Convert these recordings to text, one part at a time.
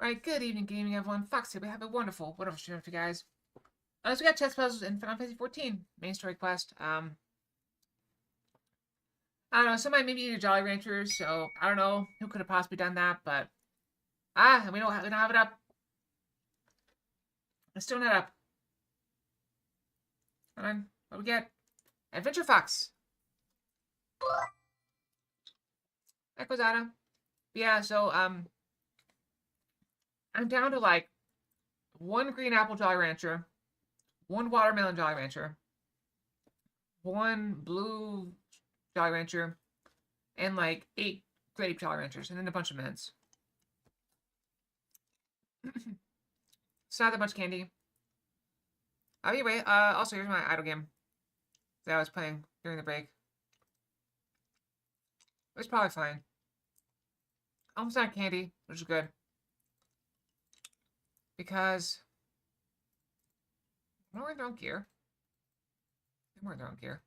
Alright, good evening, gaming everyone. Fox here. We have a wonderful, wonderful stream for you guys. So we got chess puzzles in Final Fantasy XIV main story quest. I don't know. Somebody maybe need a Jolly Ranchers, so I don't know who could have possibly done that, but we don't have it up. It's still not up. Hold on. What do we get? Adventure Fox. Echoes Ada. Yeah, so, I'm down to, like, 1 green apple Jolly Rancher, 1 watermelon Jolly Rancher, 1 blue Jolly Rancher, and, like, 8 grape Jolly Ranchers, and then a bunch of mints. It's not that much candy. Anyway, also, here's my idle game that I was playing during the break. It's probably fine. Almost not candy, which is good. Because I'm not wearing their own gear. I'm wearing their own gear.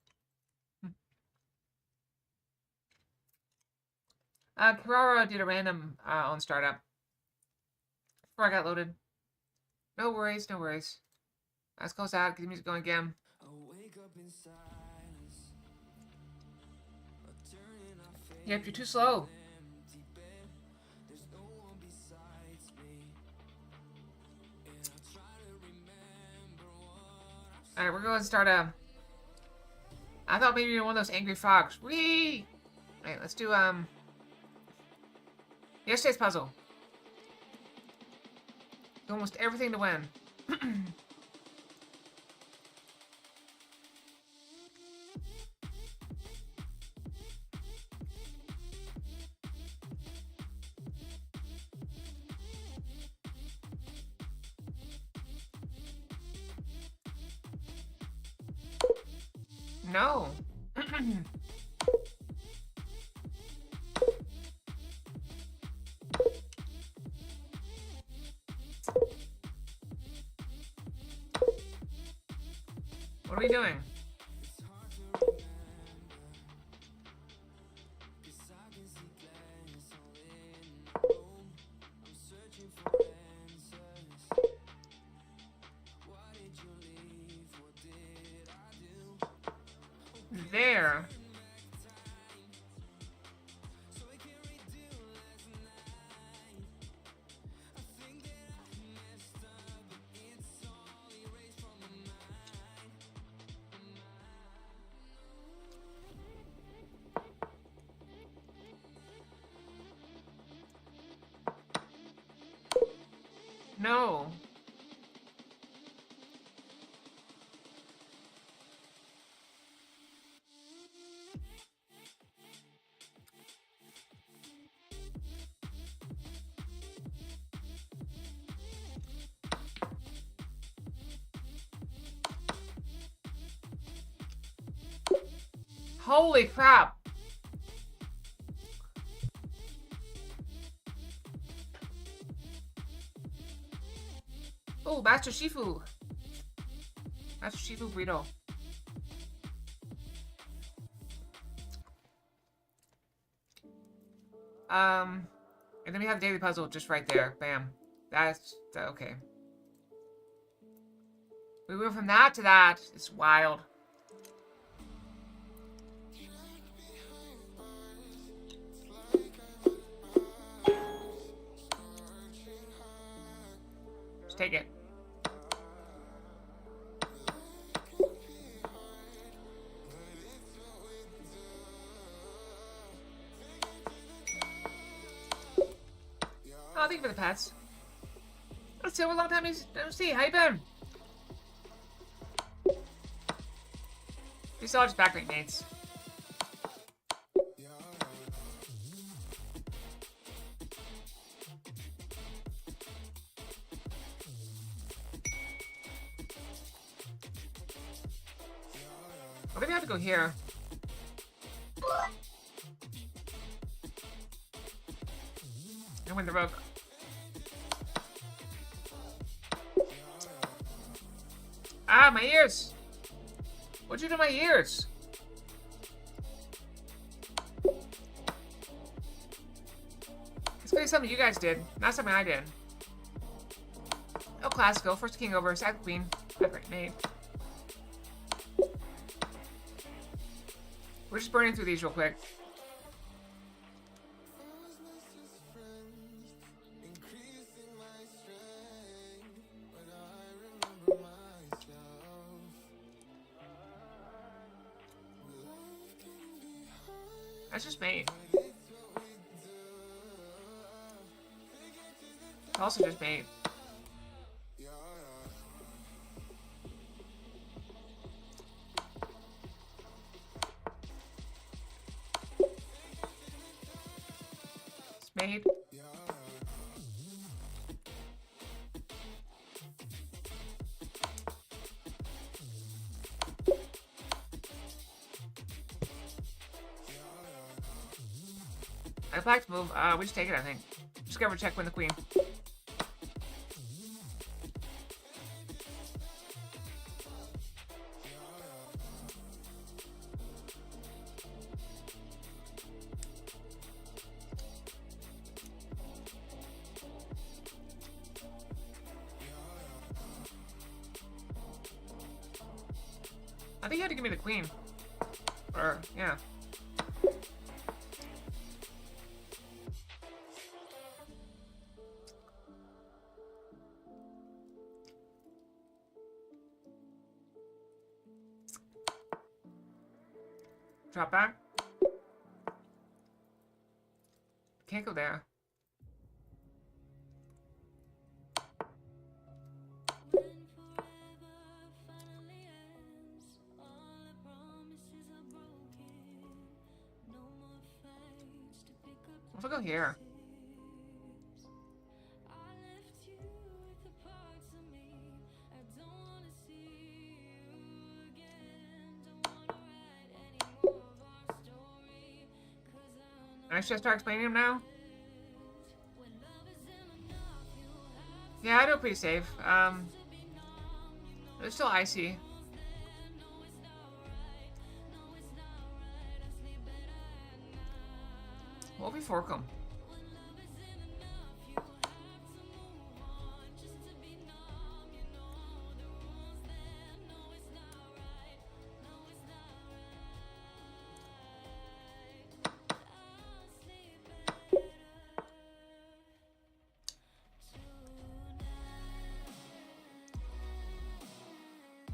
Carrara did a random on startup before I got loaded. No worries, no worries. Let's close out, get the music going again. Yep, you're too slow. Alright, we're going to start a... I thought maybe you're one of those angry frogs. Whee! Alright, let's do, yesterday's puzzle. Do almost everything to win. No. What are we doing? There. No. Holy crap. Oh, Master Shifu. Master Shifu burrito. And then we have daily puzzle just right there. Bam. That's okay. We went from that to that. It's wild. Just take it. Oh, thank you for the pets. Let's see, what a long time no see. How you been? These are all just backrank mates. I think I have to go here. And win the rope. Ah, my ears! What'd you do to my ears? It's gonna be something you guys did, not something I did. El Clasico, first king over, second queen. Perfect mate. We're just burning through these real quick. That's just me. Also just mate. It's mate. I black to move. We just take it, I think. Discover check, win the queen. I think you had to give me the queen. Or, yeah. Drop back. Can't go there. What if I go here? I should start explaining him now? Yeah, I do pretty safe. It's still icy. What if we fork him?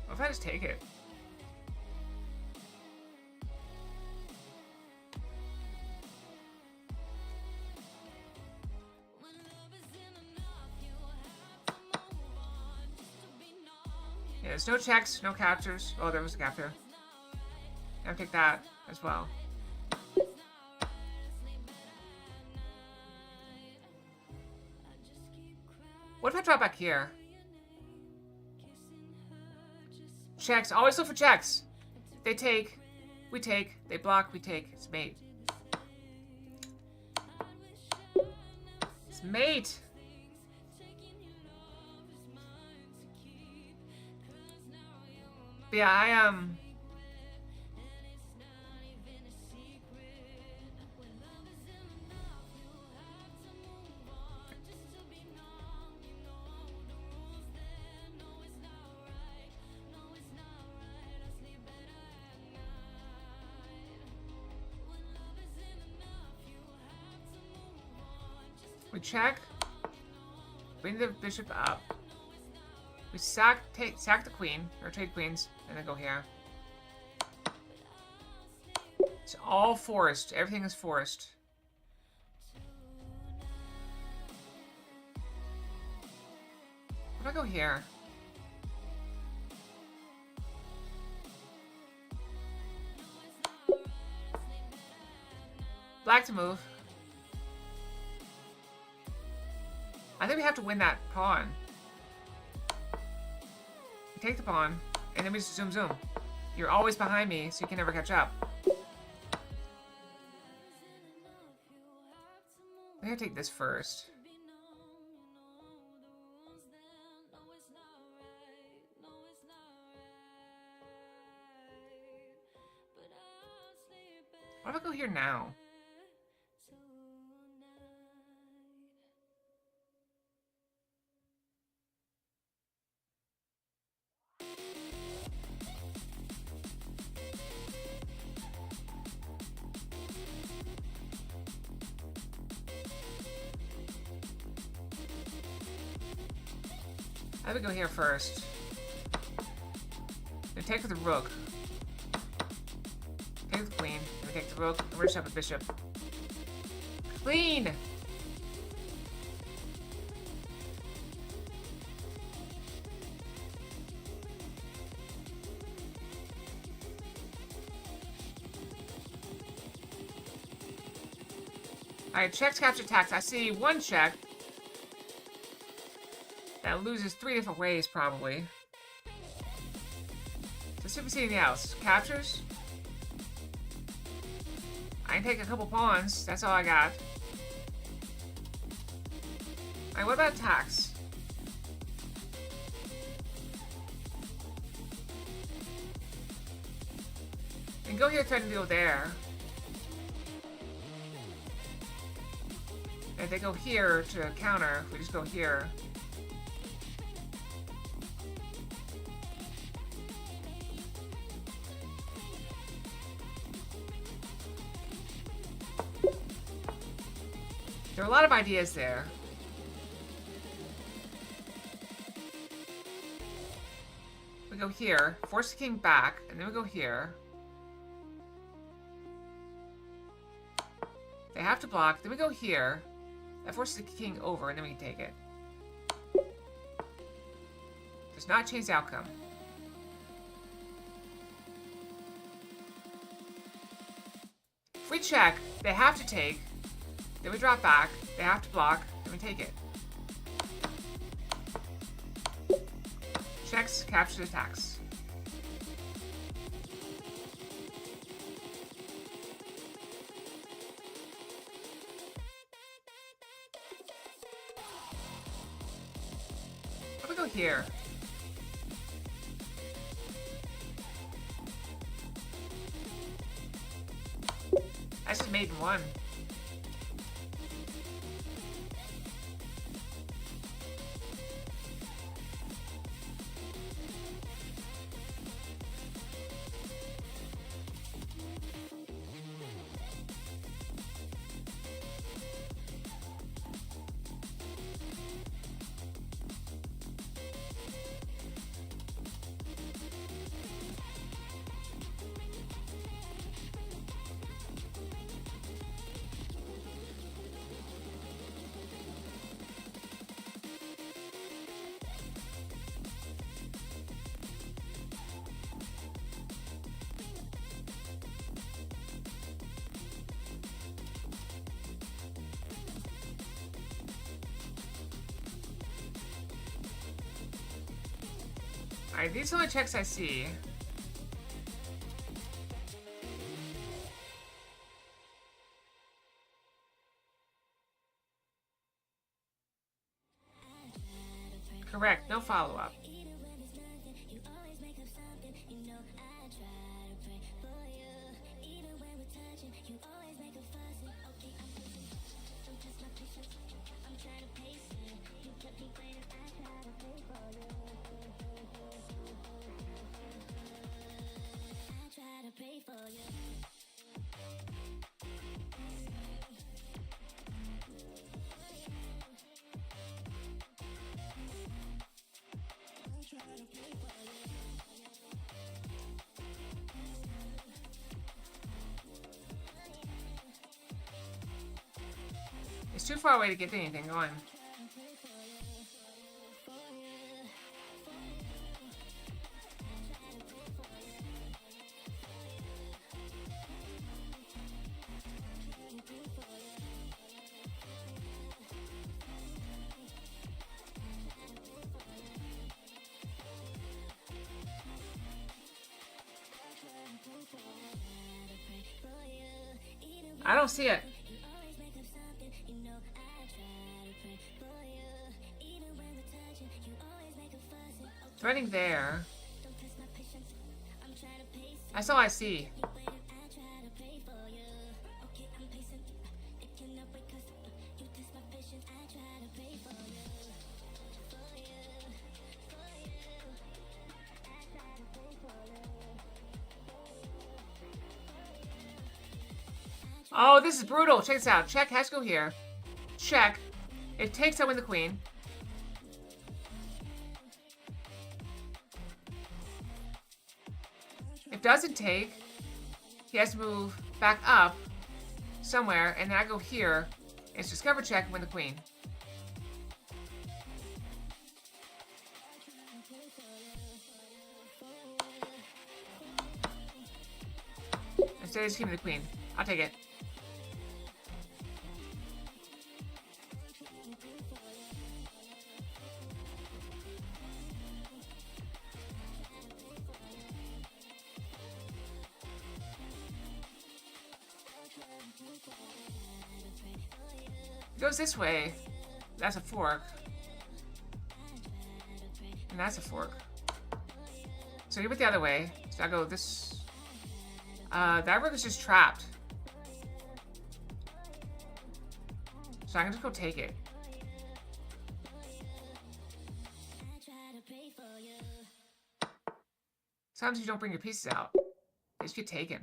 What if I just take it? Yeah, there's no checks, no captures. Oh, there was a capture. I'll take that as well. What if I drop back here? Checks. Always look for checks. They take. We take. They block. We take. It's mate. It's mate. But yeah, we check. Bring the bishop up. We sack the queen, or trade queens, and then go here. It's all forest. Everything is forest. What if I go here? Black to move. I think we have to win that pawn. We take the pawn, and then we just zoom zoom. You're always behind me, so you can never catch up. I gotta take this first. What if I go here now? I would go here first. Then take with the rook. Take with the queen. Then we take the rook. And we're just have a bishop. Queen! Alright, checks, capture, attacks. I see one check that loses 3 different ways, probably. Let's see if we see anything else. Captures? I can take a couple pawns. That's all I got. Alright, what about attacks? And go here, threaten to deal there. And if they go here to counter, we just go here. There are a lot of ideas there. We go here, force the king back, and then we go here. They have to block, then we go here. That forces the king over, and then we can take it. Does not change the outcome. If we check, they have to take. Then we drop back, they have to block, then we take it. Checks, captures, attacks. Let me go here. I just made one. Alright, these are the checks I see. Correct, no follow-up. It's too far away to get anything going. I don't see it. Threading there. That's all I see. Oh, this is brutal. Check this out. Check has to go here. Check. It takes, I win the queen. If doesn't take, he has to move back up somewhere, and then I go here. It's discover check and win the queen. Instead of just keeping the queen. I'll take it. goes this way. That's a fork. And that's a fork. So he went the other way. So I go this. That rook is just trapped. So I can just go take it. Sometimes you don't bring your pieces out. They just get taken.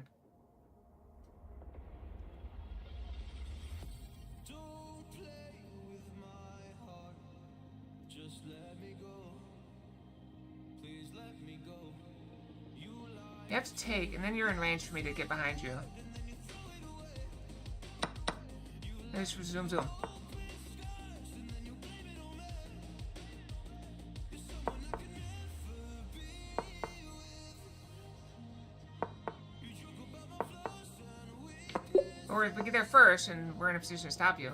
You have to take, and then you're in range for me to get behind you. Let's zoom. Or if we get there first, and we're in a position to stop you.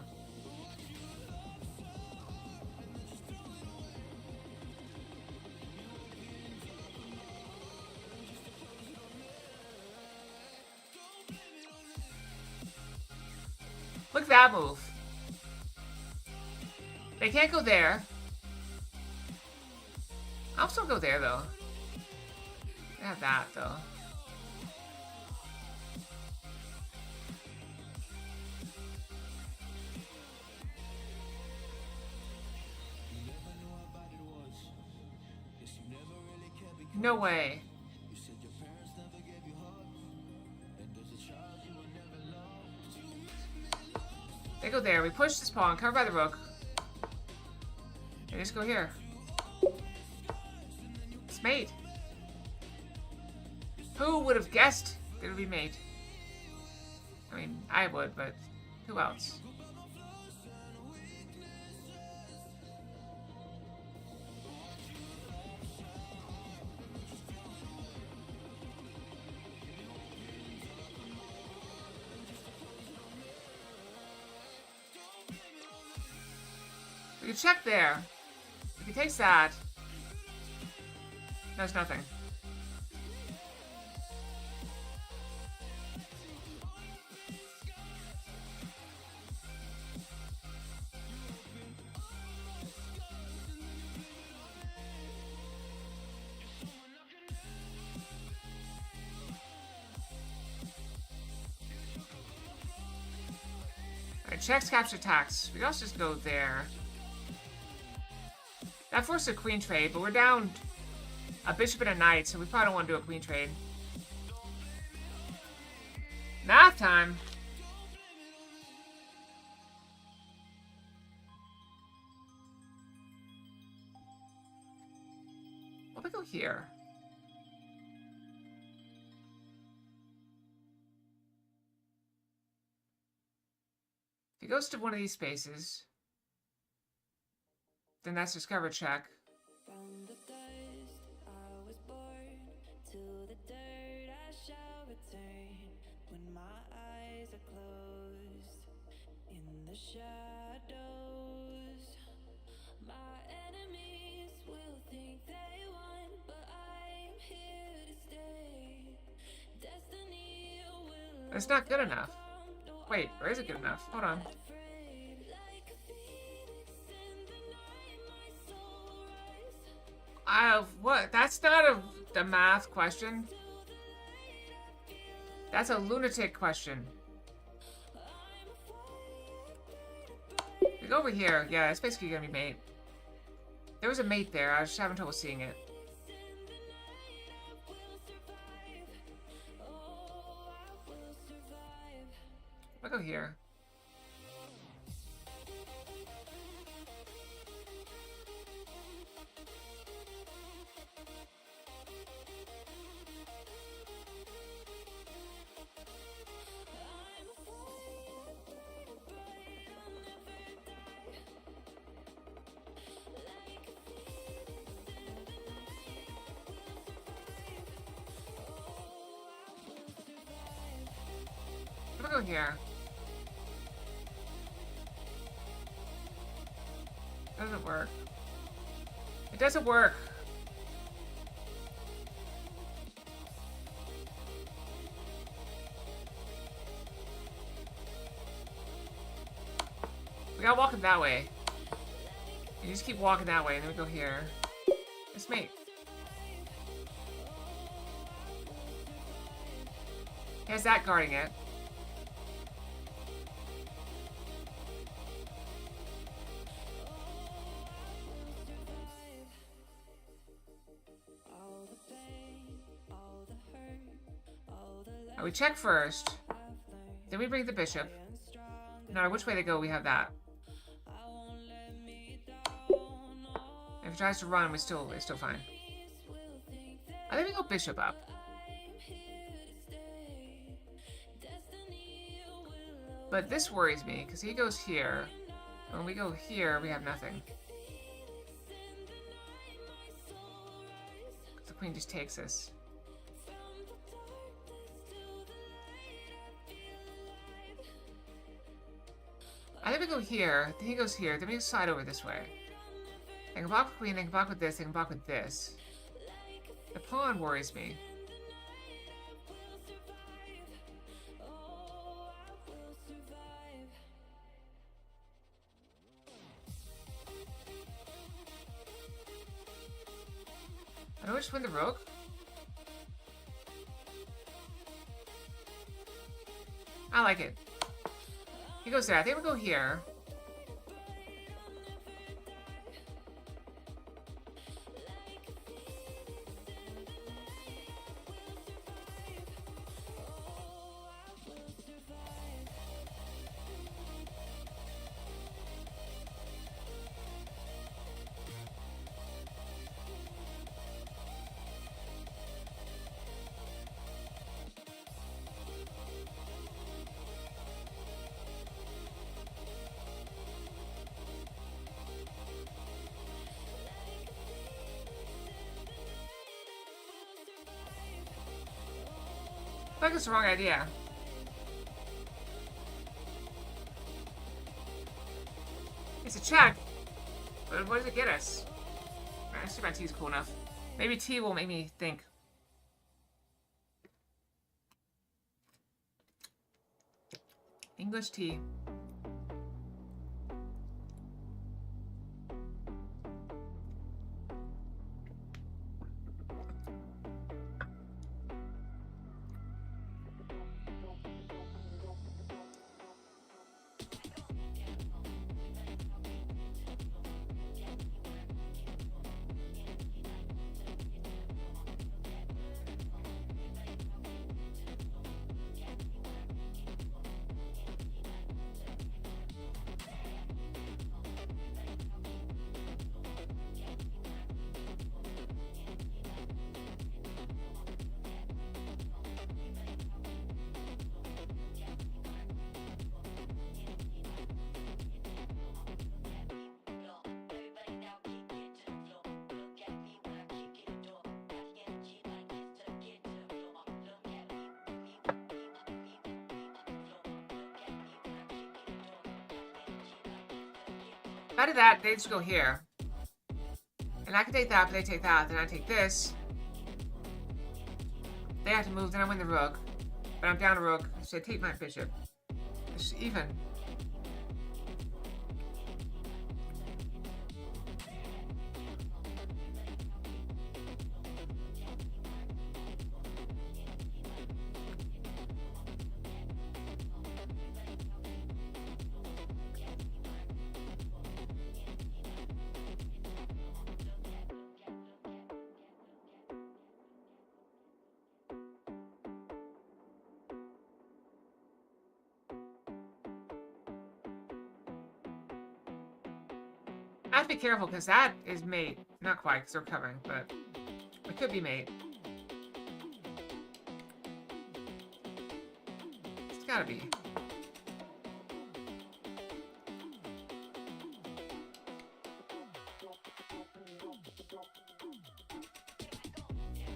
Look at that move. They can't go there. I'll still go there, though. They have that, though. No way. They go there. We push this pawn, covered by the rook. They just go here. It's mate. Who would have guessed that it would be mate? I mean, I would, but who else? We can check there. If he takes that, there's nothing. Alright, checks, capture, attacks. We can also just go there. That forced a queen trade, but we're down a bishop and a knight, so we probably don't want to do a queen trade. Math time! What if we go here? If he goes to one of these spaces, then that's discover check. From the dust I was born, to the dirt I shall return. When my eyes are closed, in the shadows, my enemies will think they won, but I am here to stay. Destiny will. That's not good enough. Wait, or is it good enough? Hold on. What? That's not the math question. That's a lunatic question. We go over here. Yeah, it's basically gonna be mate. There was a mate there. I was just having trouble seeing it. I'll go here. I'll go here. Doesn't work. It doesn't work. We got walking that way. You just keep walking that way, and then we go here. It's mate. He has that guarding it. Right, we check first. Then we bring the bishop. No matter which way they go, we have that. If it tries to run, it's still fine. I think we go bishop up. But this worries me, because he goes here. When we go here, we have nothing. The queen just takes us. I think we go here, then he goes here, then we slide over this way. I can block the queen, I can block with this, I can block with this. The pawn worries me. I don't just win the rook. I like it. He goes there. I think we go here. I feel like it's the wrong idea. It's a check, but what does it get us? I see my T is cool enough. Maybe T will make me think. English T. If I do that, they just go here. And I can take that, but they take that. Then I take this. They have to move, then I win the rook. But I'm down a rook, so I take my bishop. It's even. I have to be careful because that is mate. Not quite because they're covering, but it could be mate. It's gotta be.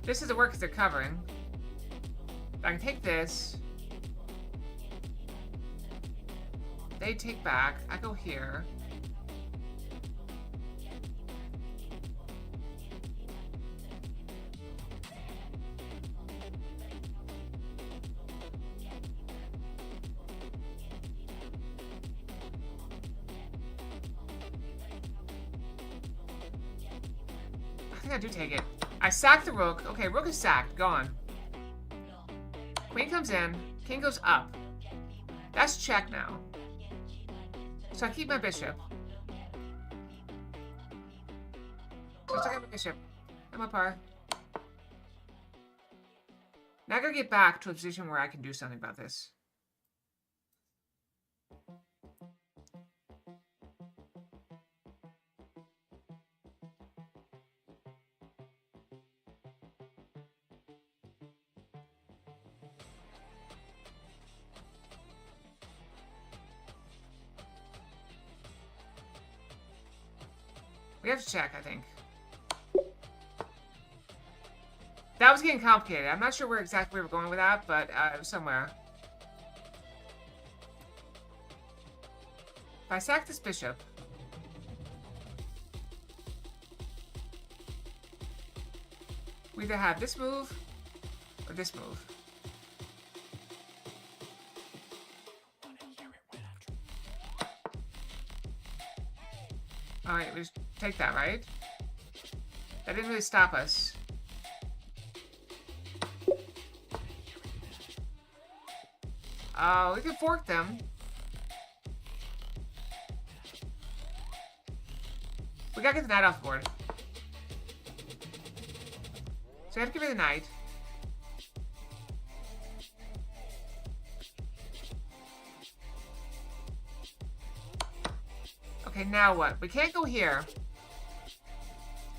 This doesn't work because they're covering. I can take this. They take back. I go here. think I do take it. I sack the rook. Okay, rook is sacked. Gone. Queen comes in. King goes up. That's check now. So I keep my bishop. So I got my bishop. And my par. Now I gotta get back to a position where I can do something about this. We have to check, I think. That was getting complicated. I'm not sure where exactly we were going with that, but it was somewhere. If I sack this bishop, we either have this move or this move. Alright, we just take that, right? That didn't really stop us. We can fork them. We gotta get the knight off the board. So we have to give her the knight. Okay, now what? We can't go here.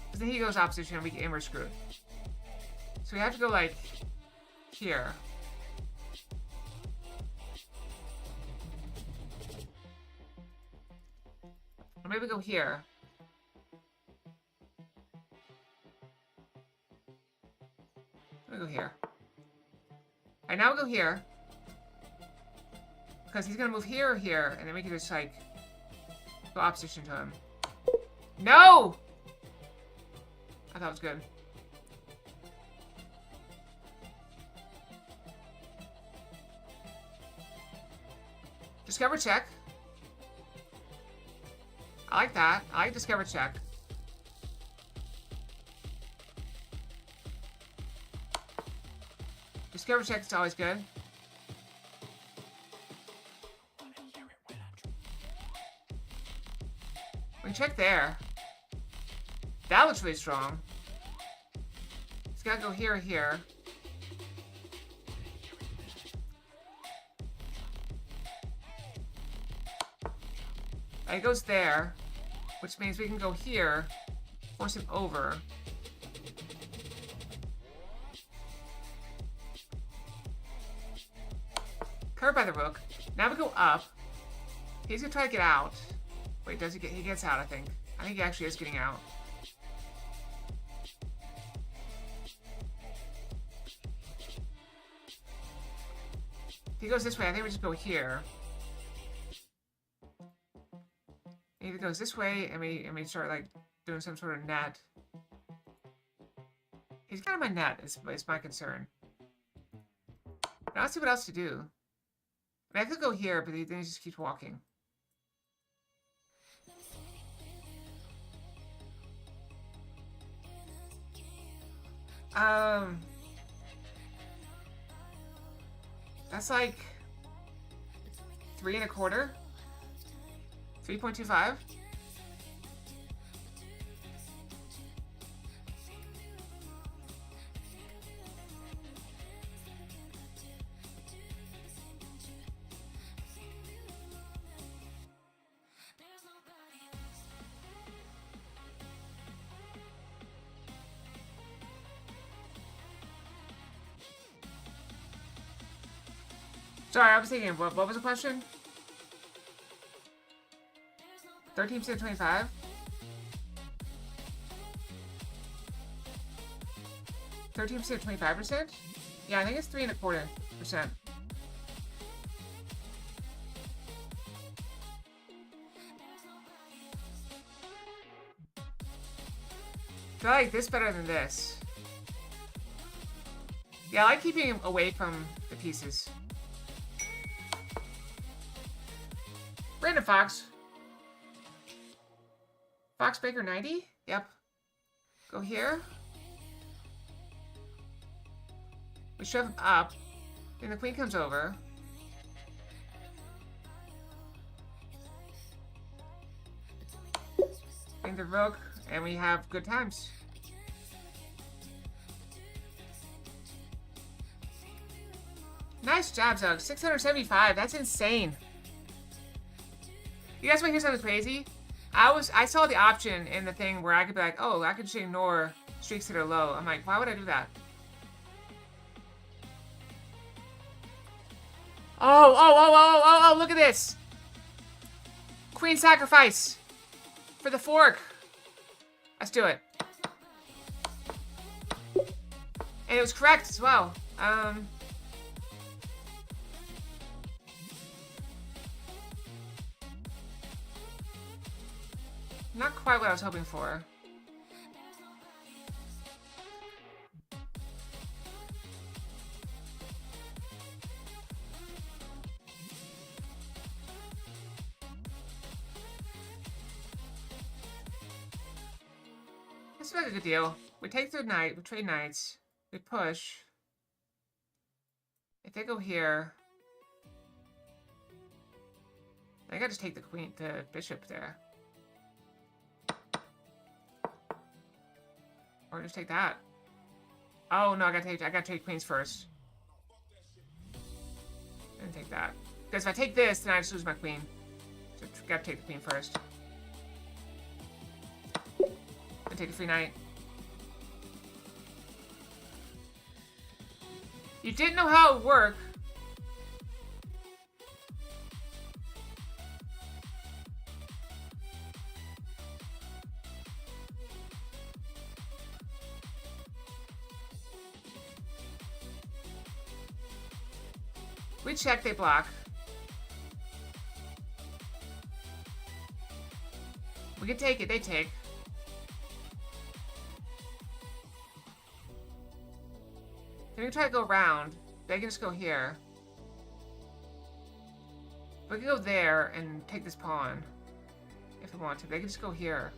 Because then he goes opposition and we're screwed. So we have to go like here. Or maybe go here. Let me go here. Alright, now we'll go here. Because he's gonna move here or here, and then we can just like go opposition to him. No! I thought it was good. Discover check. I like that. I like discover check. Discover check is always good. We can check there. That looks really strong. It's gotta go here or here. And it goes there, which means we can go here, force him over. Covered by the rook. Now we go up. He's gonna try to get out. Wait, does he get? He gets out, I think. I think he actually is getting out. If he goes this way, I think we just go here. He either goes this way, and we start like doing some sort of net. He's kind of my net, is my concern. I don't see what else to do. I mean, I could go here, but then he just keeps walking. That's like 3 1/4. 3.25. Sorry, I was thinking, what was the question? 13% 25? %, 25%? Yeah, I think it's 3 1/4%. I like this better than this. Yeah, I like keeping him away from the pieces. Random Fox. Fox Baker 90? Yep. Go here. We shove him up. Then the queen comes over. Bring the rook, and we have good times. Nice job, Zug. 675. That's insane. You guys want to hear something crazy? I saw the option in the thing where I could be like, oh, I could just ignore streaks that are low. I'm like, why would I do that? Oh, look at this. Queen sacrifice for the fork. Let's do it. And it was correct as well. Not quite what I was hoping for. This is like a good deal. We take the knight, we trade knights, we push. If they go here, I gotta just take the queen, the bishop there. Or just take that. Oh no, I gotta take queens first. And take that. Because if I take this, then I just lose my queen. So I gotta take the queen first. And take a free knight. You didn't know how it would work. We check, they block. We can take it, they take. Then we try to go around. They can just go here. We can go there and take this pawn. If we want to. They can just go here.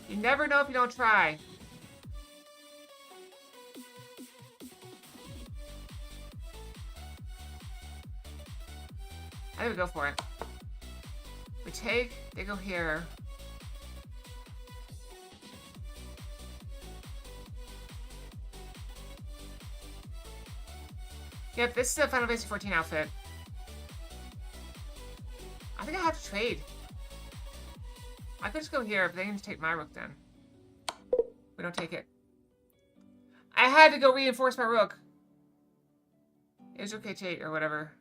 You never know if you don't try. I would go for it. We take, they go here. Yep, this is a Final Fantasy 14 outfit. I think I have to trade. I could just go here, but they can just take my rook then. We don't take it. I had to go reinforce my rook. It was rook h8 or whatever.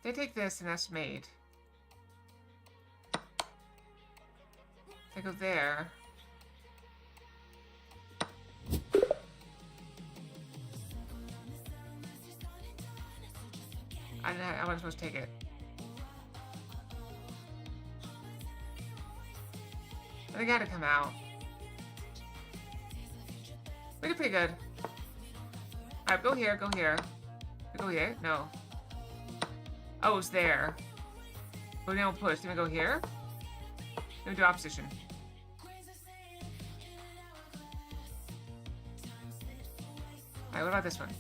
They take this and that's made. They go there. I wasn't supposed to take it. But they gotta come out. We did pretty good. Alright, go here, go here. Go here? No. Oh, it's there. But we don't push. Then we go here. Then we do opposition. Alright, what about this one?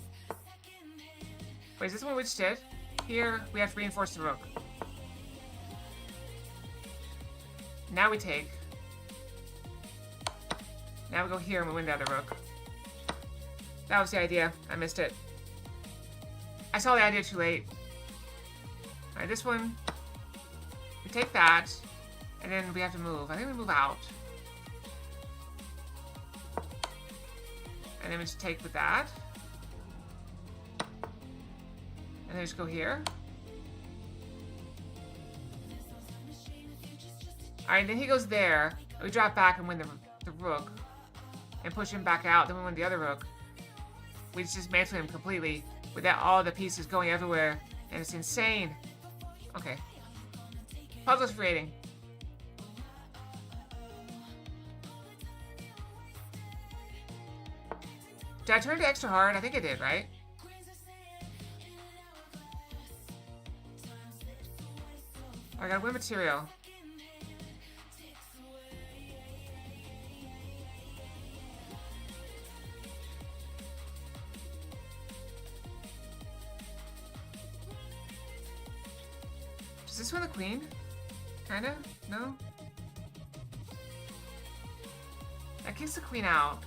Wait, is this one we just did? Here, we have to reinforce the rook. Now we take. Now we go here and we win the other rook. That was the idea. I missed it. I saw the idea too late. Alright, this one. We take that. And then we have to move. I think we move out. And then we just take with that. And then just go here. Alright, then he goes there. We drop back and win the rook. And push him back out. Then we win the other rook. We just dismantle him completely. Without all the pieces going everywhere. And it's insane. Okay. Puzzles for rating. Did I turn it extra hard? I think I did, right? I gotta win material. Does this win the queen? Kinda? No? That kicks the queen out.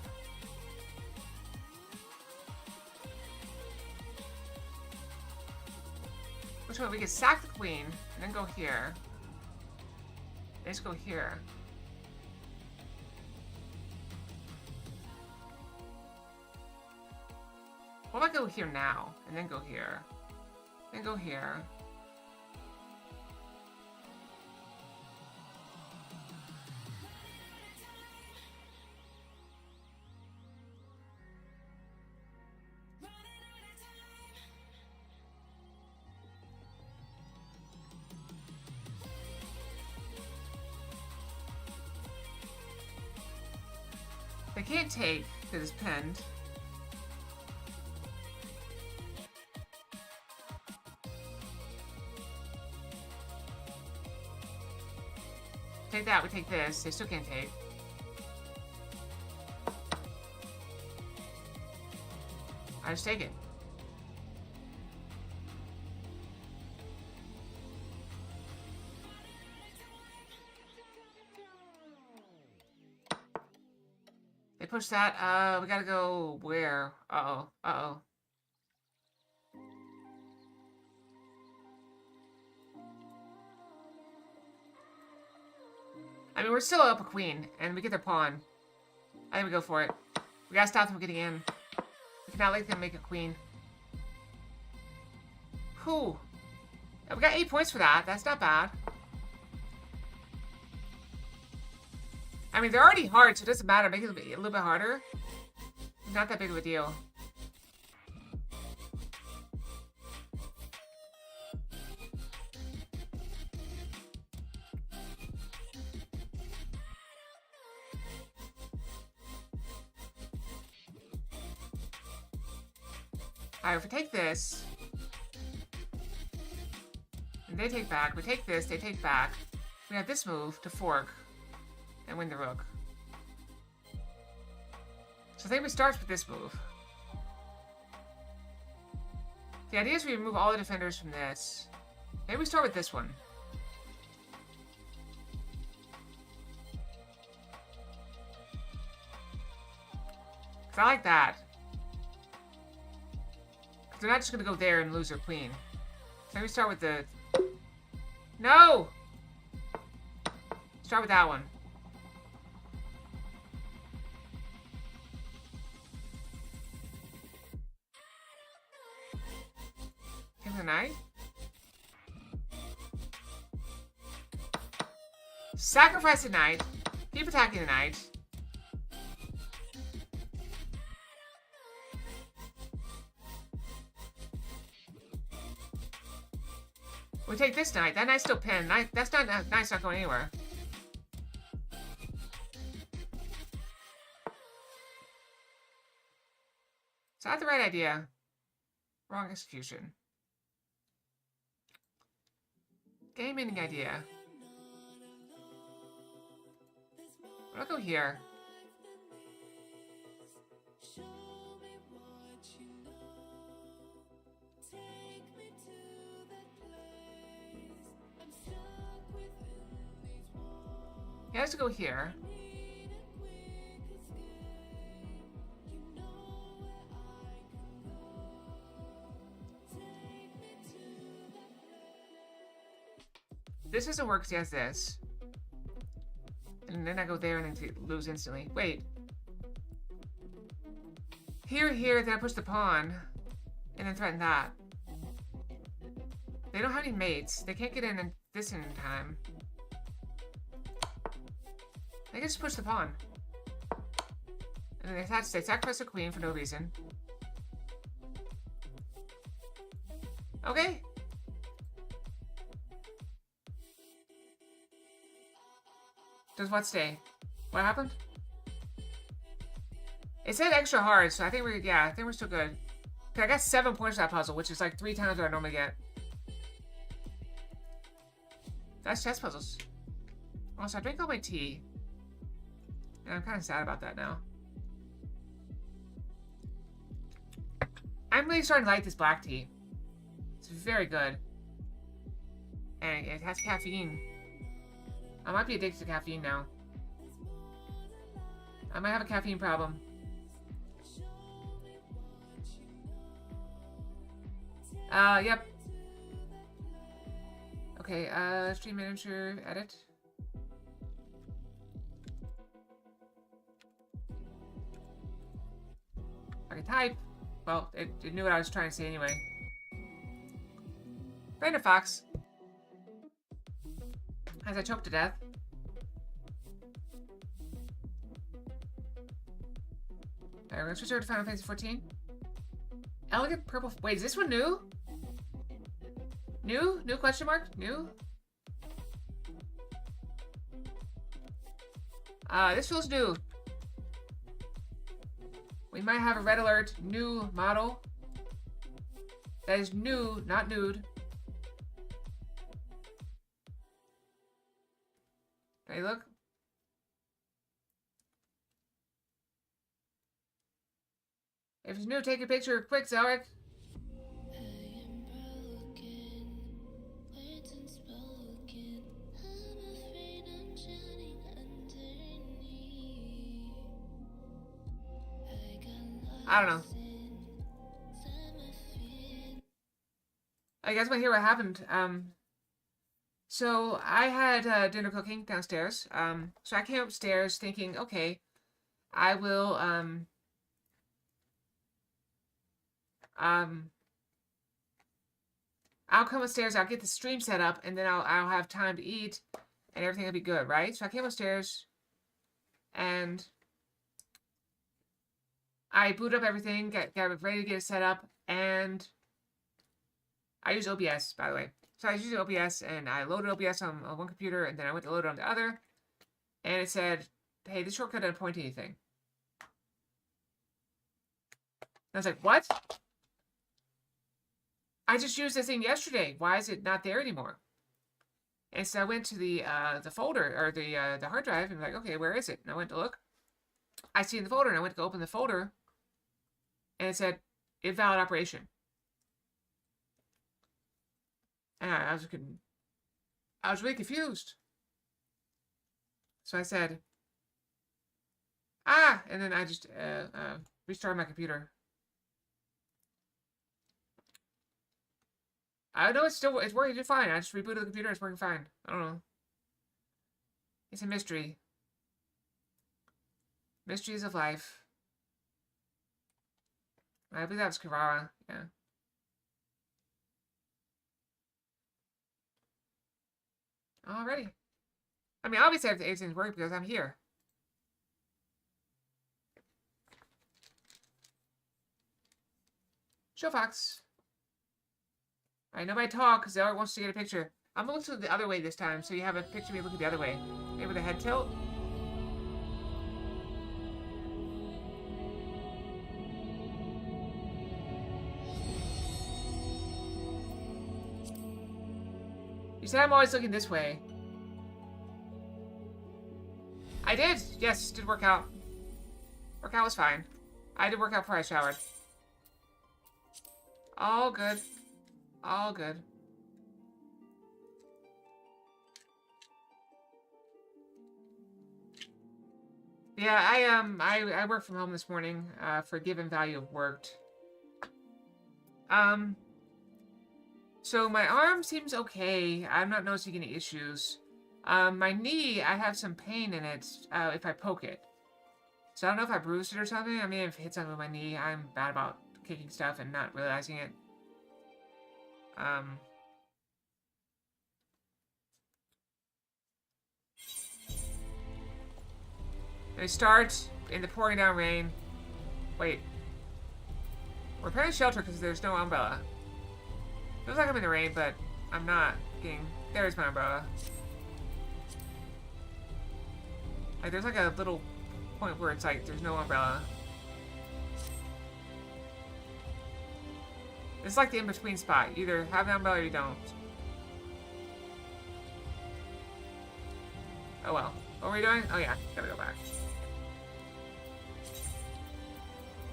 Which one? We can sack the queen and then go here. Let's go here. What if I go here now and then go here? Then go here. They can't take because it's pinned. Take that, we take this. They still can't take. I just take it. They push that. We gotta go where? Uh-oh. Uh-oh. I mean, we're still up a queen, and we get their pawn. I think we go for it. We gotta stop them from getting in. We cannot let them make a queen. Whew. We got 8 points for that. That's not bad. I mean, they're already hard, so it doesn't matter. Make it a little bit harder. Not that big of a deal. Alright, if we take this, and they take back, we take this, they take back, we have this move to fork and win the rook. So I think we start with this move. The idea is we remove all the defenders from this. Maybe we start with this one. Because I like that. Because they're not just going to go there and lose their queen. So maybe we start with the... No! Start with that one. Take the knight. Sacrifice the knight. Keep attacking the knight. We take this knight. That knight's still pinned. That's not knight's not going anywhere. So I had the right idea. Wrong execution. Game-ending idea. I'll go here. He has to go here. This doesn't work because he has this. And then I go there and then lose instantly. Wait. Here, then I push the pawn. And then threaten that. They don't have any mates. They can't get in this in time. I can just push the pawn. And then they sacrifice the queen for no reason. Okay. Does what stay? What happened? It said extra hard, so I think I think we're still good. Okay, I got 7 points for that puzzle, which is like 3 times what I normally get. That's chess puzzles. Also, I drank all my tea. And I'm kind of sad about that now. I'm really starting to like this black tea. It's very good. And it has caffeine. I might be addicted to caffeine now. I might have a caffeine problem. Yep. Okay, stream manager, edit. I can type. Well, it knew what I was trying to say anyway. Brandon Fox. As I choked to death. Alright, we're gonna switch over to Final Fantasy 14. Elegant purple. Wait, is this one new? New? New question mark? New? This feels new. We might have a red alert. New model. That is new, not nude. Hey, look. If it's new, take a picture quick, Zarek. I don't know. I guys want to hear what happened. So I had dinner cooking downstairs. So I came upstairs thinking, okay, I will I'll come upstairs, I'll get the stream set up, and then I'll have time to eat, and everything will be good, right? So I came upstairs, and I boot up everything, got ready to get it set up, and I use OBS, by the way. So I was using OBS, and I loaded OBS on one computer, and then I went to load it on the other, and it said, hey, this shortcut doesn't point to anything. And I was like, what? I just used this thing yesterday. Why is it not there anymore? And so I went to the folder, or the hard drive, and was like, okay, where is it? And I went to look. I see in the folder, and I went to go open the folder, and it said, invalid operation. And I was really confused. So I said, and then I just restarted my computer. I know it's working just fine. I just rebooted the computer, it's working fine. I don't know. It's a mystery. Mysteries of life. I believe that was Kavara, yeah. Alrighty. I mean, obviously everything's working because I'm here. Show Fox. Alright, nobody talk because Zeller wants to get a picture. I'm gonna look the other way this time, so you have a picture of me looking the other way. Maybe with a head tilt. You said I'm always looking this way. I did! Yes, did work out. Workout was fine. I did work out before I showered. All good. All good. Yeah, I worked from home this morning, for given value of worked. So my arm seems okay. I'm not noticing any issues. My knee, I have some pain in it, if I poke it. So I don't know if I bruised it or something. I may have hit something with my knee. I'm bad about kicking stuff and not realizing it. They start in the pouring down rain. Wait. We're preparing shelter because there's no umbrella. Feels like I'm in the rain, but I'm not getting... There's my umbrella. Like, there's like a little point where it's like, there's no umbrella. It's like the in-between spot. You either have an umbrella or you don't. Oh well. What were we doing? Oh yeah, gotta go back.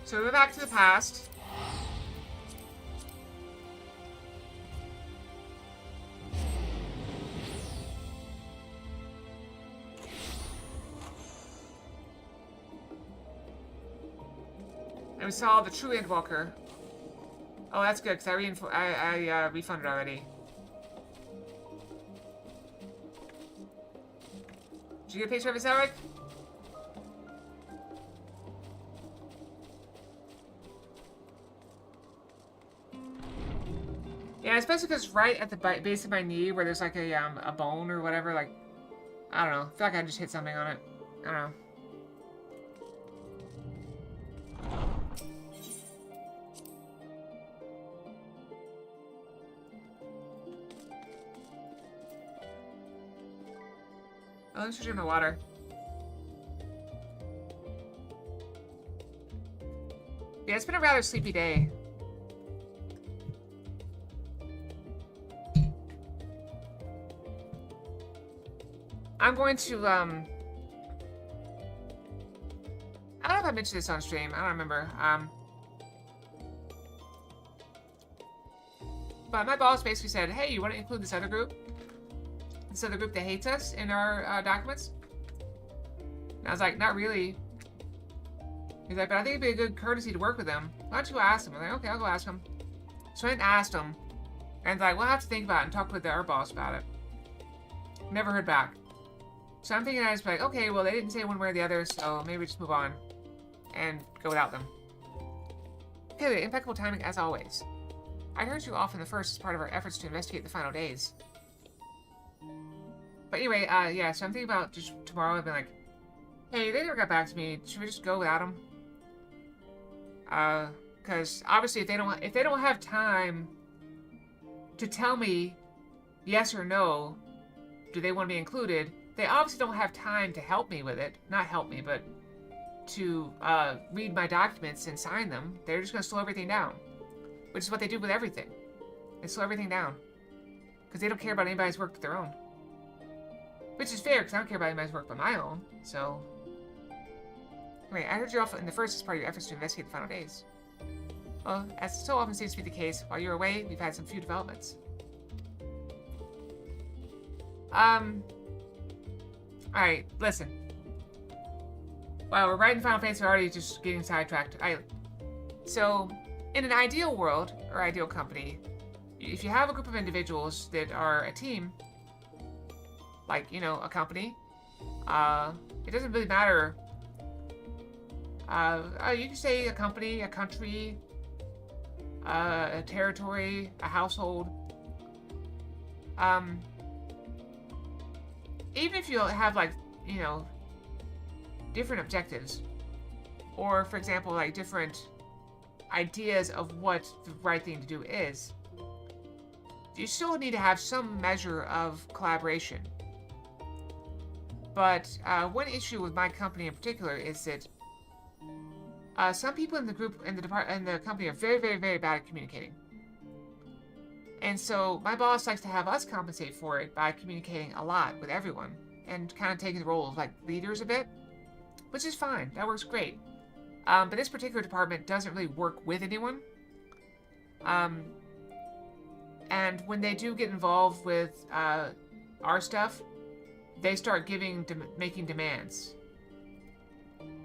So we went back to the past. And we saw the true Endwalker. Oh, that's good, because I refunded already. Did you get a picture of his Eric? Yeah, especially because right at the base of my knee where there's like a bone or whatever, like, I don't know. I feel like I just hit something on it. I don't know. Oh, let me switch in my water. Yeah, it's been a rather sleepy day. I'm going to, I don't know if I mentioned this on stream. I don't remember. But my boss basically said, hey, you want to include this other group? This other group that hates us in our documents? And I was like, not really. He's like, but I think it'd be a good courtesy to work with them. Why don't you ask them? I'm like, okay, I'll go ask them. So I went and asked them. And like, we'll have to think about it and talk with our boss about it. Never heard back. So I'm thinking I just be like, okay, well, they didn't say one way or the other, so maybe we just move on. And go without them. Okay, impeccable timing as always. I heard you off in the first as part of our efforts to investigate the final days. But anyway, yeah, so I'm thinking about just tomorrow. I've been like, hey, they never got back to me. Should we just go without them? Because obviously, if they don't have time to tell me yes or no, do they want to be included? They obviously don't have time to help me with it. Not help me, but to read my documents and sign them. They're just going to slow everything down, which is what they do with everything. They slow everything down because they don't care about anybody's work but their own. Which is fair, because I don't care about anybody's work but my own, so... Anyway, I heard you off in the first as part of your efforts to investigate the final days. Well, as so often seems to be the case, while you were away, we've had some few developments. Alright, listen. Wow, we're right in Final Fantasy, we're already just getting sidetracked. So, in an ideal world, or ideal company, if you have a group of individuals that are a team, like, you know, a company, it doesn't really matter. You can say a company, a country, a territory, a household. Even if you have, like, you know, different objectives, or, for example, like, different ideas of what the right thing to do is, you still need to have some measure of collaboration. But one issue with my company in particular is that some people in the group, in the company, are very, very, very bad at communicating. And so my boss likes to have us compensate for it by communicating a lot with everyone and kind of taking the role of like leaders a bit, which is fine. That works great. But this particular department doesn't really work with anyone. And when they do get involved with our stuff, they start making demands.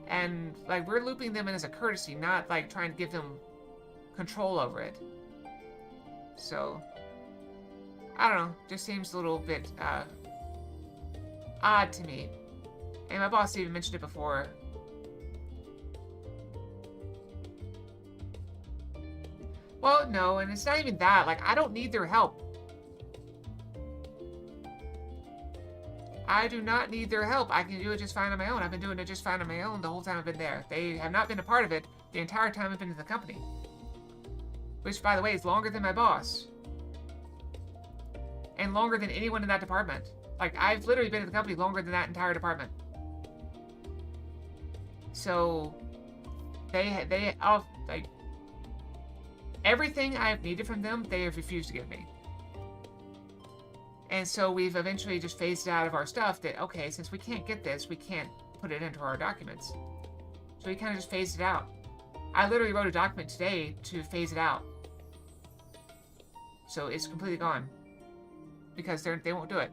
And, like, we're looping them in as a courtesy, not, like, trying to give them control over it. So, I don't know. Just seems a little bit, odd to me. And my boss even mentioned it before. Well, no, and it's not even that. Like, I don't need their help. I do not need their help. I can do it just fine on my own. I've been doing it just fine on my own the whole time I've been there. They have not been a part of it the entire time I've been in the company. Which, by the way, is longer than my boss. And longer than anyone in that department. Like, I've literally been in the company longer than that entire department. So they all like everything I've needed from them, they have refused to give me. And so we've eventually just phased it out of our stuff that, okay, since we can't get this, we can't put it into our documents. So we kind of just phased it out. I literally wrote a document today to phase it out. So it's completely gone. Because they won't do it.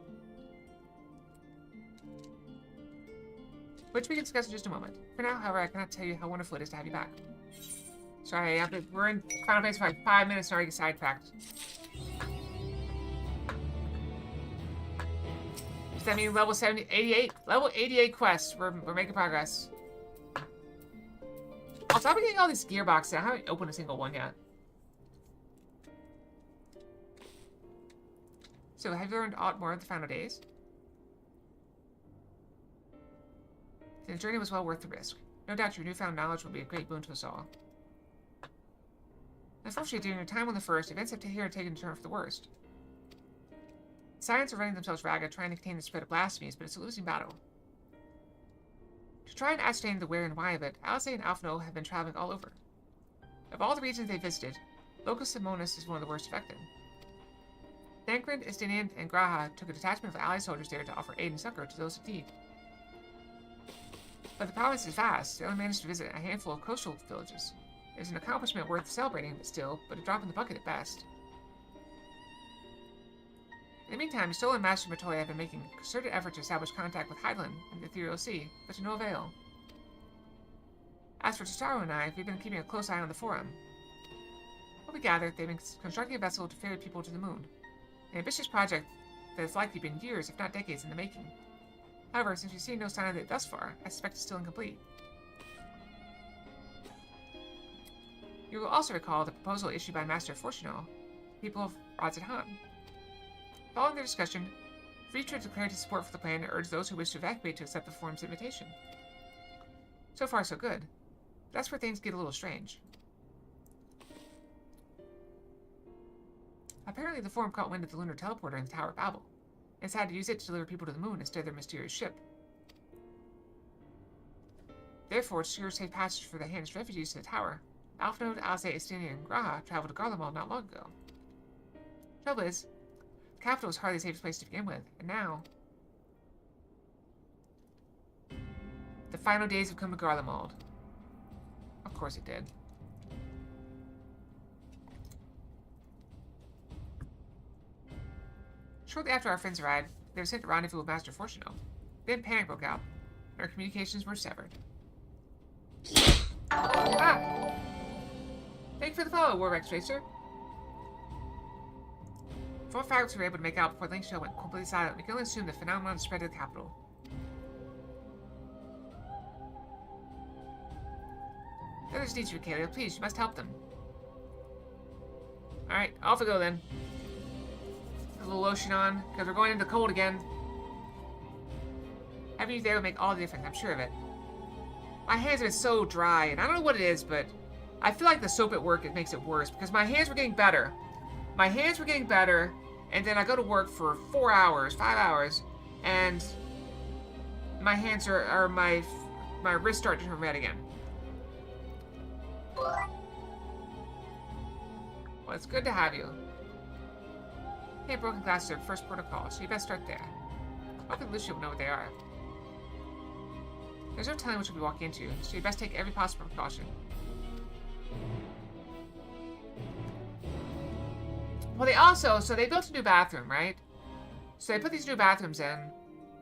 Which we can discuss in just a moment. For now, however, I cannot tell you how wonderful it is to have you back. Sorry, we're in Final Fantasy for like 5 minutes and already get sidetracked. Does that mean level 88? Level 88 quests. We're making progress. Also, I've been getting all these gearboxes. I haven't opened a single one yet. So, have you learned aught more of the final days? The journey was well worth the risk. No doubt your newfound knowledge will be a great boon to us all. Unfortunately, during your time on the First, events have here taken a turn for the worst. Science are running themselves ragged, trying to contain the spread of blasphemies, but it's a losing battle. To try and ascertain the where and why of it, Alice and Alphino have been traveling all over. Of all the regions they visited, Locus Simonis is one of the worst affected. Thancred, Estinian, and Graha took a detachment of allied soldiers there to offer aid and succor to those in need. But the province is vast. They only managed to visit a handful of coastal villages. It is an accomplishment worth celebrating, but a drop in the bucket at best. In the meantime, Stola and Master Matoya have been making a concerted effort to establish contact with Hydaelyn and the Ethereal Sea, but to no avail. As for Tostaro and I, we've been keeping a close eye on the Forum. What we gathered, they've been constructing a vessel to ferry people to the moon. An ambitious project that has likely been years, if not decades, in the making. However, since we've seen no sign of it thus far, I suspect it's still incomplete. You will also recall the proposal issued by Master Fortuno, people of Radz-at-Han. Following their discussion, Fritra declared his support for the plan and urged those who wish to evacuate to accept the Forum's invitation. So far, so good. But that's where things get a little strange. Apparently, the Forum caught wind of the lunar teleporter in the Tower of Babel, and decided to use it to deliver people to the moon instead of their mysterious ship. Therefore, to secure safe passage for the Handish refugees to the tower, Alphnode, Alice, Estinian, and Graha traveled to Garlemald not long ago. Trouble is, the capital was hardly a safe place to begin with, and now... The final days have come to Garlemald. Of course it did. Shortly after our friends arrived, they were sent to rendezvous with Master Fortuno. Then panic broke out, and our communications were severed. Ah! Thank you for the follow, Warbeck Tracer. For what fragments we were able to make out before the link show went completely silent, we can only assume the phenomenon spread to the capital. The others need you, Kalia. Please, you must help them. Alright, off we go then. Put a little lotion on, because we're going into the cold again. Having you there will make all the difference, I'm sure of it. My hands have been so dry, and I don't know what it is, but I feel like the soap at work, it makes it worse, because my hands were getting better. My hands were getting better, and then I go to work for 4 hours, 5 hours, and my hands my wrists start to turn red again. Well, it's good to have you. Hey, broken glasses are first protocol, so you best start there. Hopefully Lucia will know what they are. There's no telling what you'll be walking into, so you best take every possible precaution. Well, so they built a new bathroom, right? So they put these new bathrooms in,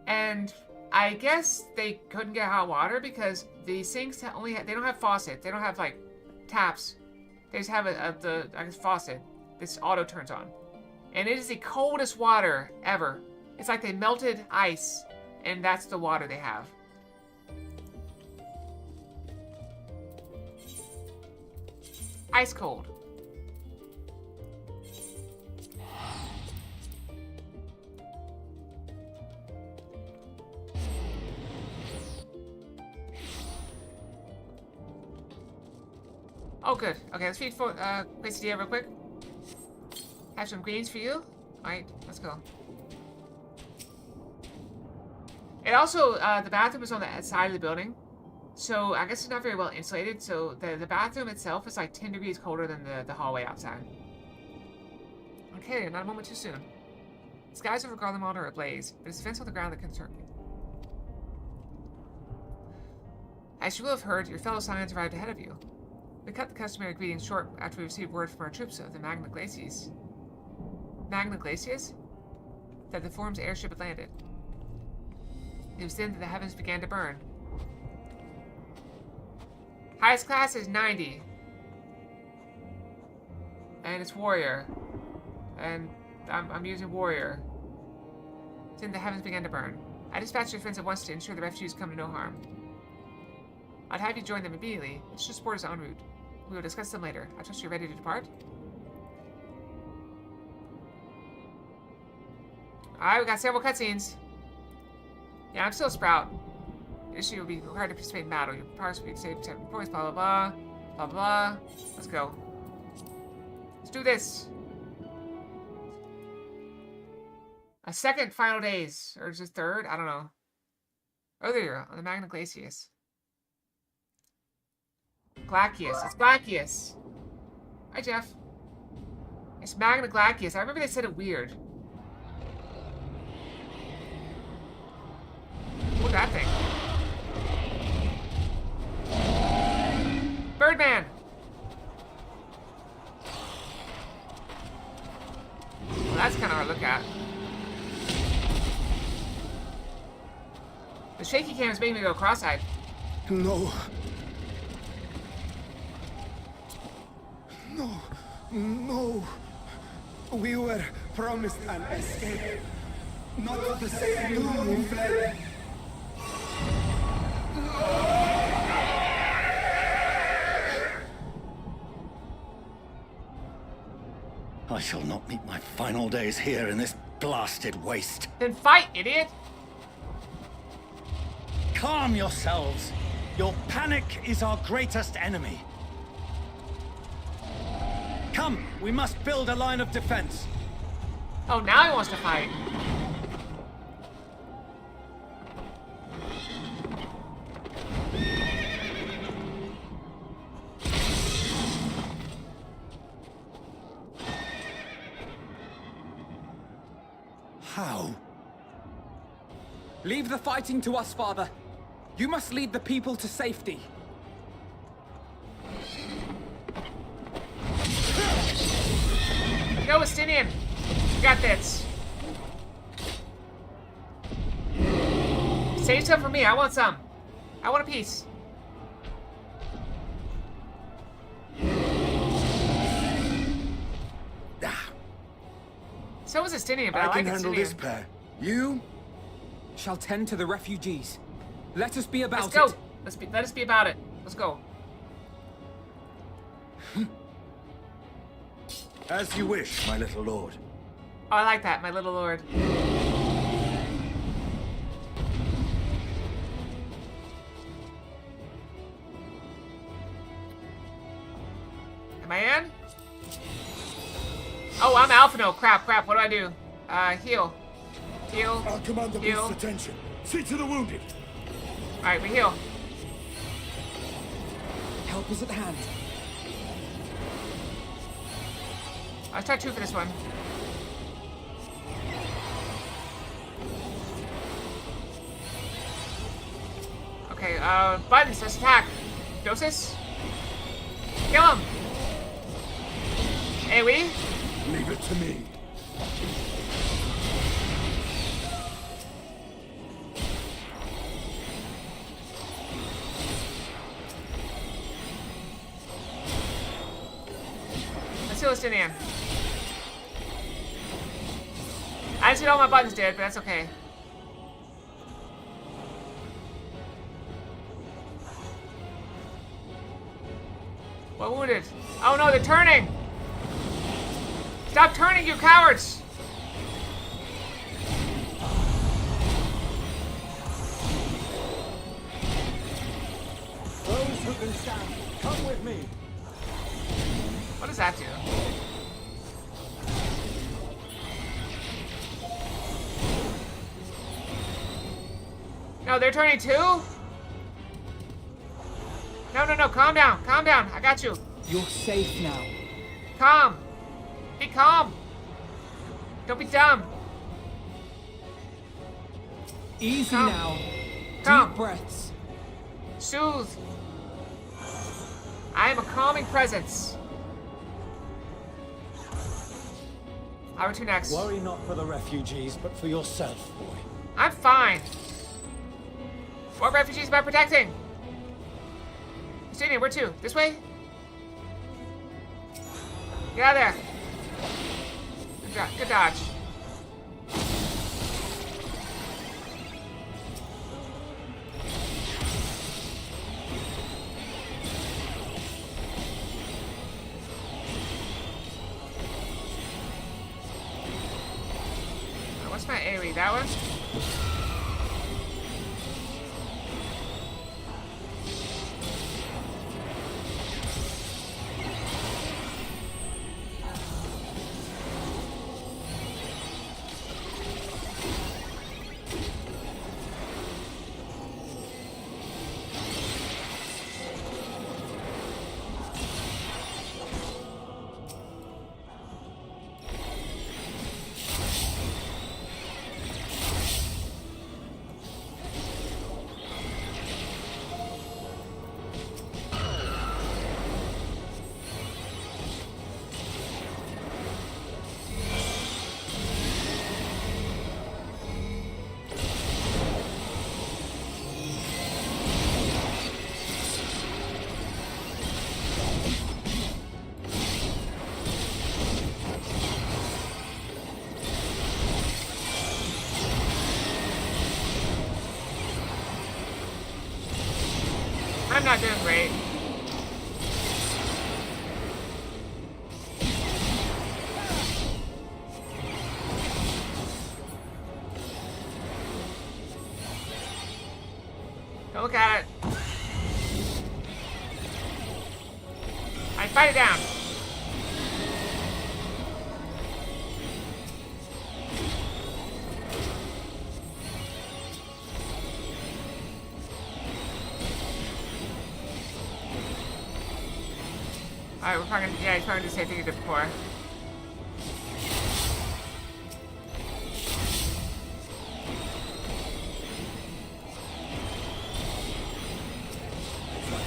and I guess they couldn't get hot water because the sinks they don't have faucet. They don't have, like, taps. They just have the faucet. This auto turns on. And it is the coldest water ever. It's like they melted ice, and that's the water they have. Ice cold. Oh, good. Okay, let's feed for quesadilla real quick. Have some greens for you. Alright, let's go. It also, the bathroom is on the side of the building. So I guess it's not very well insulated. So the bathroom itself is like 10 degrees colder than the hallway outside. Okay, not a moment too soon. The skies over Garlemald are ablaze, but it's events on the ground that concern me. As you will have heard, your fellow Scions arrived ahead of you. We cut the customary greetings short after we received word from our troops of the Magna Glacies. Magna Glacies? That the Forum's airship had landed. It was then that the heavens began to burn. Highest class is 90. And it's warrior. And I'm using warrior. Then the heavens began to burn. I dispatched your friends at once to ensure the refugees come to no harm. I'd have you join them immediately. It's just borders en route. We will discuss them later. I trust you're ready to depart. Alright, we got several cutscenes. Yeah, I'm still a Sprout. Initially, you'll be required to participate in battle. Your powers will be saved to points, blah, blah, blah. Blah, blah. Let's go. Let's do this. A second final days. Or just third? I don't know. Earlier, on the Magna Glacius. Glacius. It's Glacius. Hi, Jeff. It's Magna Glacius. I remember they said it weird. Look at that thing. Birdman! Well, that's kind of hard to look at. The shaky cam is making me go cross-eyed. No. No. No. We were promised an escape. Not the same one we fled. I shall not meet my final days here in this blasted waste. Then fight, idiot! Calm yourselves. Your panic is our greatest enemy. Come, we must build a line of defense. Oh, now he wants to fight. How? Leave the fighting to us, Father. You must lead the people to safety. Go, Estinian. You got this. Save some for me. I want some. I want a piece. So was Estinian, but I like can handle Estinian. this pair. You? Shall tend to the refugees. Let us be about Let's go. it. Let us be about it. Let's go. As you wish, my little lord. Oh, I like that, my little lord. Am I in? Oh, I'm Alpha. No, crap. What do I do? Heal. Heal. I'll command the Heal. beast's attention. See to the wounded. Alright, we heal. Help is at hand. Let's try 2 for this one. Okay, buttons, let's attack. Doses? Kill him! AoE? Leave it to me. Let's heal Estinian. I didn't see all my buttons did, but that's okay. What wounded? Oh no, they're turning! Stop turning, you cowards! Those who can stand, come with me. What does that do? No, they're turning too? No, no, no, calm down, calm down. I got you. You're safe now. Calm. Be calm. Don't be dumb. Easy Calm. now. Calm. Deep breaths. Soothe. I am a calming presence. Where to next? Worry not for the refugees, but for yourself, boy. I'm fine. What refugees am I protecting? Christina, where to? This way? Get out of there. Good dodge. What's my AoE? That one? I'm not doing great. Don't look at it. I fight it down. Alright, we're probably gonna, yeah, he's probably gonna do the same thing he did before.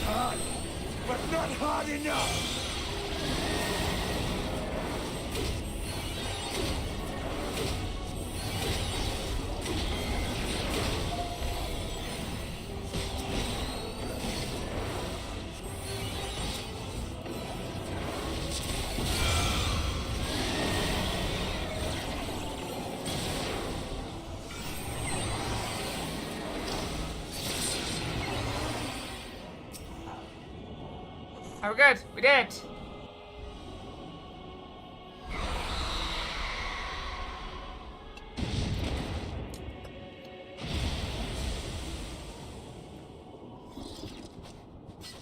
Hard, but not hard enough. Oh, we're good. We did it.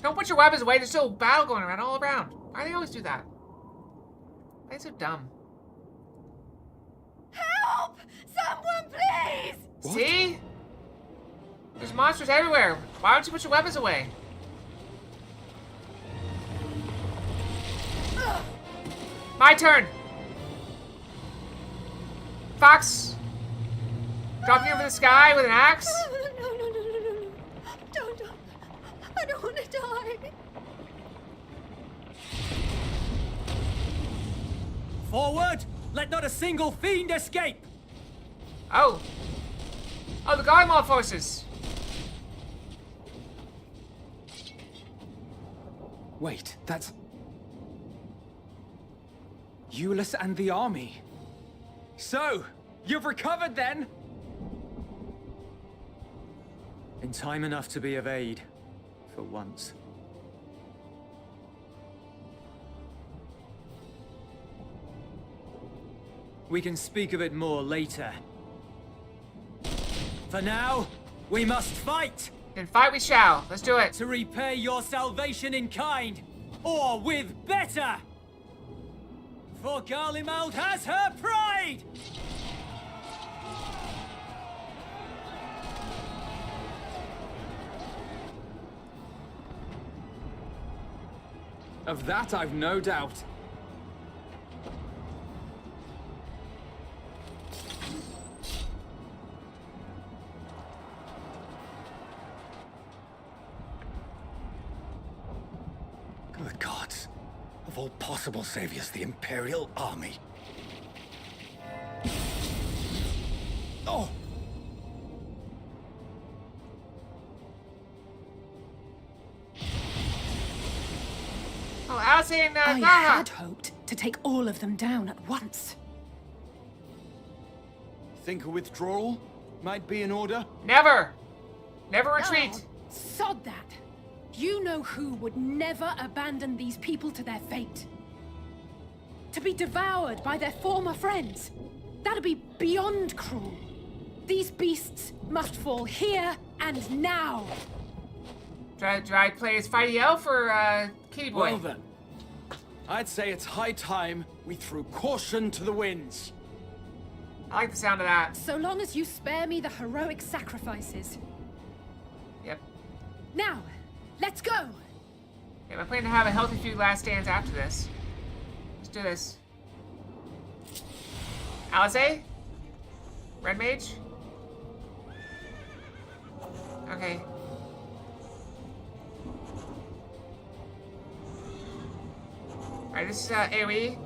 Don't put your weapons away. There's still a battle going around all around. Why do they always do that? Why are they so dumb? Help! Someone, please! What? See? There's monsters everywhere. Why don't you put your weapons away? My turn. Fox. Dropping over the sky with an axe. No. Don't. I don't want to die. Forward! Let not a single fiend escape! Oh. Oh, the Garlemald forces. Wait, that's... Euless and the army. So, you've recovered then? In time enough to be of aid, for once. We can speak of it more later. For now, we must fight! Then fight we shall. Let's do it. To repay your salvation in kind, or with better! For Garlemald has her pride! Of that I've no doubt. Good gods. Of all possible saviors, the Imperial Army. Oh! Oh, Alice and I Gaha. had hoped to take all of them down at once. Think a withdrawal might be in order? Never. Never retreat. Oh, sod that. You know who would never abandon these people to their fate. To be devoured by their former friends. That'd be beyond cruel. These beasts must fall here and now. Do I play as Fighty Elf or Kitty Boy? Well then, I'd say it's high time we threw caution to the winds. I like the sound of that. So long as you spare me the heroic sacrifices. Yep. Now, let's go! Yeah, I plan to have a healthy few last stands after this. Let's do this. Alice? Red Mage? Okay. Alright, this is AoE.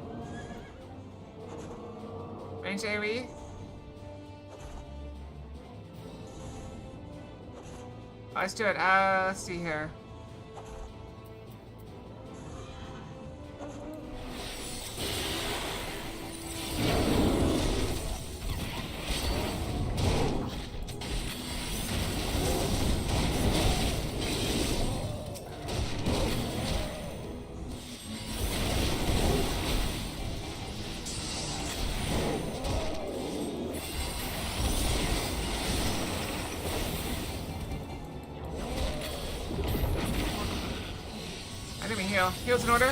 Range AoE. Oh, let's do it. Let's see here. Heal. Heal's in order.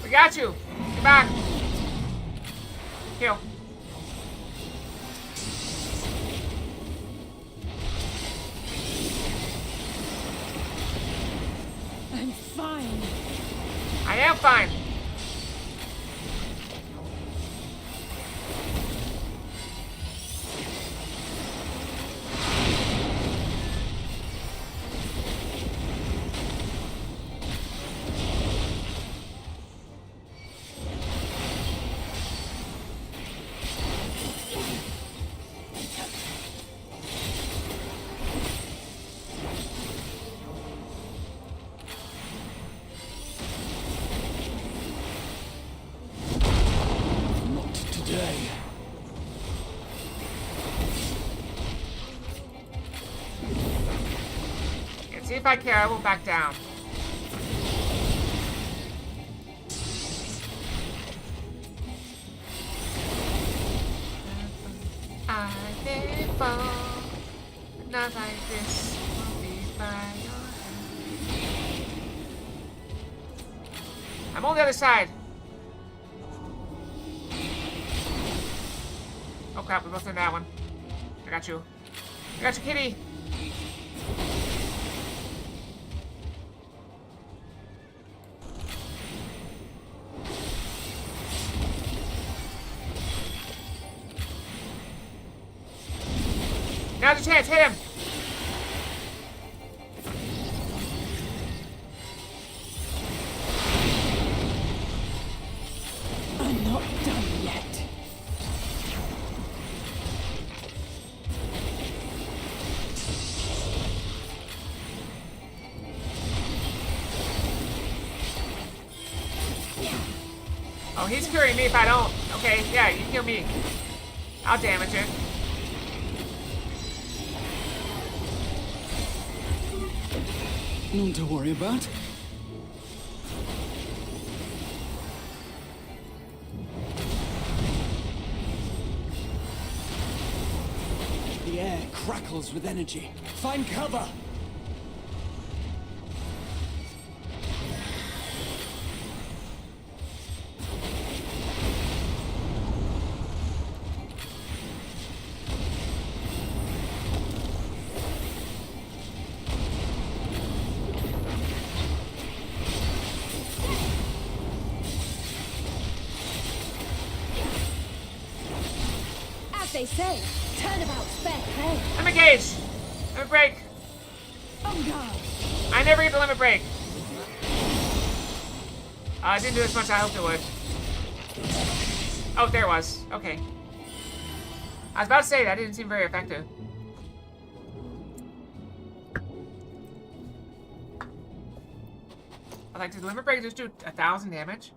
We got you. Get back. Heal. I'm fine. I am fine. See if I care, I won't back down. I did fall, but not like this. Won't be by your hand. I'm on the other side. Oh crap, we're both in that one. I got you. I got you, kitty. Now's your chance, hit him! I'm not done yet. Oh, he's curing me if I don't. Okay, yeah, you kill me. I'll damage it. None to worry about. The air crackles with energy. Find cover! As they say, turnabout's fair play. Limit gauge. Limit break. On guard. I never get the limit break. I didn't do as much as I hoped it would. Oh, there it was. Okay. I was about to say that didn't seem very effective. I like, did the limit break just do 1,000 damage?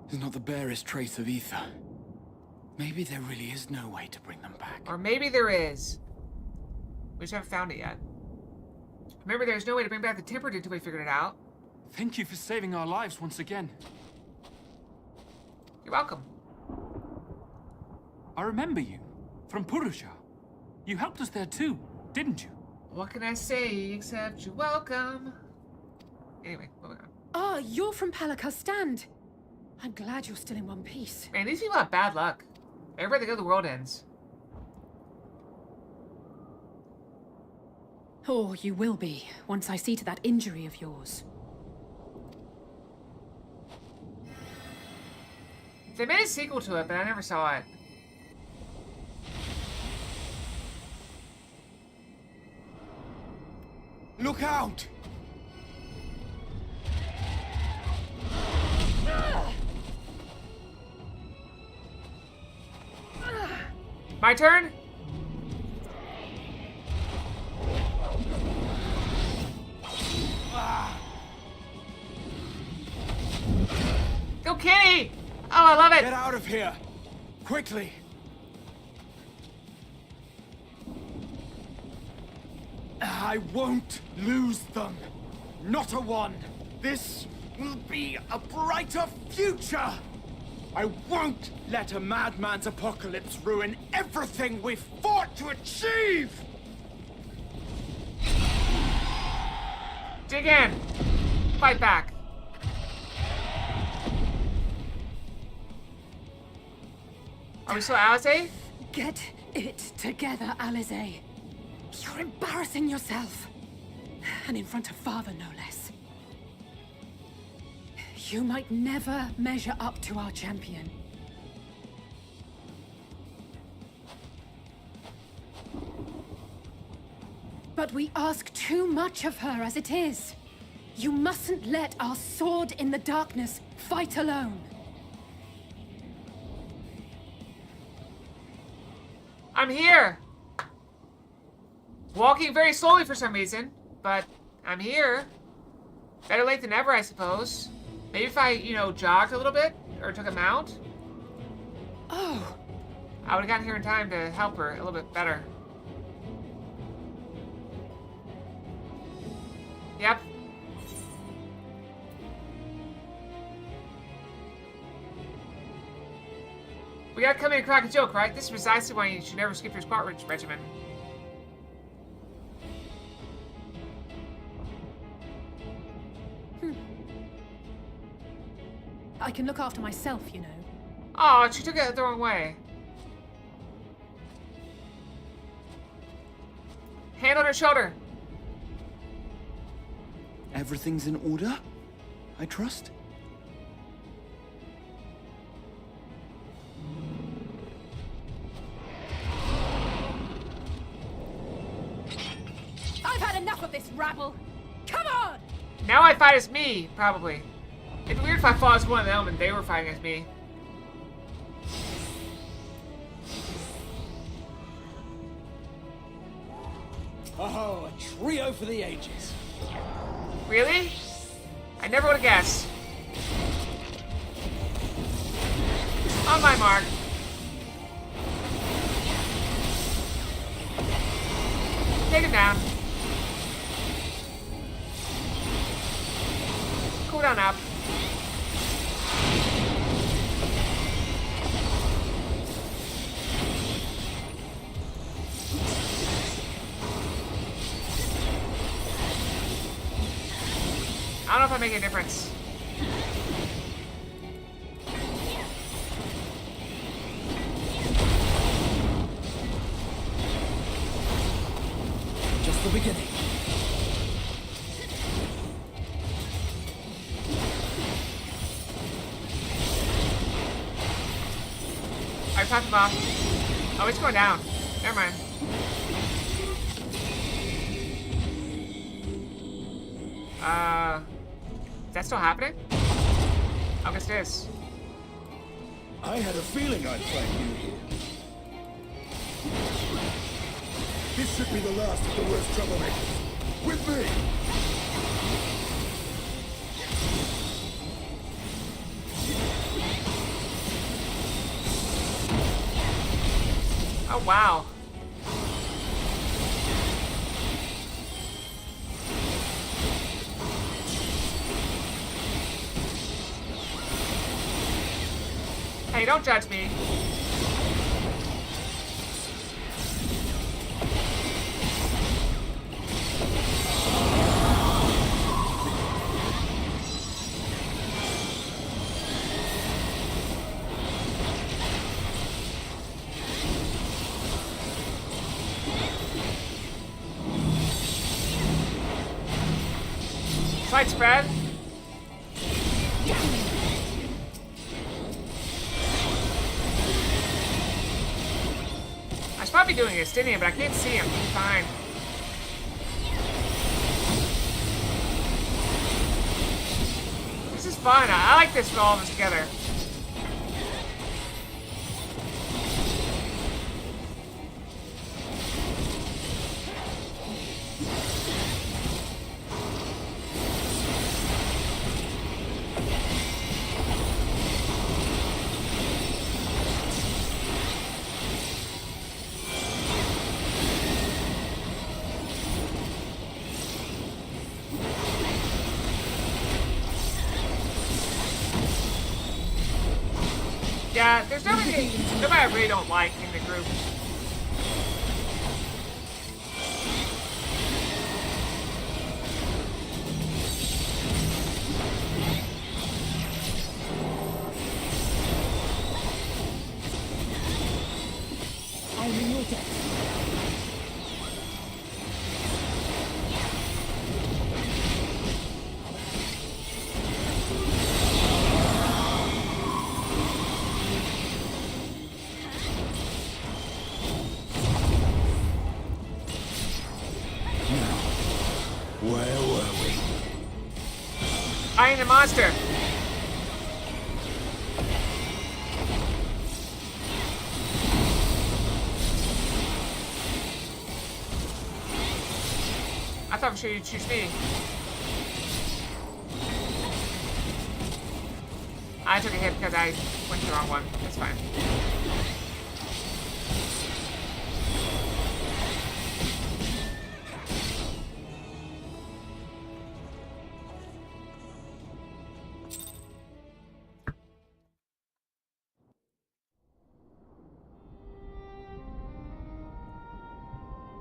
There's not the barest trace of ether. Maybe there really is no way to bring them back. Or maybe there is. We just haven't found it yet. Remember, there's no way to bring back the tempered until we figured it out. Thank you for saving our lives once again. You're welcome. I remember you. From Purusha. You helped us there too, didn't you? What can I say except you're welcome? Anyway, moving on. Ah, you're from Palaka's stand. I'm glad you're still in one piece. Man, these people have bad luck. Everywhere they go, the world ends. Or you will be, once I see to that injury of yours. They made a sequel to it, but I never saw it. Look out! My turn? Go Kitty! Oh, I love it! Get out of here! Quickly! I won't lose them. Not a one. This will be a brighter future. I won't let a madman's apocalypse ruin everything we've fought to achieve! Dig in. Fight back. Are we still Alice? Get it together, Alize. You're embarrassing yourself. And in front of Father, no less. You might never measure up to our champion. But we ask too much of her as it is. You mustn't let our sword in the darkness fight alone. I'm here! Walking very slowly for some reason, but I'm here. Better late than never, I suppose. Maybe if I, you know, jogged a little bit, or took a mount. Oh, I would've gotten here in time to help her a little bit better. Yep. We gotta come in and crack a joke, right? This is precisely why you should never skip your squat regimen. I can look after myself, you know. Oh, she took it the wrong way. Hand on her shoulder. Everything's in order, I trust? I've had enough of this rabble. Come on! Now I fight as me, probably. It'd be weird if I fought as one of them and they were fighting as me. Oh, a trio for the ages. Really? I never would have guessed. On my mark. Take him down. Cooldown up. I don't know if I make a difference. Just the beginning. I popped him off. Oh, it's going down. Never mind. Is that still happening? I guess it is. I had a feeling I'd find you here. This should be the last of the worst troublemakers. With me! Oh, wow. Hey, don't judge me. Slight spread. I should probably be doing Justinian, but I can't see him. He's fine. This is fun. I like this with all of us together. Yeah, there's nobody I really don't like in the group. I'm in your debt. Where were we? I am the monster. I thought for sure you'd choose me. I took a hit because I went to the wrong one. That's fine.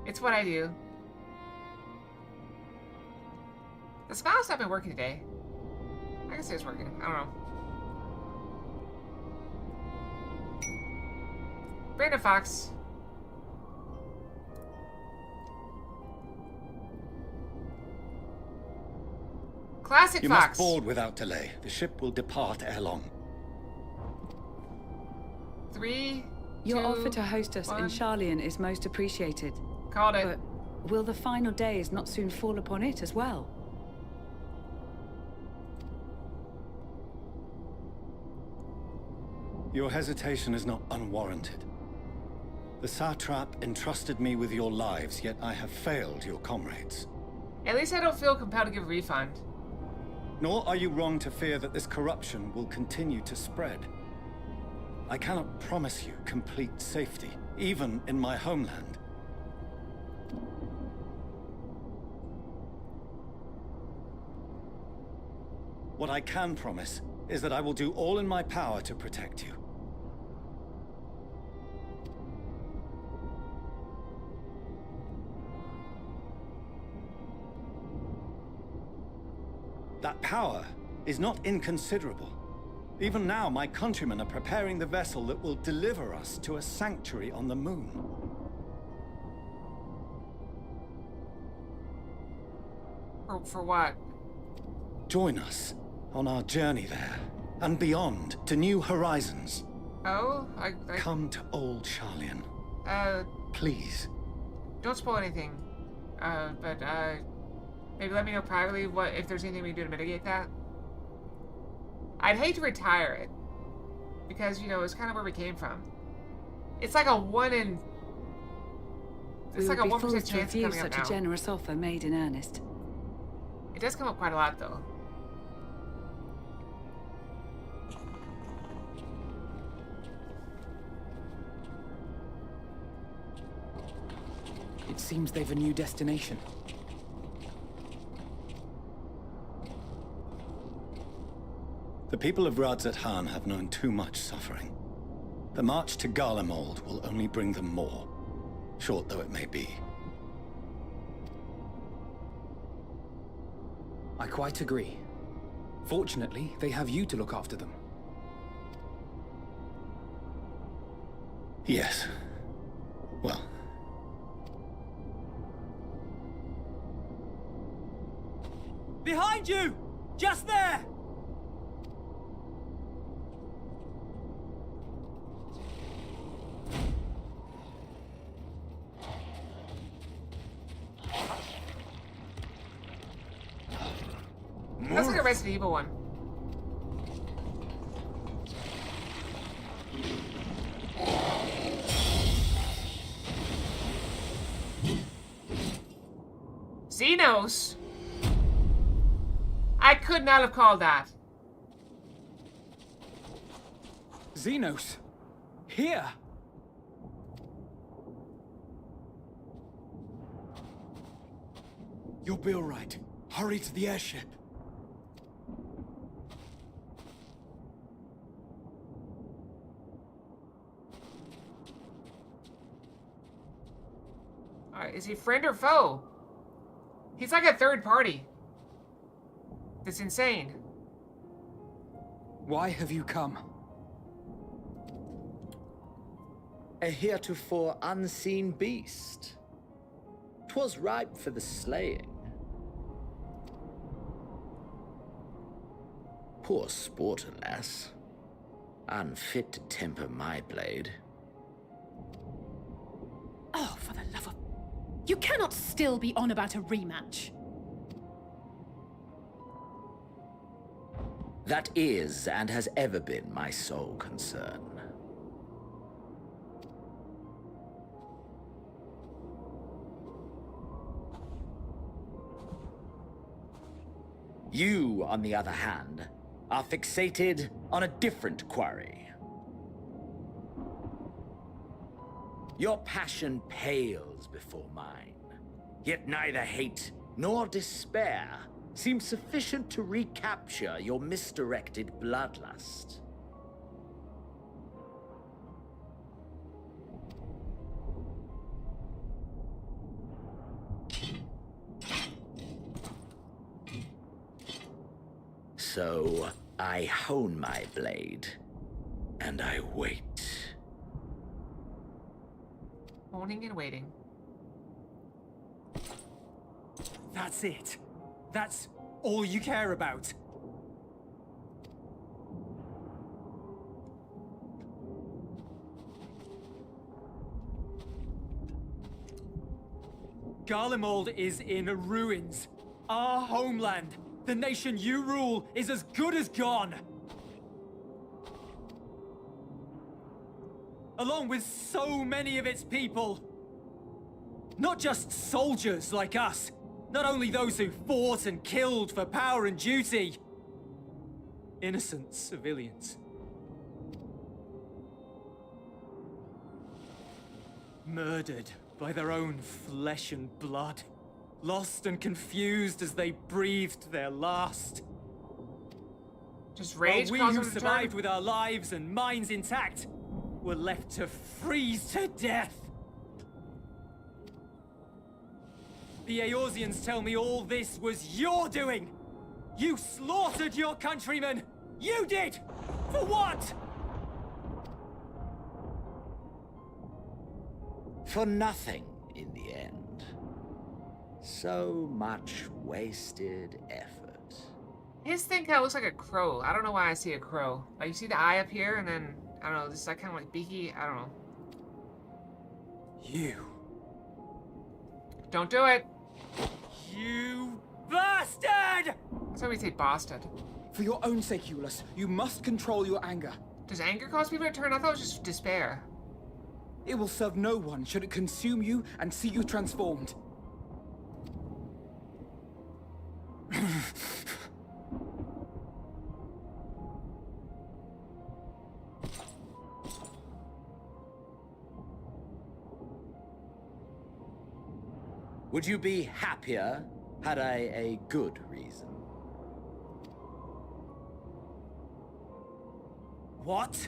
It's what I do. The spell's not been working today. I guess it's working. I don't know. Brandon Fox. Classic You Fox. must board without delay. The ship will depart ere long. 3, Your 2, offer to host us 1. in Charlian is most appreciated. Called it. But will the final days not soon fall upon it as well? Your hesitation is not unwarranted. The satrap entrusted me with your lives, yet I have failed your comrades. At least I don't feel compelled to give a refund. Nor are you wrong to fear that this corruption will continue to spread. I cannot promise you complete safety, even in my homeland. What I can promise is that I will do all in my power to protect you. That power is not inconsiderable. Even now, my countrymen are preparing the vessel that will deliver us to a sanctuary on the moon. For what? Join us on our journey there, and beyond, to new horizons. Oh? Come to Old Charlian. Please. Don't spoil anything. Maybe let me know privately if there's anything we can do to mitigate that. I'd hate to retire it. Because, you know, it's kind of where we came from. It's like a 1 in... It's like a 1% chance of coming up now. Such a generous offer made in earnest. It does come up quite a lot, though. It seems they've a new destination. The people of Radzat-Han have known too much suffering. The march to Garlemald will only bring them more, short though it may be. I quite agree. Fortunately, they have you to look after them. Yes. Well. Behind you! Just there! That's like a Resident Evil one. Xenos? I could not have called that. Xenos! Here! You'll be all right. Hurry to the airship. Alright, is he friend or foe? He's like a third party. That's insane. Why have you come? A heretofore unseen beast. 'Twas ripe for the slaying. Poor sport, alas. Unfit to temper my blade. Oh, for the love of... You cannot still be on about a rematch. That is, and has ever been, my sole concern. You, on the other hand, are fixated on a different quarry. Your passion pales before mine, yet neither hate nor despair seem sufficient to recapture your misdirected bloodlust. So, I hone my blade, and I wait. Honing and waiting. That's it. That's all you care about. Garlemald is in ruins. Our homeland, the nation you rule, is as good as gone. Along with so many of its people. Not just soldiers like us, Not only those who fought and killed for power and duty. Innocent civilians. Murdered by their own flesh and blood. Lost and confused as they breathed their last. Just rage. While we who survived with our lives and minds intact were left to freeze to death. The Eorzeans tell me all this was your doing. You slaughtered your countrymen. You did! For what? For nothing in the end. So much wasted effort. His thing kind of looks like a crow. I don't know why I see a crow. Like, you see the eye up here, and then, I don't know, this is like kind of like beaky. I don't know. You. Don't do it. You bastard! That's why we say bastard. For your own sake, Euless, you must control your anger. Does anger cause people to turn? I thought it was just despair. It will serve no one should it consume you and see you transformed. Would you be happier had I a good reason? What?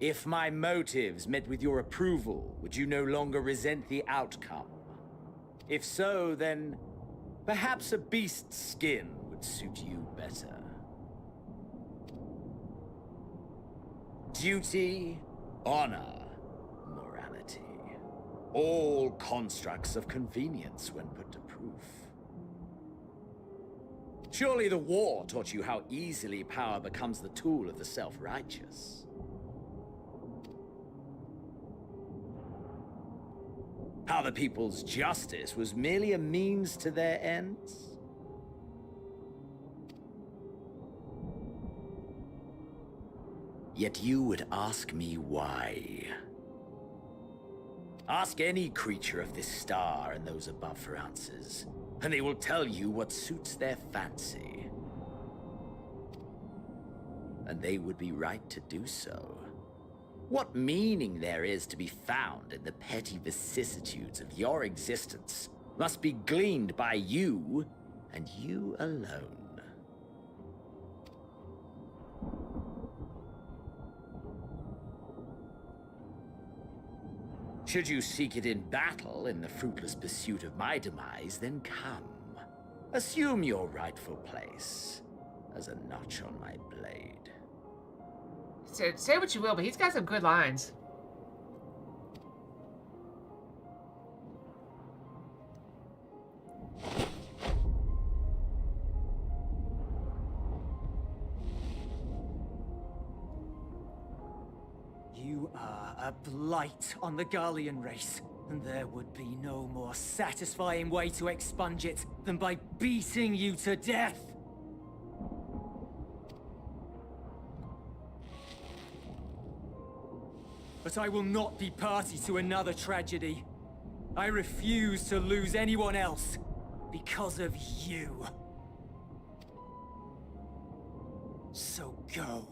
If my motives met with your approval, would you no longer resent the outcome? If so, then perhaps a beast's skin would suit you better. Duty, honor, morality. All constructs of convenience when put to proof. Surely the war taught you how easily power becomes the tool of the self-righteous. How the people's justice was merely a means to their ends? Yet you would ask me why. Ask any creature of this star and those above for answers, and they will tell you what suits their fancy. And they would be right to do so. What meaning there is to be found in the petty vicissitudes of your existence must be gleaned by you, and you alone. Should you seek it in battle in the fruitless pursuit of my demise, then come. Assume your rightful place as a notch on my blade. Say what you will, but he's got some good lines. You are a blight on the Garlean race, and there would be no more satisfying way to expunge it than by beating you to death. But I will not be party to another tragedy. I refuse to lose anyone else because of you. So go.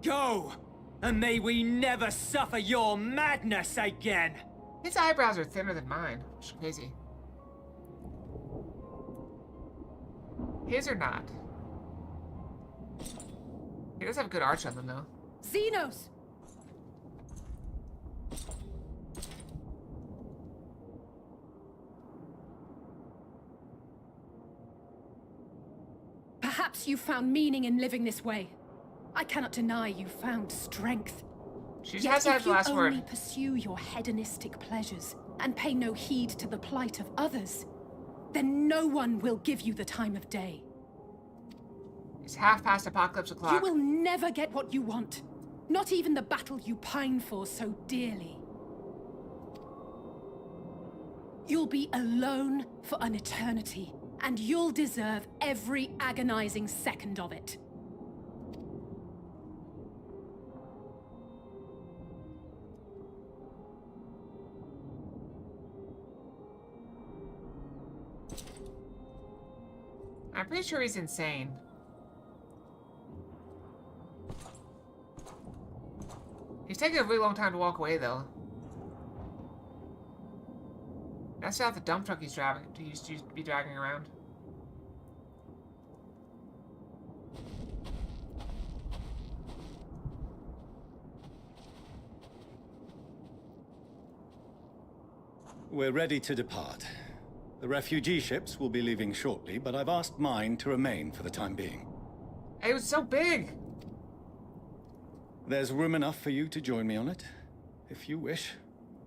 Go! And may we never suffer your madness again! His eyebrows are thinner than mine, which is crazy. His are not. He does have a good arch on them, though. Xenos! Perhaps you found meaning in living this way. I cannot deny you found strength. She just Yet has to have if the you last only word. pursue your hedonistic pleasures and pay no heed to the plight of others, then no one will give you the time of day. It's half past apocalypse o'clock. You will never get what you want. Not even the battle you pine for so dearly. You'll be alone for an eternity, and you'll deserve every agonizing second of it. I'm pretty sure he's insane. He's taking a really long time to walk away, though. That's not the dump truck he's driving. He used to be dragging around. We're ready to depart. The refugee ships will be leaving shortly, but I've asked mine to remain for the time being. It was so big! There's room enough for you to join me on it, if you wish.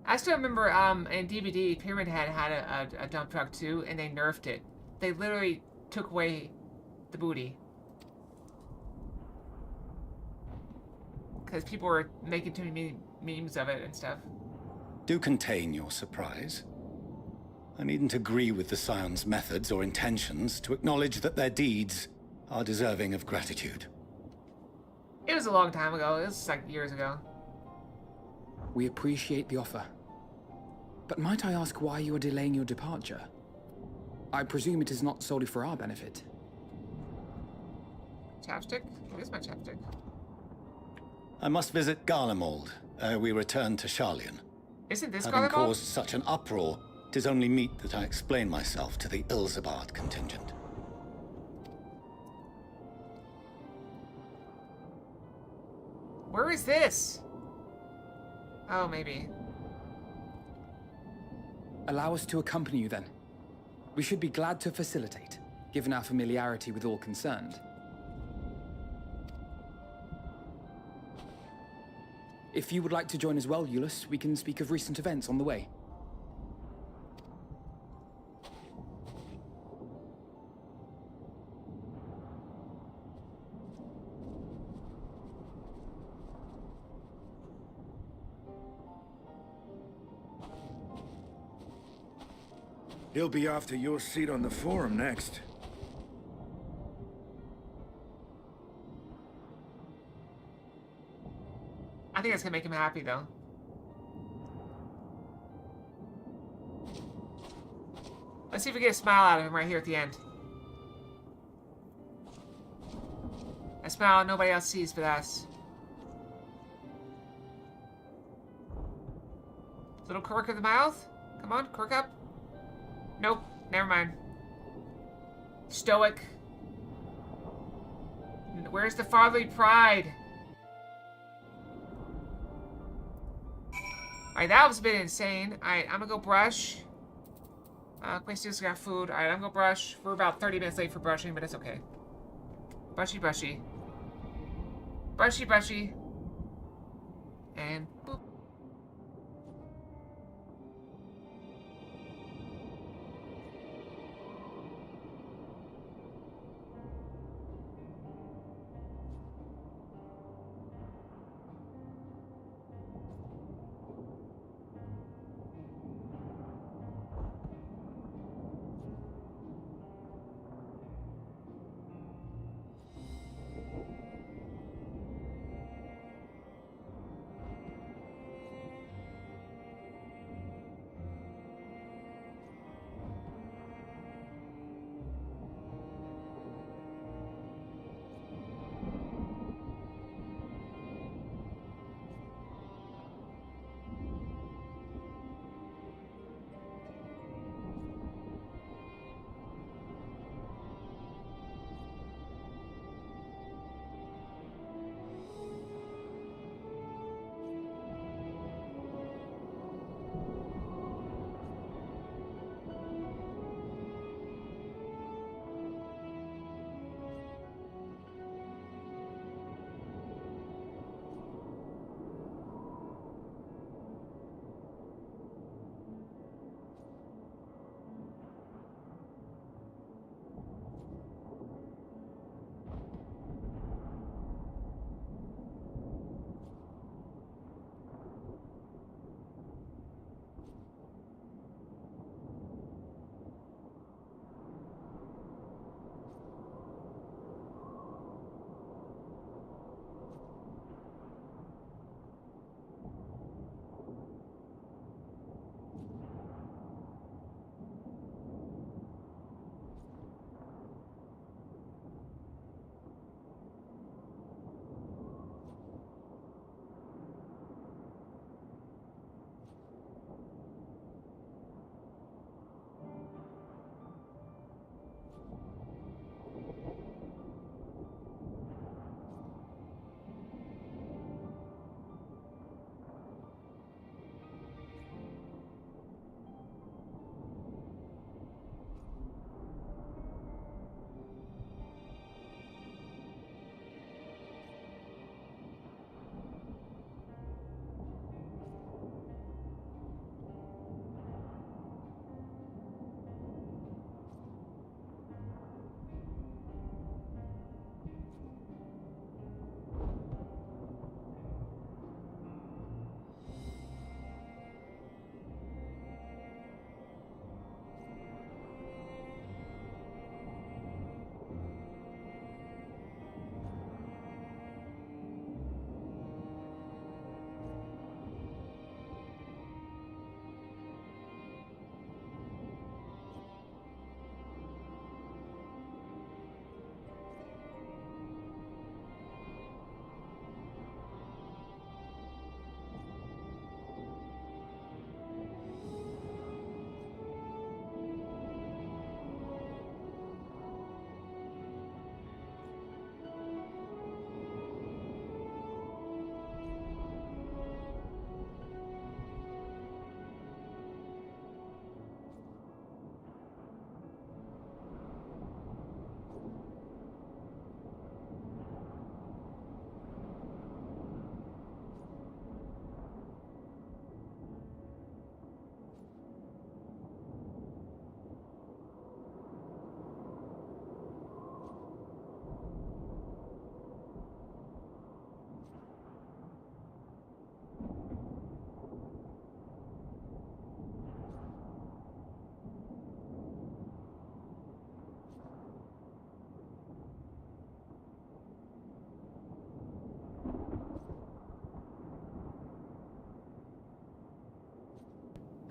I still remember in DVD, Pyramid Head had a dump truck too, and they nerfed it. They literally took away the booty. Because people were making too many memes of it and stuff. Do contain your surprise. I needn't agree with the Scion's methods or intentions to acknowledge that their deeds are deserving of gratitude. It was a long time ago. It was like years ago. We appreciate the offer. But might I ask why you are delaying your departure? I presume it is not solely for our benefit. Chapstick? Where's my chapstick? I must visit Garlemald. We return to Sharlayan. Isn't this Having Garlemald? caused such an uproar, 'tis only meet that I explain myself to the Ilzabard contingent. Where is this? Oh, maybe. Allow us to accompany you then. We should be glad to facilitate, given our familiarity with all concerned. If you would like to join as well, Eulus, we can speak of recent events on the way. He'll be after your seat on the forum next. I think that's gonna make him happy, though. Let's see if we get a smile out of him right here at the end. A smile nobody else sees but us. Little quirk of the mouth? Come on, quirk up. Nope, never mind. Stoic. Where's the fatherly pride? Alright, that was a bit insane. Alright, I'm gonna go brush. Quaestius got food. Alright, I'm gonna brush. We're about 30 minutes late for brushing, but it's okay. Brushy, brushy. Brushy, brushy. And boop.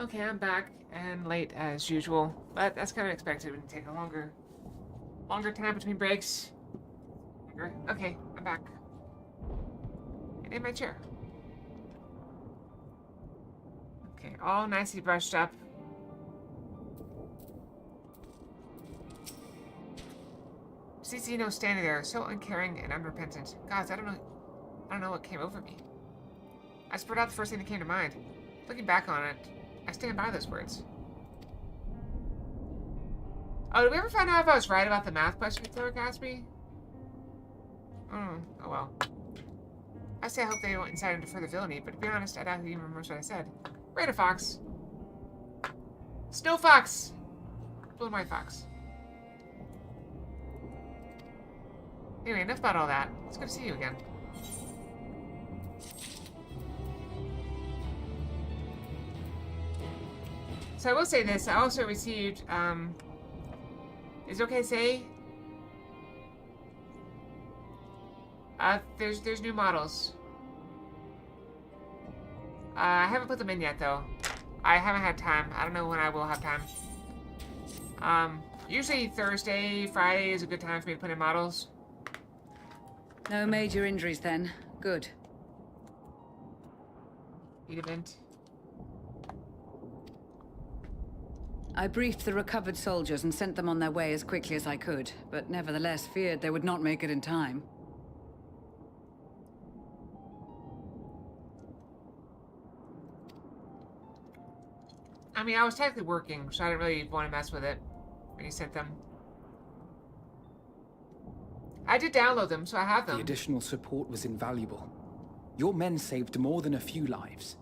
Okay, I'm back and late as usual, but that's kind of expected when you take a longer time between breaks. Okay, I'm back. And in my chair. Okay, all nicely brushed up. CCino standing there, so uncaring and unrepentant. Gods, I don't know what came over me. I spurred out the first thing that came to mind. Looking back on it, I stand by those words. Oh, did we ever find out if I was right about the math question Thor asked me? Oh well. I say I hope they don't incite him to further villainy, but to be honest, I doubt he even remembers what I said. Raider Fox. Snow Fox! Blue and White Fox. Anyway, enough about all that. It's good to see you again. So I will say this, I also received, is it okay to say? There's new models. I haven't put them in yet, though. I haven't had time. I don't know when I will have time. Usually Thursday, Friday is a good time for me to put in models. No major injuries then. Good. Event. I briefed the recovered soldiers and sent them on their way as quickly as I could, but nevertheless feared they would not make it in time. I mean, I was technically working, so I didn't really want to mess with it when you sent them. I did download them, so I have them. The additional support was invaluable. Your men saved more than a few lives.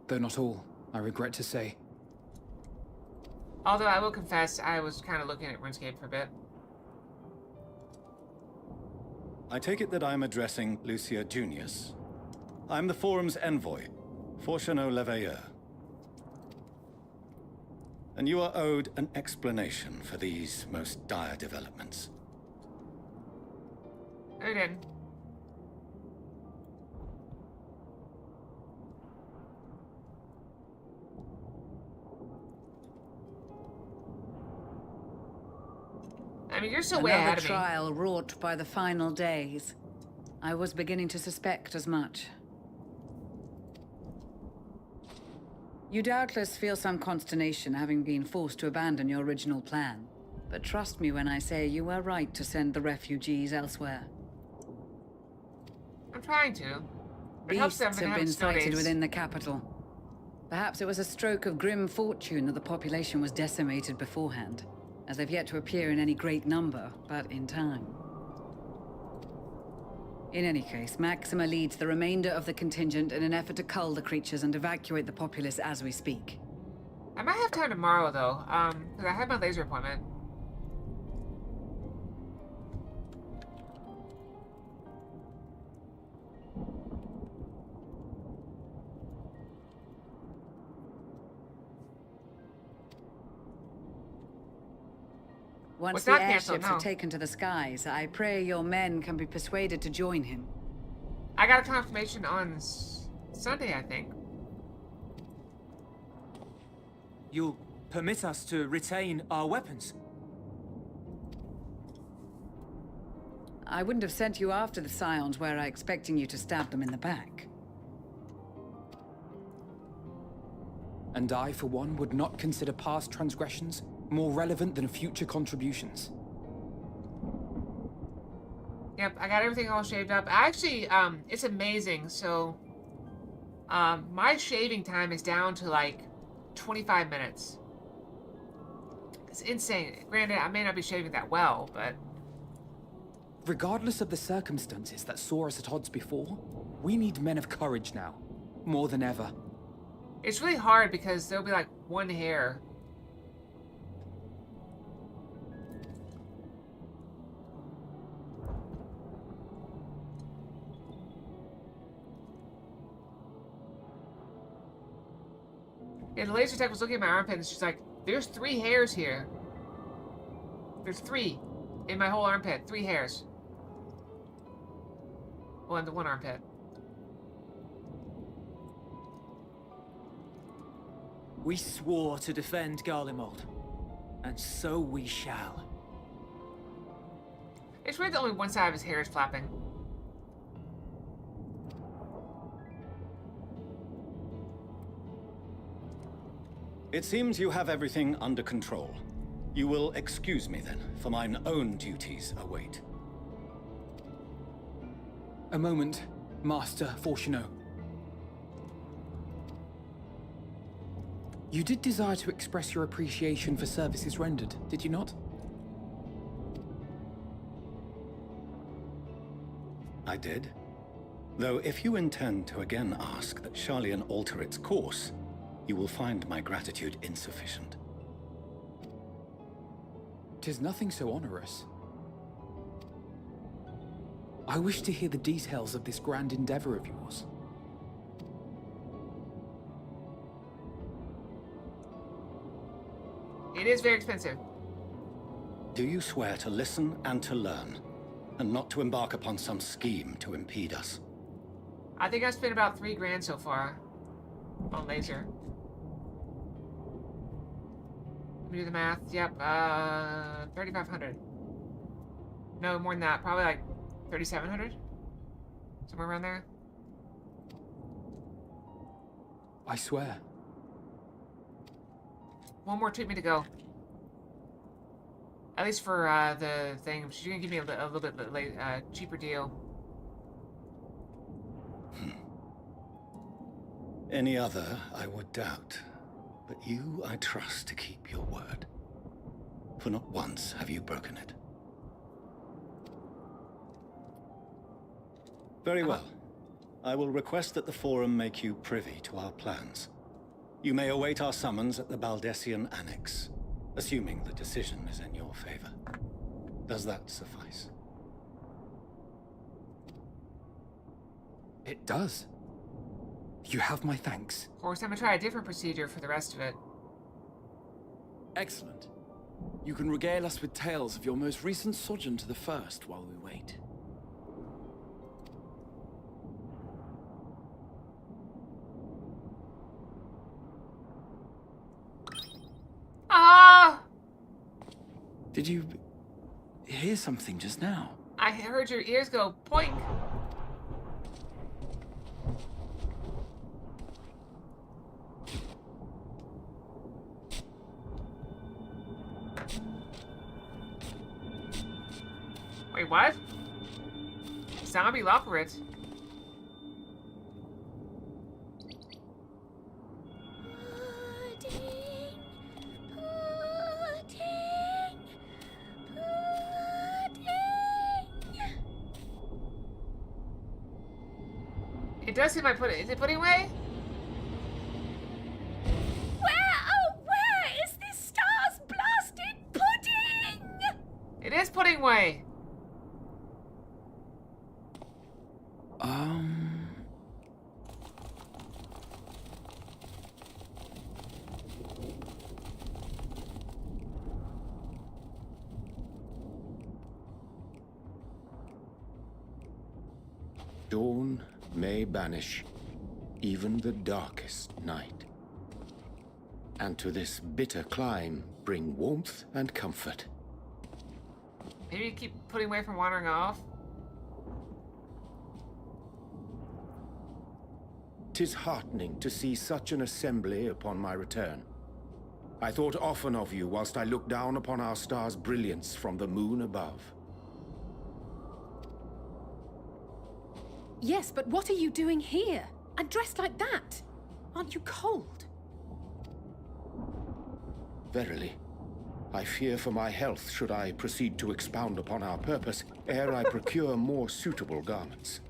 Though not all, I regret to say. Although I will confess, I was kind of looking at RuneScape for a bit. I take it that I'm addressing Lucia Junius. I'm the Forum's envoy, Fortuno Leveilleur. And you are owed an explanation for these most dire developments. Odin. I mean, you're still way ahead of me. Another trial wrought by the final days. I was beginning to suspect as much. You doubtless feel some consternation having been forced to abandon your original plan. But trust me when I say you were right to send the refugees elsewhere. I'm trying to. It helps Beasts them have been snow sighted days. within the capital. Perhaps it was a stroke of grim fortune that the population was decimated beforehand, as they've yet to appear in any great number, but in time. In any case, Maxima leads the remainder of the contingent in an effort to cull the creatures and evacuate the populace as we speak. I might have time tomorrow, though, because I have my laser appointment. Once What's the not canceled, airships no. are taken to the skies, I pray your men can be persuaded to join him. I got a confirmation on Sunday, I think. You'll permit us to retain our weapons? I wouldn't have sent you after the Scions were I expecting you to stab them in the back. And I, for one, would not consider past transgressions more relevant than future contributions. Yep, I got everything all shaved up. Actually, it's amazing. So, my shaving time is down to like 25 minutes. It's insane. Granted, I may not be shaving that well, but... Regardless of the circumstances that saw us at odds before, we need men of courage now, more than ever. It's really hard because there'll be like one hair. Yeah, the laser tech was looking at my armpit and she's like, there's 3 hairs here. There's 3 in my whole armpit. 3 hairs. Well, and the one armpit. We swore to defend Garlemald, and so we shall. It's weird that only one side of his hair is flapping. It seems you have everything under control. You will excuse me then, for mine own duties await. A moment, Master Fortuno. You did desire to express your appreciation for services rendered, did you not? I did. Though if you intend to again ask that Sharlayan alter its course, you will find my gratitude insufficient. 'Tis nothing so onerous. I wish to hear the details of this grand endeavor of yours. It is very expensive. Do you swear to listen and to learn, and not to embark upon some scheme to impede us? I think I've spent about 3 grand so far on laser. Let me do the math. Yep, 3,500. No, more than that. Probably like 3,700? Somewhere around there. I swear. One more treatment to go. At least for the thing. She's gonna give me a little bit late, cheaper deal. Any other, I would doubt. But you, I trust to keep your word. For not once have you broken it. Very well. I will request that the Forum make you privy to our plans. You may await our summons at the Baldessian Annex, assuming the decision is in your favor. Does that suffice? It does. You have my thanks. Of course, I'm gonna try a different procedure for the rest of it. Excellent. You can regale us with tales of your most recent sojourn to the First while we wait. Ah! Did you hear something just now? I heard your ears go poink. Wait, what? Zombie Lockrit. It does seem like pudding. Is it pudding way? Where is this stars blasted pudding? It is pudding way. Dawn may banish even the darkest night, and to this bitter clime bring warmth and comfort. Maybe keep pudding way from wandering off. 'Tis heartening to see such an assembly upon my return. I thought often of you whilst I looked down upon our star's brilliance from the moon above. Yes, but what are you doing here? And dressed like that? Aren't you cold? Verily, I fear for my health should I proceed to expound upon our purpose ere I procure more suitable garments.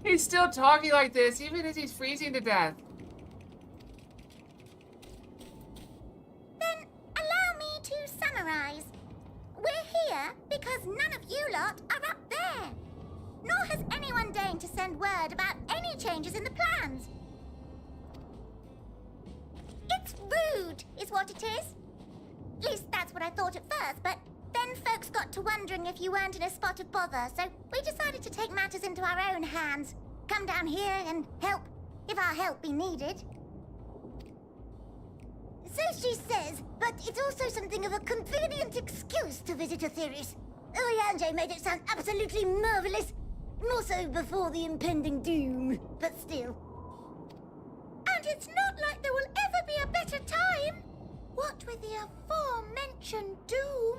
He's still talking like this, even as he's freezing to death. Then allow me to summarize. We're here because none of you lot are up there. Nor has anyone deigned to send word about any changes in the plans. It's rude, is what it is. At least that's what I thought at first, but Then folks got to wondering if you weren't in a spot of bother, so we decided to take matters into our own hands. Come down here and help, if our help be needed. So she says, but it's also something of a convenient excuse to visit Etheris. Urianger made it sound absolutely marvelous. More so before the impending doom, but still. And it's not like there will ever be a better time. What with the aforementioned doom?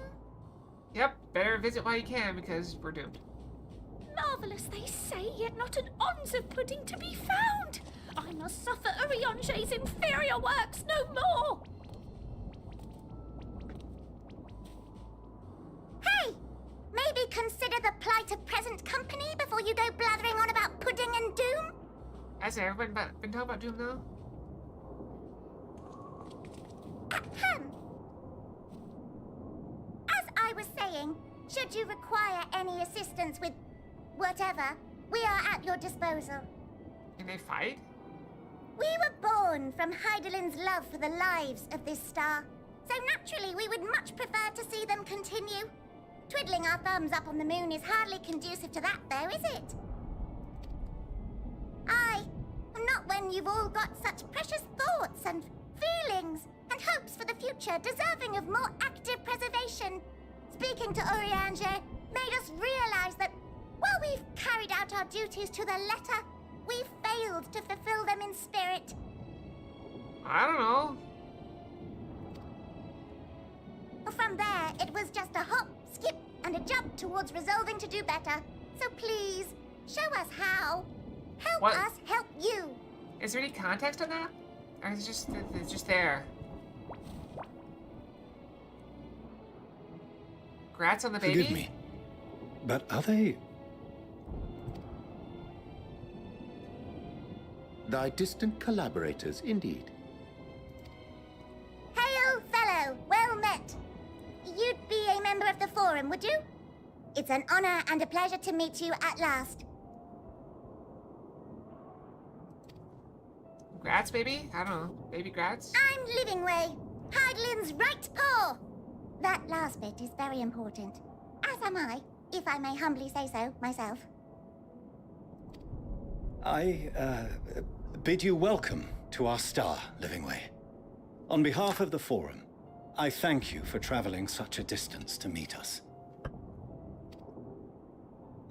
Yep, better visit while you can because we're doomed. Marvelous, they say, yet not an ounce of pudding to be found. I must suffer Urianger's inferior works no more. Hey! Maybe consider the plight of present company before you go blathering on about pudding and doom? Has everyone been talking about doom though? Ahem. As I was saying, should you require any assistance with whatever, we are at your disposal. Can they fight? We were born from Heidelin's love for the lives of this star, so naturally we would much prefer to see them continue. Twiddling our thumbs up on the moon is hardly conducive to that, though, is it? Aye, not when you've all got such precious thoughts and feelings and hopes for the future deserving of more active preservation. Speaking to Urianger made us realize that while we've carried out our duties to the letter, we've failed to fulfill them in spirit. I don't know. From there, it was just a hop, skip, and a jump towards resolving to do better. So please, show us how. Help us help you. Is there any context on that? Or is it it's just there? Grats on the baby? Forgive me, but are they... Thy distant collaborators, indeed. Hail, fellow, well met. You'd be a member of the Forum, would you? It's an honor and a pleasure to meet you at last. Grats, baby? I don't know. Baby grats? I'm Livingway, Heidelin's right paw. That last bit is very important. As am I, if I may humbly say so myself. I, bid you welcome to our star, Livingway. On behalf of the Forum, I thank you for traveling such a distance to meet us.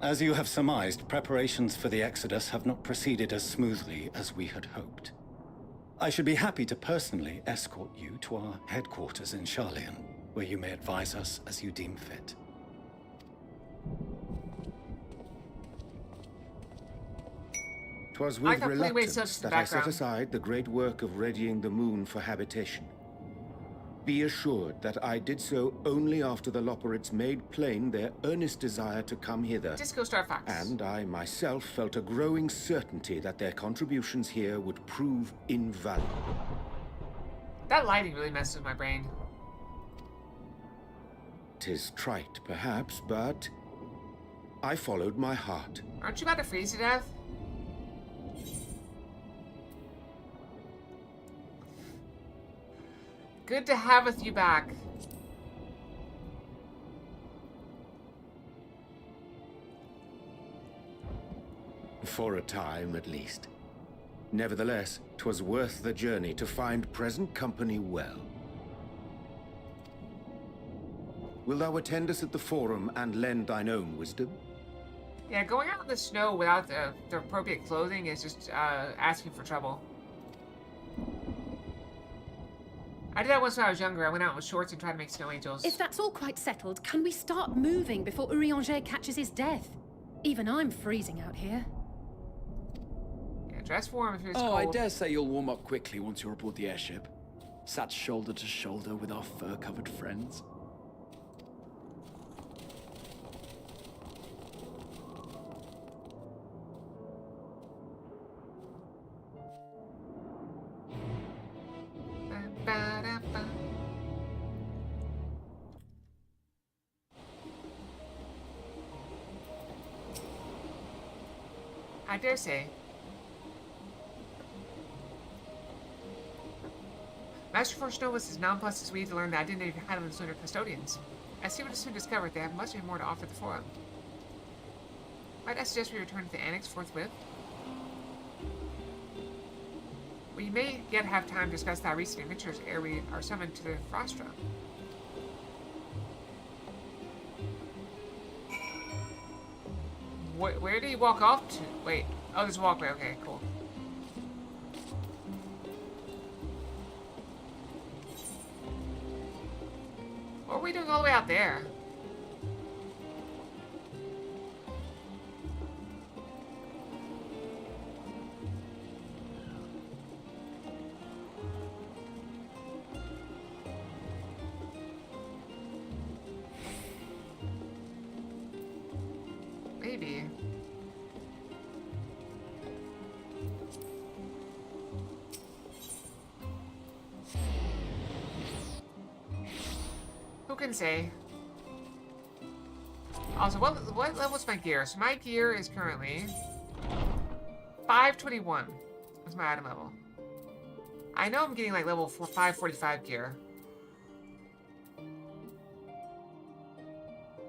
As you have surmised, preparations for the Exodus have not proceeded as smoothly as we had hoped. I should be happy to personally escort you to our headquarters in Charlian, where you may advise us as you deem fit. 'Twas I with got Playway reluctance subs in the that I set background. aside the great work of readying the moon for habitation. Be assured that I did so only after the Loperids made plain their earnest desire to come hither. Disco Star Fox. And I myself felt a growing certainty that their contributions here would prove invaluable. That lighting really messes with my brain. 'Tis trite, perhaps, but I followed my heart. Aren't you about to freeze to death? Good to have with you back. For a time, at least. Nevertheless, 'twas worth the journey to find present company well. Wilt thou attend us at the Forum and lend thine own wisdom? Yeah, going out in the snow without the appropriate clothing is just asking for trouble. I did that once when I was younger. I went out with shorts and tried to make snow angels. If that's all quite settled, can we start moving before Urianger catches his death? Even I'm freezing out here. Yeah, dress warm if it's Oh, cold. I dare say you'll warm up quickly once you're aboard the airship. Sat shoulder to shoulder with our fur-covered friends. Ba-da-ba. I dare say. Master Force Novus is nonplussed as we to learn that I didn't even have them as lunar custodians. As he would soon discover, they have much more to offer the Forum. Might I suggest we return to the Annex forthwith? We may yet have time to discuss our recent adventures ere we are summoned to the Frostra. Where did he walk off to? Wait. Oh, there's a walkway. Okay, cool. What are we doing all the way out there? Maybe. Who can say? Also, what level's my gear? So my gear is currently 521. That's my item level. I know I'm getting like level 545 gear.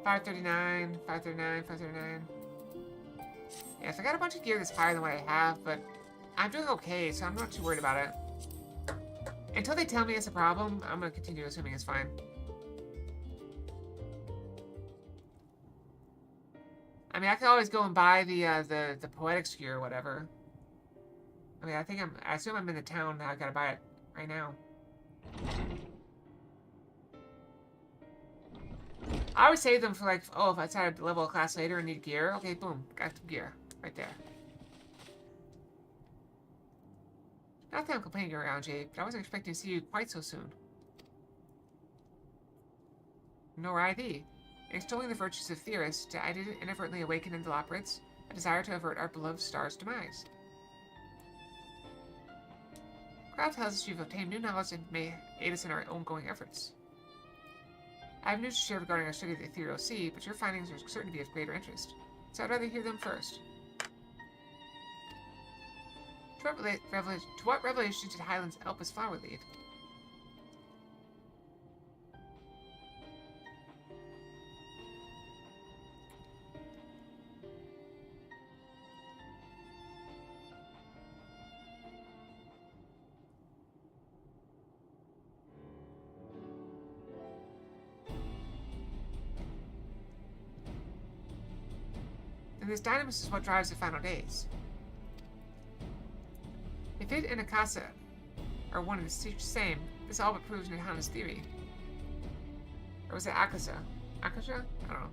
539, 539, 539. Yes, I got a bunch of gear that's higher than what I have, but I'm doing okay, so I'm not too worried about it. Until they tell me it's a problem, I'm gonna continue assuming it's fine. I mean, I could always go and buy the poetics gear or whatever. I mean, I assume I'm in the town now. I gotta buy it right now. I always save them for like, oh, if I decide to level a class later and need gear, okay, boom, got some gear right there. Not that I'm complaining around, Jay, but I wasn't expecting to see you quite so soon. Nor I thee. In extolling the virtues of theorists, I did inadvertently awaken in the Loprids a desire to avert our beloved star's demise. Crowd tells us you've obtained new knowledge and may aid us in our ongoing efforts. I have news to share regarding our study of the Ethereal Sea, but your findings are certain to be of greater interest, so I'd rather hear them first. To what revelations did Highland's Elpis flower lead? And this dynamis is what drives the final days. If it and Akasa are one and the same, this all but proves Nidhana's theory. Or was it Akasa? Akasha? I don't know.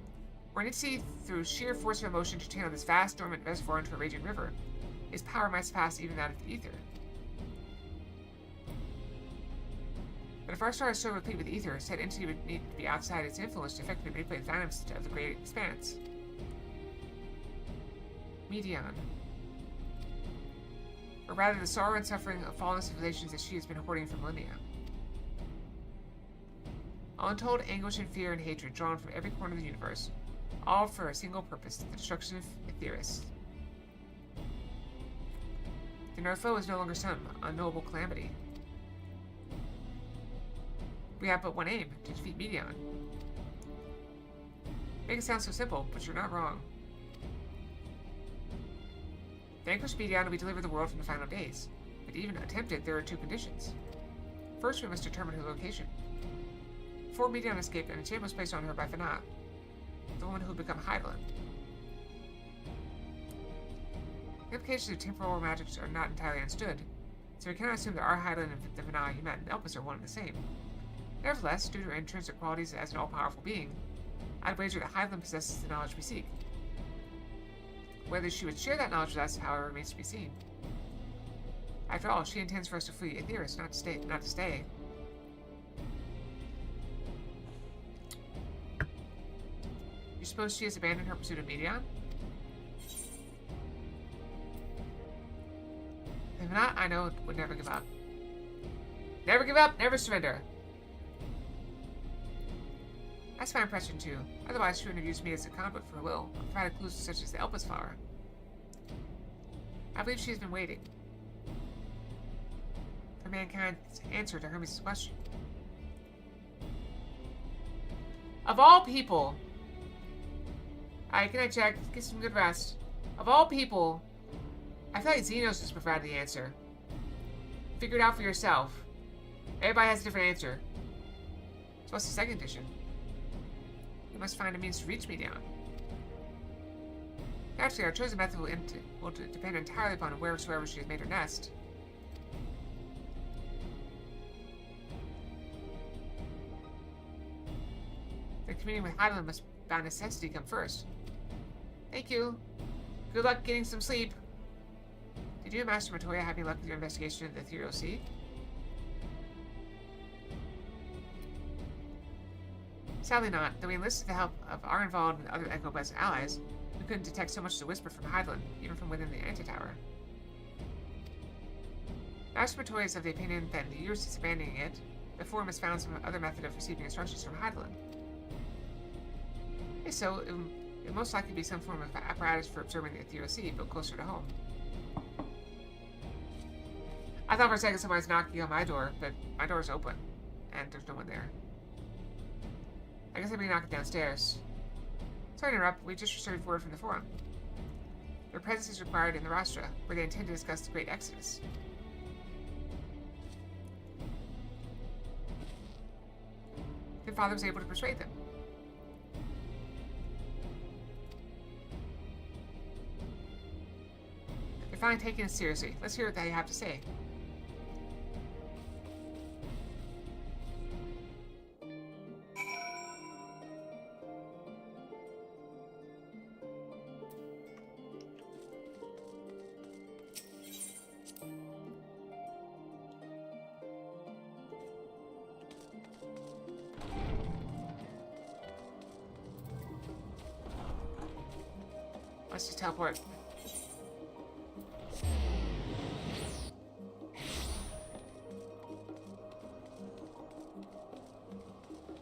We're going to see through sheer force of emotion to channel this vast dormant reservoir into a raging river. Its power might surpass even that of the ether. But if our star is so replete with ether, said entity would need to be outside its influence to effectively manipulate the dynamics of the great expanse. Medion. Or rather, the sorrow and suffering of fallen civilizations that she has been hoarding for millennia. All untold anguish and fear and hatred drawn from every corner of the universe, all for a single purpose, the destruction of Aetherius. The North foe is no longer some unknowable calamity. We have but one aim, to defeat Medion. Make it sound so simple, but you're not wrong. Vanquish Medion and we deliver the world from the final days. But to even attempt it, there are two conditions. First, we must determine her location. Before Medion escaped, an enchantment was placed on her by Fanat, the woman who would become Hydaelyn. The implications of temporal magics are not entirely understood, so we cannot assume that our Hydaelyn and the Fanat you met in Elpis are one and the same. Nevertheless, due to her intrinsic qualities as an all-powerful being, I'd wager that Hydaelyn possesses the knowledge we seek. Whether she would share that knowledge with us, however, remains to be seen. After all, she intends for us to flee Aetherius, not to stay. You suppose she has abandoned her pursuit of Medion? If not, I know would never give up. Never give up, never surrender. That's my impression too. Otherwise, she wouldn't have used me as a conduit for her will, or provided clues such as the Elpis flower. I believe she has been waiting for mankind's answer to Hermes' question. Of all people. Alright, can I check? Get some good rest. Of all people, I feel like Xenos just provided the answer. Figure it out for yourself. Everybody has a different answer. So what's the second condition? You must find a means to reach me down. Actually, our chosen method will depend entirely upon wheresoever she has made her nest. The communion with Hydaelyn must by necessity come first. Thank you. Good luck getting some sleep. Did you and Master Matoya have any luck with your investigation of the Ethereal Sea? Sadly not, though we enlisted the help of our involved and other Echo Blessed allies, we couldn't detect so much as a whisper from Hydaelyn, even from within the Antitower. Master Matoya is of the opinion that in the years since abandoning it, the Forum has found some other method of receiving instructions from Hydaelyn. If so, it would most likely be some form of apparatus for observing the Ethereal Sea, but closer to home. I thought for a second someone was knocking on my door, but my door's open, and there's no one there. I guess I'll be knocking downstairs. Sorry to interrupt, we just received word from the Forum. Their presence is required in the Rastra, where they intend to discuss the Great Exodus. Your father was able to persuade them. They're finally taking it seriously. Let's hear what they have to say. Let's just teleport.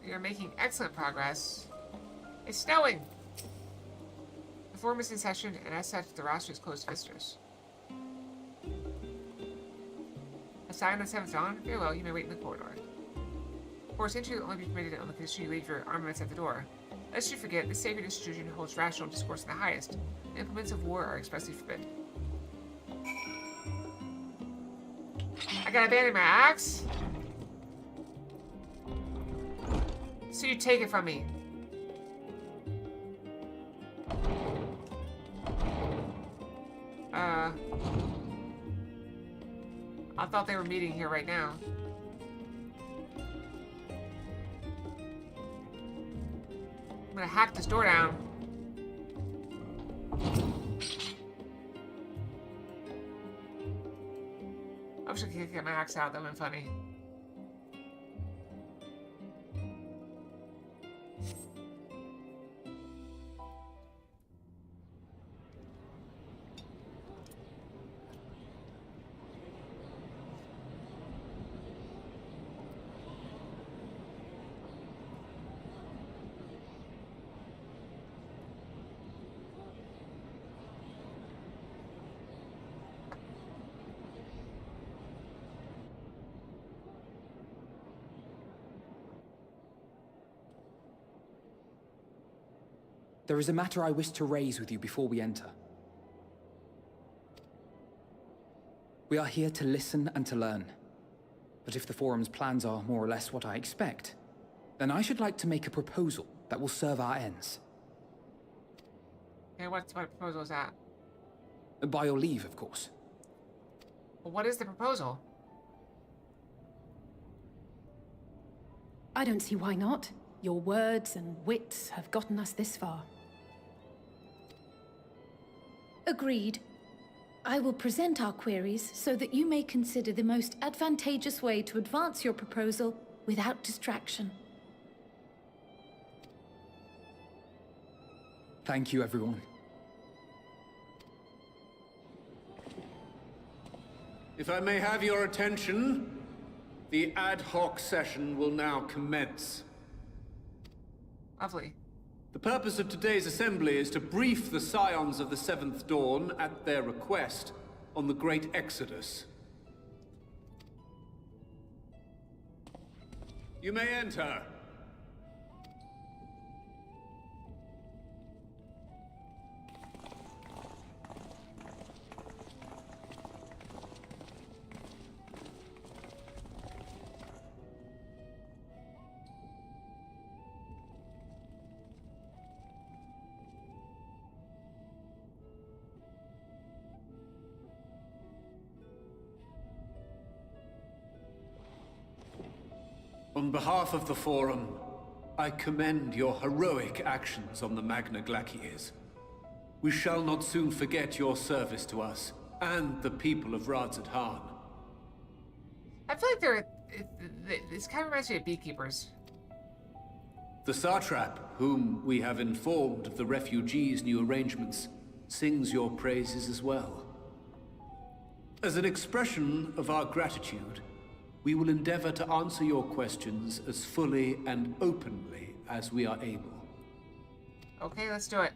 We are making excellent progress. It's snowing! The Forum is in session, and as such, the roster is closed to visitors. Aside on the 7th dawn? Very well, you may wait in the corridor. Of course, entry will only be permitted on the condition you leave your armaments at the door. Lest you forget, this sacred institution holds rational discourse in the highest. Implements of war are expressly forbidden. I gotta abandon my axe? So you take it from me. I thought they were meeting here right now. I'm gonna hack this door down. I wish I could get my axe out. That would have been funny. There is a matter I wish to raise with you before we enter. We are here to listen and to learn. But if the Forum's plans are more or less what I expect, then I should like to make a proposal that will serve our ends. Okay, what proposal is that? By your leave, of course. Well, what is the proposal? I don't see why not. Your words and wits have gotten us this far. Agreed. I will present our queries so that you may consider the most advantageous way to advance your proposal without distraction. Thank you, everyone. If I may have your attention, the ad hoc session will now commence. Lovely. The purpose of today's assembly is to brief the Scions of the Seventh Dawn, at their request, on the Great Exodus. You may enter. On behalf of the Forum, I commend your heroic actions on the Magna Glaciers. We shall not soon forget your service to us and the people of Radzadhan. I feel like this kind of reminds me of beekeepers. The Satrap, whom we have informed of the refugees' new arrangements, sings your praises as well. As an expression of our gratitude, we will endeavor to answer your questions as fully and openly as we are able. Okay, let's do it.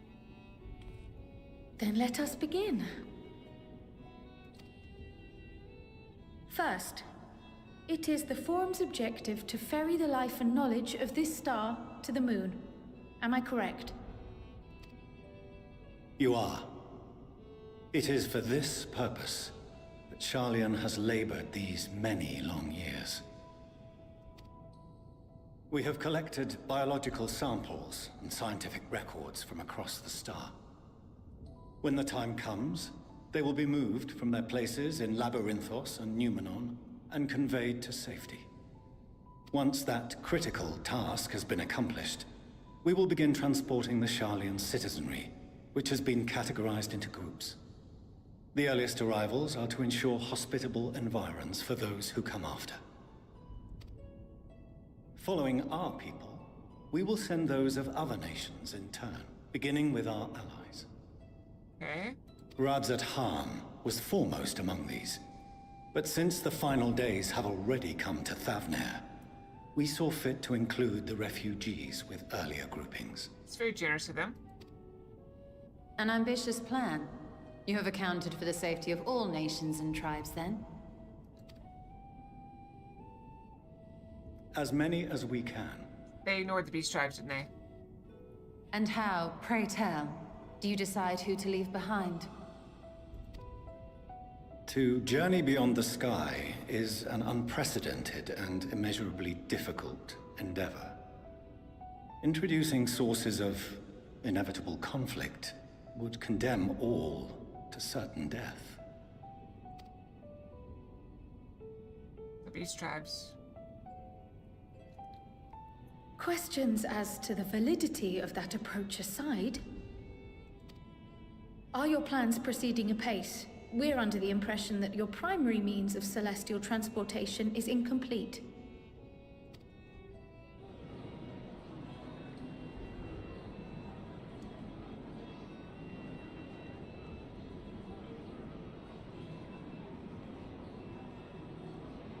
Then let us begin. First, it is the Forum's objective to ferry the life and knowledge of this star to the moon. Am I correct? You are. It is for this purpose that Sharlayan has labored these many long years. We have collected biological samples and scientific records from across the star. When the time comes, they will be moved from their places in Labyrinthos and Numenon and conveyed to safety. Once that critical task has been accomplished, we will begin transporting the Sharlayan citizenry, which has been categorized into groups. The earliest arrivals are to ensure hospitable environs for those who come after. Following our people, we will send those of other nations in turn, beginning with our allies. Okay. Radzadhan was foremost among these, but since the final days have already come to Thavnair, we saw fit to include the refugees with earlier groupings. It's very generous of them. An ambitious plan. You have accounted for the safety of all nations and tribes, then? As many as we can. They ignored the beast tribes, didn't they? And how, pray tell, do you decide who to leave behind? To journey beyond the sky is an unprecedented and immeasurably difficult endeavor. Introducing sources of inevitable conflict would condemn all to certain death. The beast tribes. Questions as to the validity of that approach aside, are your plans proceeding apace? We're under the impression that your primary means of celestial transportation is incomplete.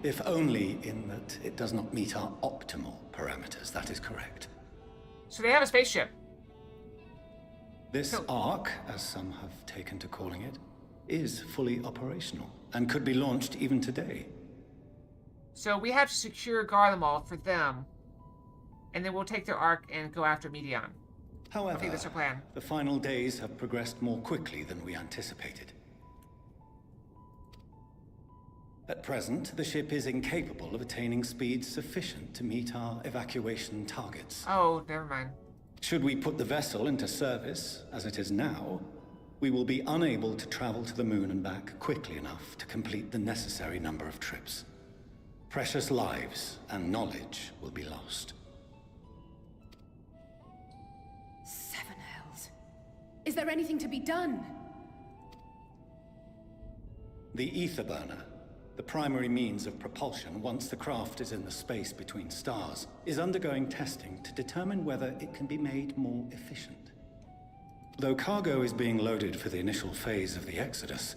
If only in that it does not meet our optimal parameters, that is correct. So they have a spaceship. This Ark, as some have taken to calling it, is fully operational and could be launched even today. So we have to secure Garlemald for them, and then we'll take their Ark and go after Medion. However, I think that's our plan. The final days have progressed more quickly than we anticipated. At present, the ship is incapable of attaining speeds sufficient to meet our evacuation targets. Oh, never mind. Should we put the vessel into service, as it is now, we will be unable to travel to the moon and back quickly enough to complete the necessary number of trips. Precious lives and knowledge will be lost. Seven hells. Is there anything to be done? The ether burner, the primary means of propulsion once the craft is in the space between stars, is undergoing testing to determine whether it can be made more efficient. Though cargo is being loaded for the initial phase of the Exodus,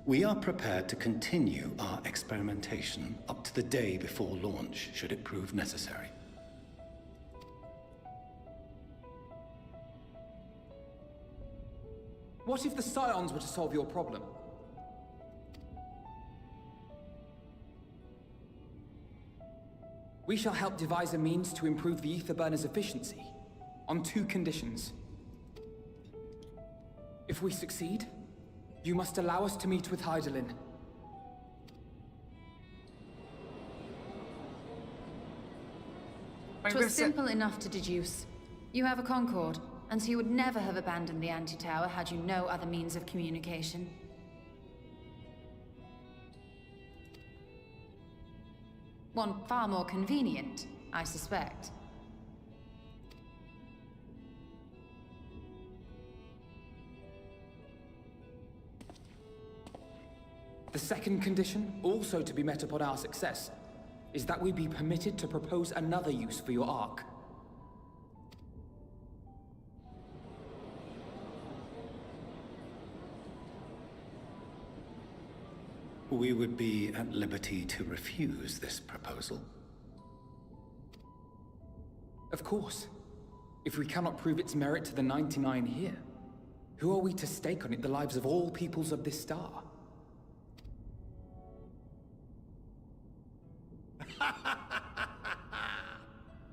we are prepared to continue our experimentation up to the day before launch, should it prove necessary. What if the Scions were to solve your problem? We shall help devise a means to improve the ether burner's efficiency, on two conditions. If we succeed, you must allow us to meet with Hydaelyn. It was simple enough to deduce. You have a Concord, and so you would never have abandoned the anti-tower had you no other means of communication. One far more convenient, I suspect. The second condition, also to be met upon our success, is that we be permitted to propose another use for your Ark. We would be at liberty to refuse this proposal. Of course. If we cannot prove its merit to the 99 here, who are we to stake on it the lives of all peoples of this star?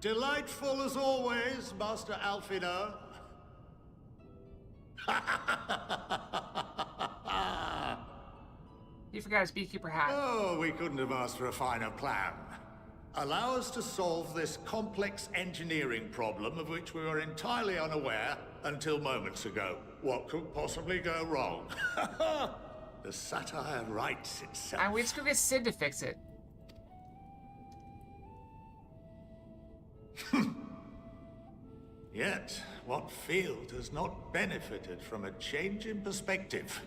Delightful as always, Master Alfino. You forgot his beekeeper hat. Oh, we couldn't have asked for a finer plan. Allow us to solve this complex engineering problem of which we were entirely unaware until moments ago. What could possibly go wrong? The satire writes itself. And we just go get Sid to fix it. Yet, what field has not benefited from a change in perspective?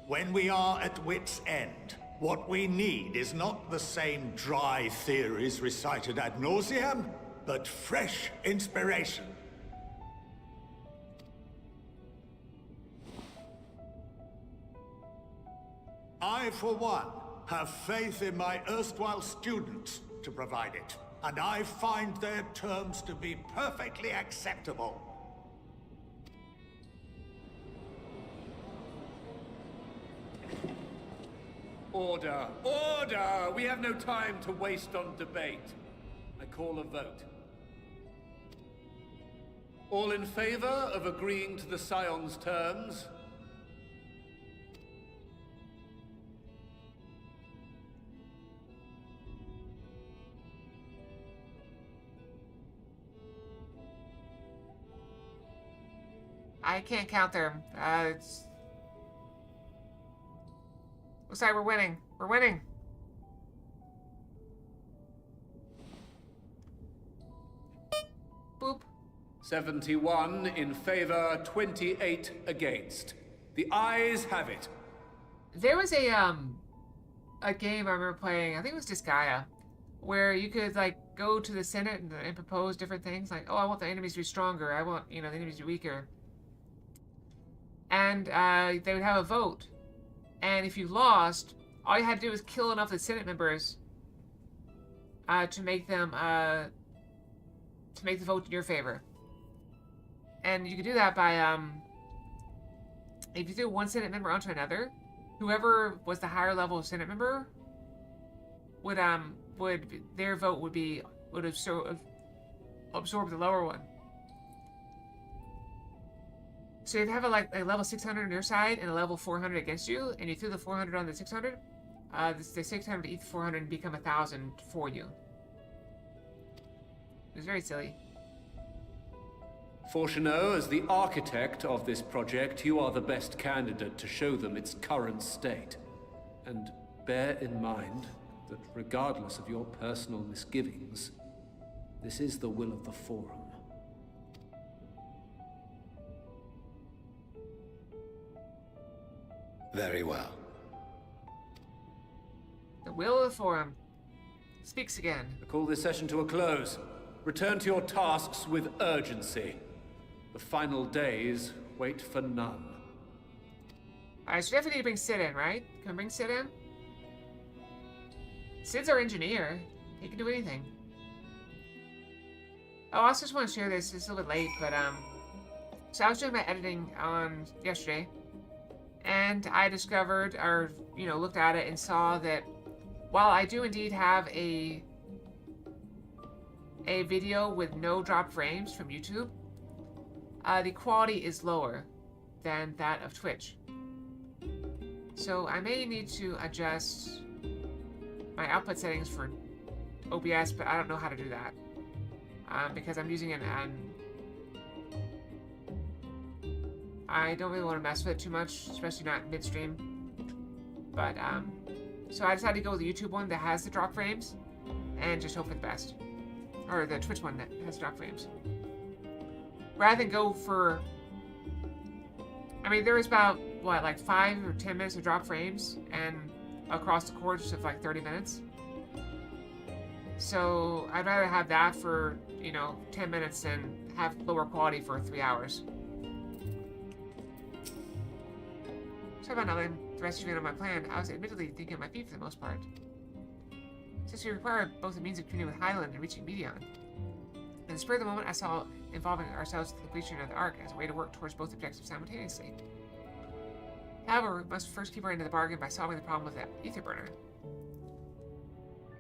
When we are at wit's end, what we need is not the same dry theories recited ad nauseam, but fresh inspiration. I, for one, have faith in my erstwhile students to provide it, and I find their terms to be perfectly acceptable. Order! Order! We have no time to waste on debate. I call a vote. All in favor of agreeing to the Scion's terms? I can't count them. Looks like we're winning. We're winning. Boop. 71 in favor, 28 against. The ayes have it. There was a game I remember playing, I think it was Disgaea, where you could like go to the Senate and propose different things, like, oh, I want the enemies to be stronger, I want, you know, the enemies to be weaker. And they would have a vote. And if you lost, all you had to do was kill enough of the Senate members to make them to make the vote in your favor. And you could do that by if you threw one Senate member onto another, whoever was the higher level of Senate member would their vote would absorb the lower one. So if you have a level 600 on your side and a level 400 against you, and you threw the 400 on the 600, the 600 would eat the 400 and become 1,000 for you. It was very silly. Fortuneau, as the architect of this project, you are the best candidate to show them its current state. And bear in mind that regardless of your personal misgivings, this is the will of the Forum. Very well. The will of the Forum speaks again. I call this session to a close. Return to your tasks with urgency. The final days wait for none. Alright, so we definitely need to bring Sid in, right? Can we bring Sid in? Sid's our engineer. He can do anything. Oh, I also just want to share this. It's a little bit late, but so I was doing my editing on yesterday, and I discovered, or looked at it and saw that while I do indeed have a video with no drop frames from YouTube, the quality is lower than that of Twitch. So I may need to adjust my output settings for OBS, but I don't know how to do that because I'm using an I don't really want to mess with it too much, especially not midstream. But so I decided to go with the YouTube one that has the drop frames and just hope for the best. or the Twitch one that has drop frames. Rather than go for, I mean, there was about, what, like 5 or 10 minutes of drop frames, and across the course of like 30 minutes. So I'd rather have that for, you know, 10 minutes than have lower quality for 3 hours. Sorry about not letting the rest of you in on my plan. I was admittedly thinking it might be for the most part. Since we require both a means of communing with Highland and reaching Medion. In the spur of the moment, I saw involving ourselves with the completion of the Ark as a way to work towards both objectives simultaneously. However, we must first keep our end of the bargain by solving the problem with the ether burner.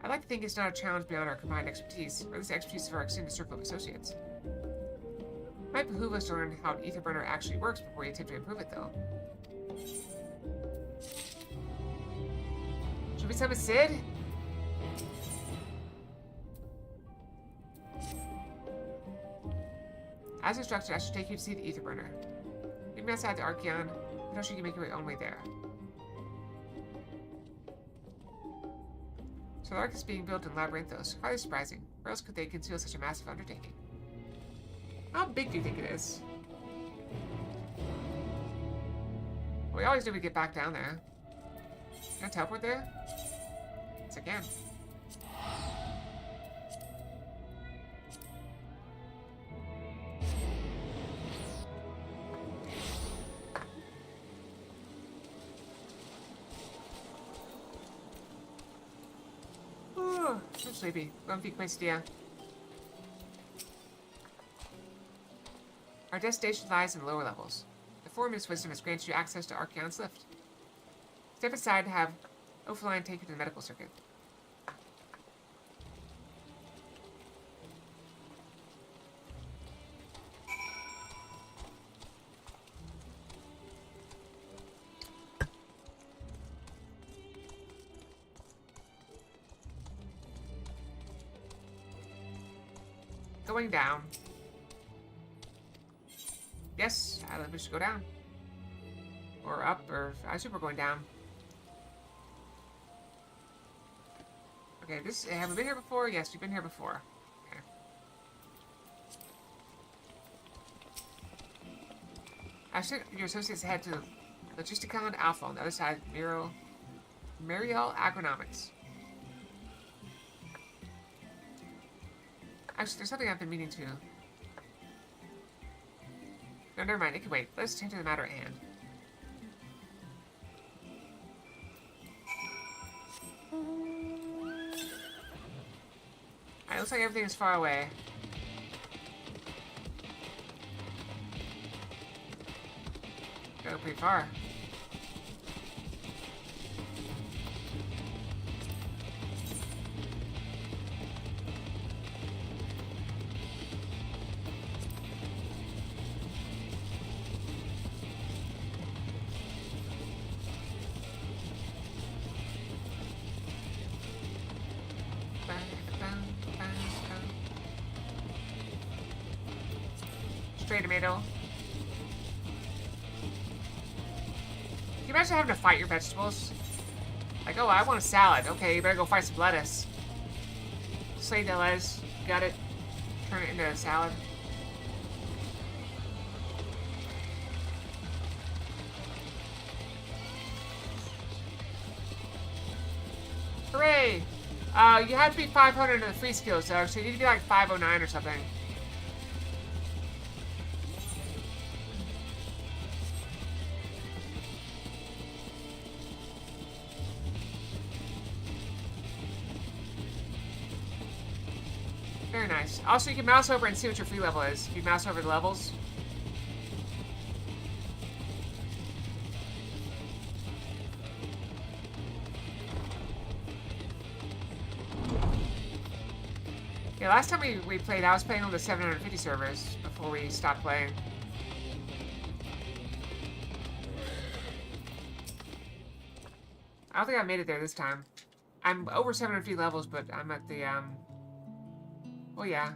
I'd like to think it's not a challenge beyond our combined expertise, or at least the expertise of our extended circle of associates. It might behoove us to learn how an ether burner actually works before we attempt to improve it, though. Should we summon Sid? As instructed, I should take you to see the ether burner. Meet me outside the Archeon, but know you can make your own way there. So the Ark is being built in Labyrinthos. Highly surprising. Where else could they conceal such a massive undertaking? How big do you think it is? We always knew we'd get back down there. Can I teleport there? Yes, I can. Oh, I'm sleepy. Grumpy Quistia. Our destination lies in the lower levels. The Formulous Wisdom has granted you access to Archeon's lift. Step aside to have Ophaline take you to the medical circuit. Going down. Yes, I think we should go down. Or up, or I assume we're going down. Okay, this, have we been here before? Yes, we've been here before. Okay. I should your associates head to Logisticon Alpha on the other side of Muriel Agronomics. Actually, there's something I've been meaning to. No, never mind. It can wait. Let's attend to the matter at hand. Alright, looks like everything is far away. Go pretty far. Stray tomato. Can you imagine having to fight your vegetables? Like, oh, I want a salad. Okay, you better go fight some lettuce. Slay the lettuce. Got it. Turn it into a salad. Hooray! You have to be 500 in the free skills, though, so you need to be like 509 or something. Very nice. Also, you can mouse over and see what your free level is. If you mouse over the levels. Yeah, last time we played, I was playing on the 750 servers before we stopped playing. I don't think I made it there this time. I'm over 750 levels, but I'm at the, well, yeah.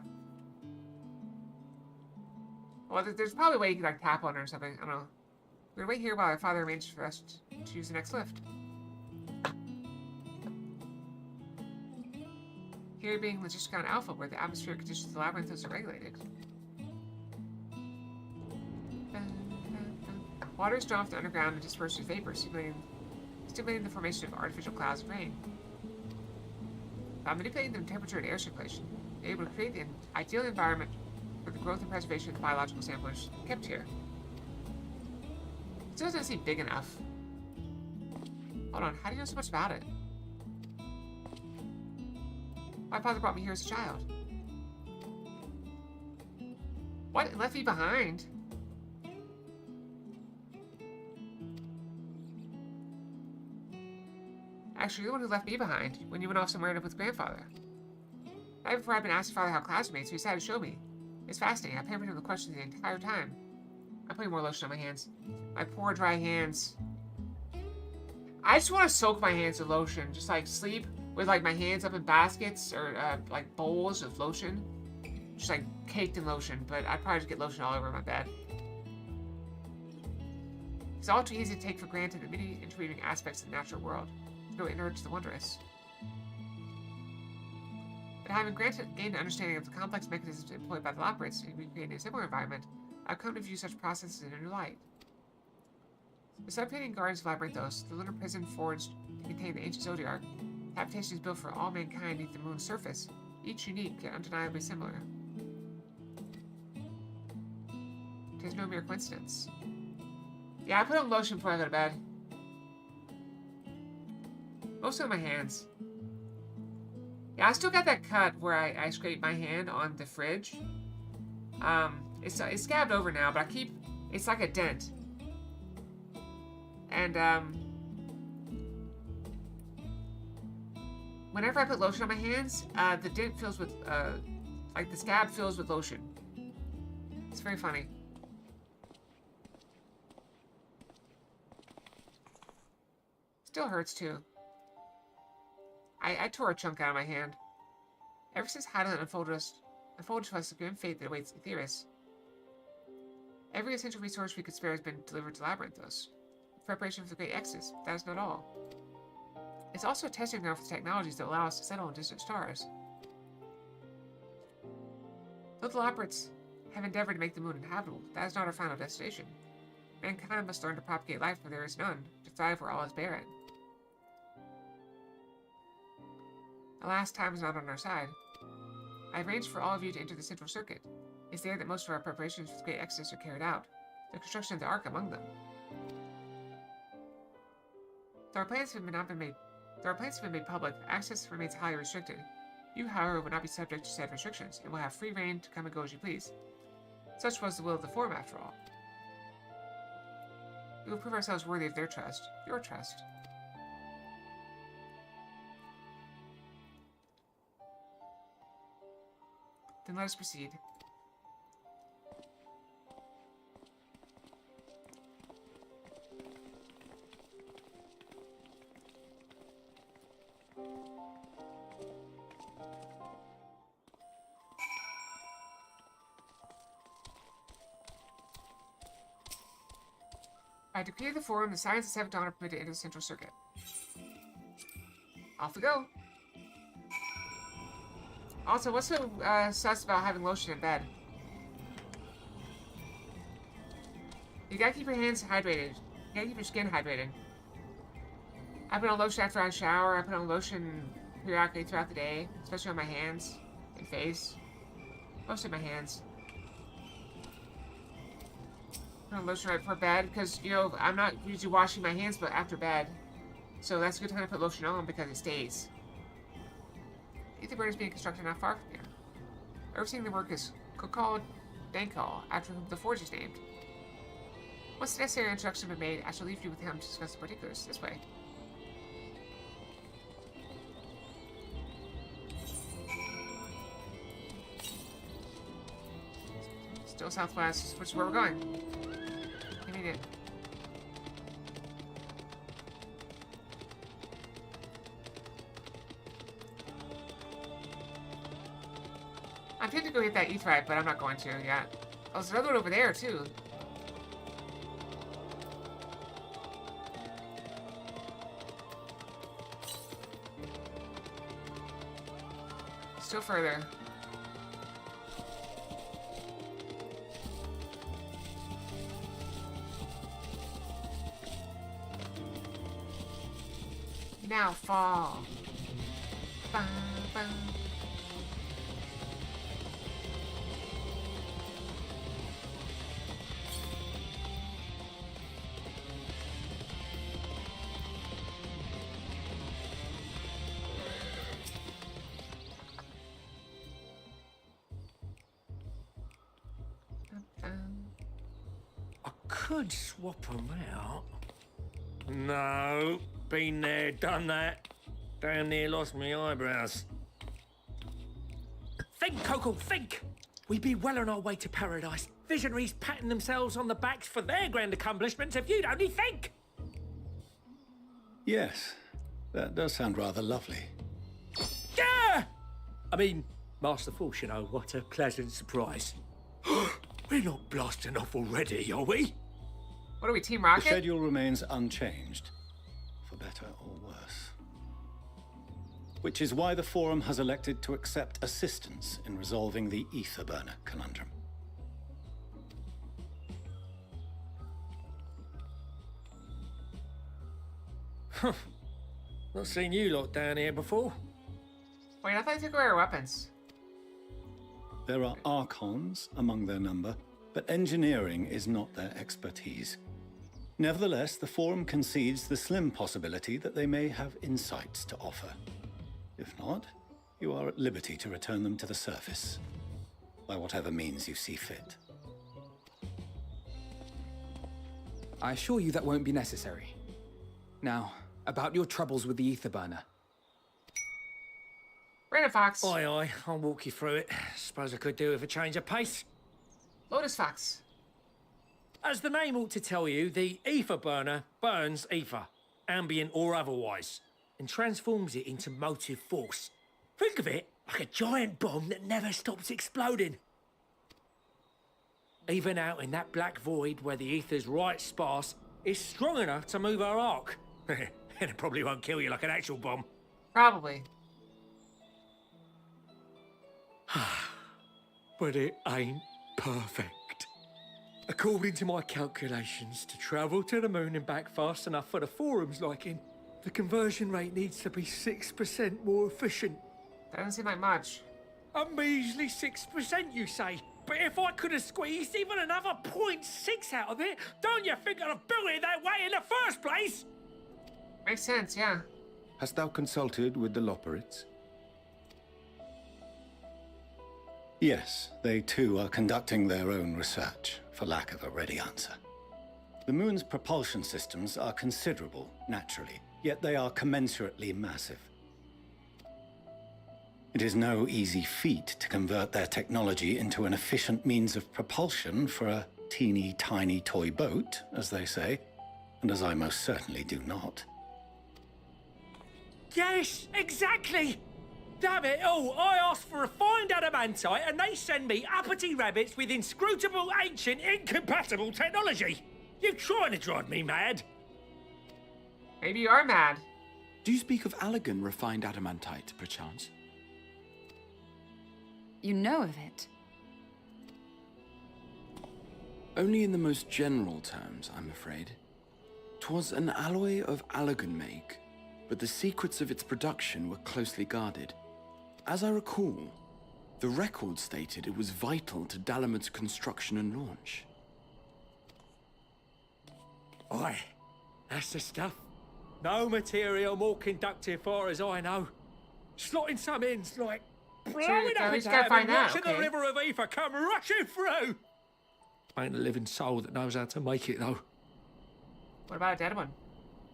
Well, there's probably a way you can, like, tap on it or something. I don't know. We're gonna wait here while our father arranges for us to choose the next lift. Here being Logisticon Alpha, where the atmospheric conditions of the labyrinths are regulated. Water is drawn from the underground and dispersed with vapor, stimulating the formation of artificial clouds of rain. By manipulating the temperature and air circulation, they're able to create the ideal environment for the growth and preservation of the biological samplers kept here. It still doesn't seem big enough. Hold on, how do you know so much about it? My father brought me here as a child. What? It left me behind? Actually, you're the one who left me behind when you went off somewhere with grandfather. Right before I'd been asking father how clouds are made, so he decided to show me. It's fascinating. I pampered him with questions the entire time. I'm putting more lotion on my hands. My poor dry hands. I just want to soak my hands with lotion. Just like sleep with like my hands up in baskets or like bowls of lotion. Just like caked in lotion, but I'd probably just get lotion all over my bed. It's all too easy to take for granted the many interweaving aspects of the natural world. No inroads to the wondrous. But having gained an understanding of the complex mechanisms employed by the Loporrits in recreating a similar environment, I've come to view such processes in a new light. The subterranean gardens of Labyrinthos, the lunar prison forged to contain the ancient Zodiac, habitations built for all mankind beneath the moon's surface, each unique yet undeniably similar. It is no mere coincidence. Yeah, I put on lotion before I go to bed. Mostly on my hands. Yeah, I still got that cut where I scraped my hand on the fridge. It's scabbed over now, but it's like a dent. And, whenever I put lotion on my hands, the dent fills with, like the scab fills with lotion. It's very funny. Still hurts too. I tore a chunk out of my hand. Ever since Hydaelyn unfolded to us the grim fate that awaits the Theorists, every essential resource we could spare has been delivered to Labyrinthos. Preparation for the Great Exodus, that is not all. It's also a testing ground for the technologies that allow us to settle in distant stars. Though the Loporrits have endeavored to make the moon inhabitable, that is not our final destination. Mankind must learn to propagate life where there is none, to thrive where all is barren. Alas, time is not on our side. I arranged for all of you to enter the central circuit. It's there that most of our preparations for the Great Exodus are carried out, the construction of the Ark among them. Though our plans have been made public, access remains highly restricted. You, however, will not be subject to said restrictions, and will have free reign to come and go as you please. Such was the will of the Forum, after all. We will prove ourselves worthy of their trust, your trust. Then let us proceed. By decree of the Forum, the Science of Seventh Dawn are permitted to enter the Central Circuit. Off we go! Also, what's so sus about having lotion in bed? You gotta keep your hands hydrated. You gotta keep your skin hydrated. I put on lotion after I shower. I put on lotion periodically throughout the day, especially on my hands and face. Mostly my hands. Put on lotion right before bed because, you know, I'm not usually washing my hands but after bed. So that's a good time to put lotion on because it stays. Etherburn is being constructed not far from here. Overseeing the work is Kokal Dankal, after whom the forge is named. Once the necessary instructions have been made, I shall leave you with him to discuss the particulars this way. Still southwest, which is where we're going. Convenient. I'm tempted to go hit that Etherite, but I'm not going to yet. Oh, there's another one over there, too. Still further. Now fall. Bum, bum. I could swap them out. No, been there, done that. Damn near lost my eyebrows. Think, Coco, think! We'd be well on our way to paradise. Visionaries patting themselves on the backs for their grand accomplishments if you'd only think! Yes, that does sound rather lovely. Yeah! I mean, Master Force, you know, what a pleasant surprise. We're not blasting off already, are we? What are we, Team The Rocket? schedule remains unchanged, for better or worse. Which is why the Forum has elected to accept assistance in resolving the ether burner conundrum. Not seen you lot down here before. Wait, I thought they took away our weapons. There are Archons among their number, but engineering is not their expertise. Nevertheless, the Forum concedes the slim possibility that they may have insights to offer. If not, you are at liberty to return them to the surface, by whatever means you see fit. I assure you that won't be necessary. Now, about your troubles with the ether burner. Random Fox. Aye, aye, I'll walk you through it. Suppose I could do with a change of pace. Lotus Fox. As the name ought to tell you, the ether burner burns ether, ambient or otherwise, and transforms it into motive force. Think of it like a giant bomb that never stops exploding. Even out in that black void where the ether's right sparse, it's strong enough to move our arc. And it probably won't kill you like an actual bomb. Probably. But it ain't perfect. According to my calculations, to travel to the moon and back fast enough for the Forum's liking, the conversion rate needs to be 6% more efficient. That doesn't seem like much. A measly 6%, you say? But if I could have squeezed even another 0.6 out of it, don't you think I'd have built it that way in the first place? Makes sense, yeah. Hast thou consulted with the Loperids? Yes, they too are conducting their own research, for lack of a ready answer. The moon's propulsion systems are considerable, naturally, yet they are commensurately massive. It is no easy feat to convert their technology into an efficient means of propulsion for a teeny tiny toy boat, as they say, and as I most certainly do not. Yes, exactly! Damn it all, I asked for refined adamantite and they send me uppity rabbits with inscrutable, ancient, incompatible technology! You're trying to drive me mad! Maybe you are mad. Do you speak of Allegan refined adamantite, perchance? You know of it? Only in the most general terms, I'm afraid. 'Twas an alloy of Allegan make, but the secrets of its production were closely guarded. As I recall, the record stated it was vital to Dalamud's construction and launch. Aye, that's the stuff. No material more conductive far as I know. Slotting some ins like blowing So up we into just gotta heaven, find out, watching okay. the river of ether come rushing through. Ain't a living soul that knows how to make it though. What about a dead one?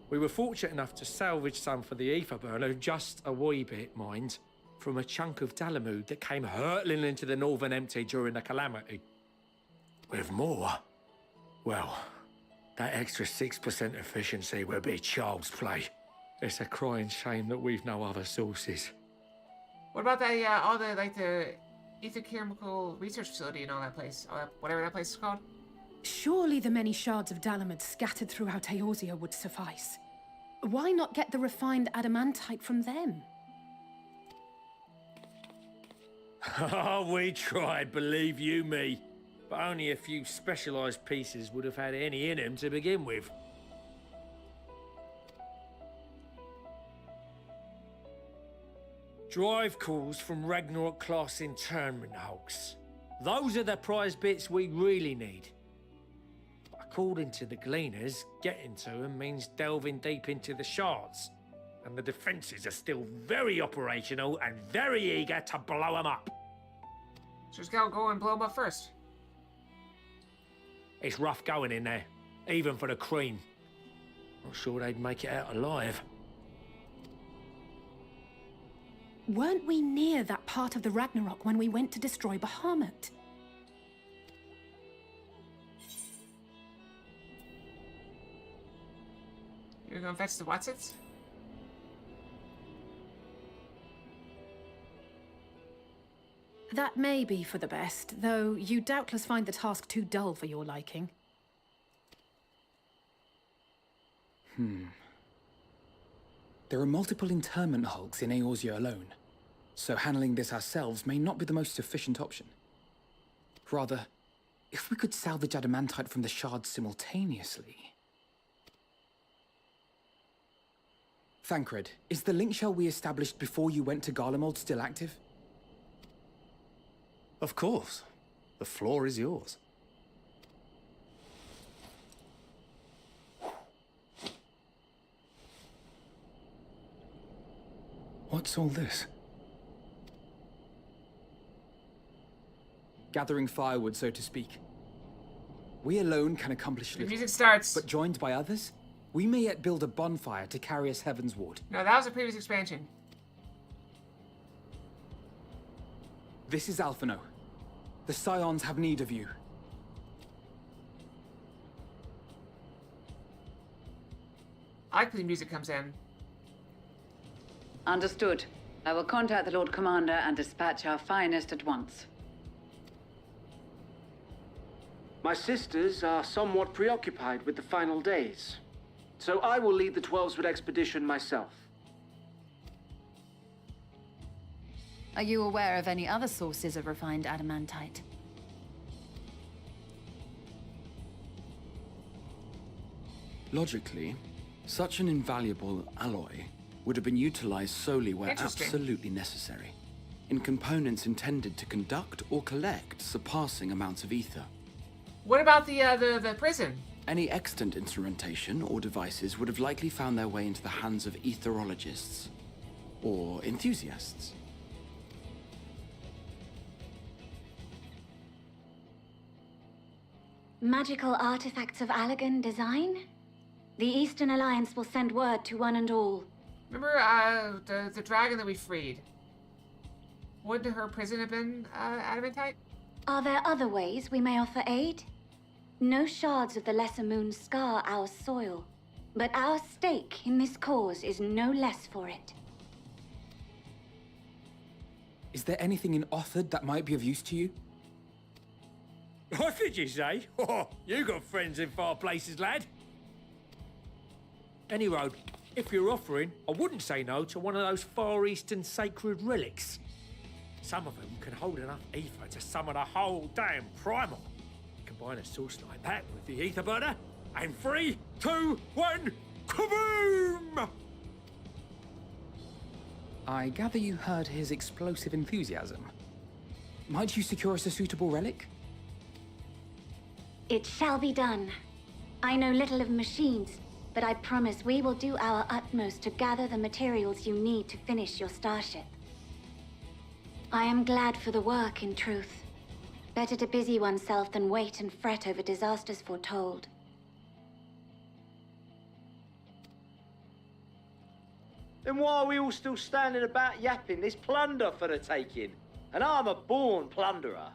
We were fortunate enough to salvage some for the ether burner, just a wee bit, mind, from a chunk of Dalamud that came hurtling into the Northern Empty during the calamity. With more, well, that extra 6% efficiency will be child's play. It's a crying shame that we've no other sources. What about the all the like the ether chemical research facility and all that place, whatever that place is called? Surely the many shards of Dalamud scattered throughout Eorzea would suffice. Why not get the refined adamantite from them? Oh, we tried, believe you me. But only a few specialised pieces would have had any in them to begin with. Drive calls from Ragnarok-class internment hulks. Those are the prize bits we really need. But according to the Gleaners, getting to them means delving deep into the shards. And the defences are still very operational and very eager to blow them up. Just gotta go and blow them up first. It's rough going in there, even for the cream. Not sure they'd make it out alive. Weren't we near that part of the Ragnarok when we went to destroy Bahamut? You're gonna fetch the Watsits? That may be for the best, though you doubtless find the task too dull for your liking. There are multiple internment hulks in Eorzea alone, so handling this ourselves may not be the most efficient option. Rather, if we could salvage adamantite from the shards simultaneously... Thancred, is the link shell we established before you went to Garlemald still active? Of course. The floor is yours. What's all this? Gathering firewood, so to speak. We alone can accomplish The little. music starts. But joined by others, we may yet build a bonfire to carry us heavensward. No, that was a previous expansion. This is Alphino. The Scions have need of you. I like when the music comes in. Understood. I will contact the Lord Commander and dispatch our finest at once. My sisters are somewhat preoccupied with the final days, so I will lead the 12-Wood expedition myself. Are you aware of any other sources of refined adamantite? Logically, such an invaluable alloy would have been utilized solely where absolutely necessary, in components intended to conduct or collect surpassing amounts of ether. What about the prison? Any extant instrumentation or devices would have likely found their way into the hands of etherologists or enthusiasts. Magical artifacts of Allagan design? The Eastern Alliance will send word to one and all. Remember the dragon that we freed? Wouldn't her prison have been adamantite? Are there other ways we may offer aid? No shards of the Lesser Moon scar our soil, but our stake in this cause is no less for it. Is there anything in Othard that might be of use to you? What did you say? Oh, you got friends in far places, lad. Any road, if you're offering, I wouldn't say no to one of those Far Eastern sacred relics. Some of them can hold enough ether to summon a whole damn primal. Combine a source like that with the ether burner, and 3, 2, 1, kaboom! I gather you heard his explosive enthusiasm. Might you secure us a suitable relic? It shall be done. I know little of machines, but I promise we will do our utmost to gather the materials you need to finish your starship. I am glad for the work, in truth. Better to busy oneself than wait and fret over disasters foretold. Then why are we all still standing about yapping? There's plunder for the taking, and I'm a born plunderer.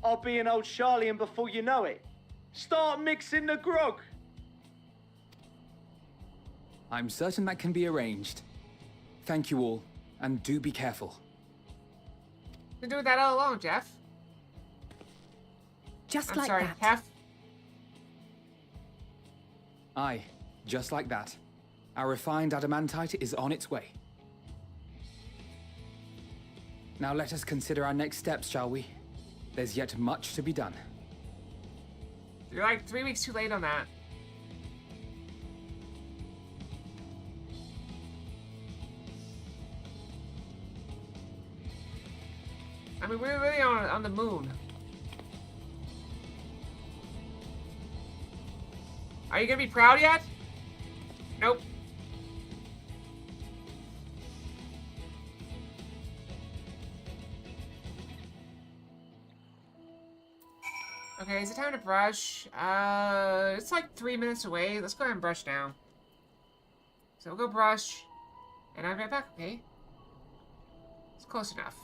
I'll be an old Charlian before you know it. Start mixing the grog. I'm certain that can be arranged. Thank you all, and do be careful. Been doing that all along, Jeff. Just I'm like sorry, that. Hef. Aye, just like that. Our refined adamantite is on its way. Now let us consider our next steps, shall we? There's yet much to be done. You're like 3 weeks too late on that. I mean, we're really on the moon. Are you gonna be proud yet? Nope. Okay, is it time to brush? It's like 3 minutes away. Let's go ahead and brush now. So we'll go brush, and I'll be right back, okay? It's close enough.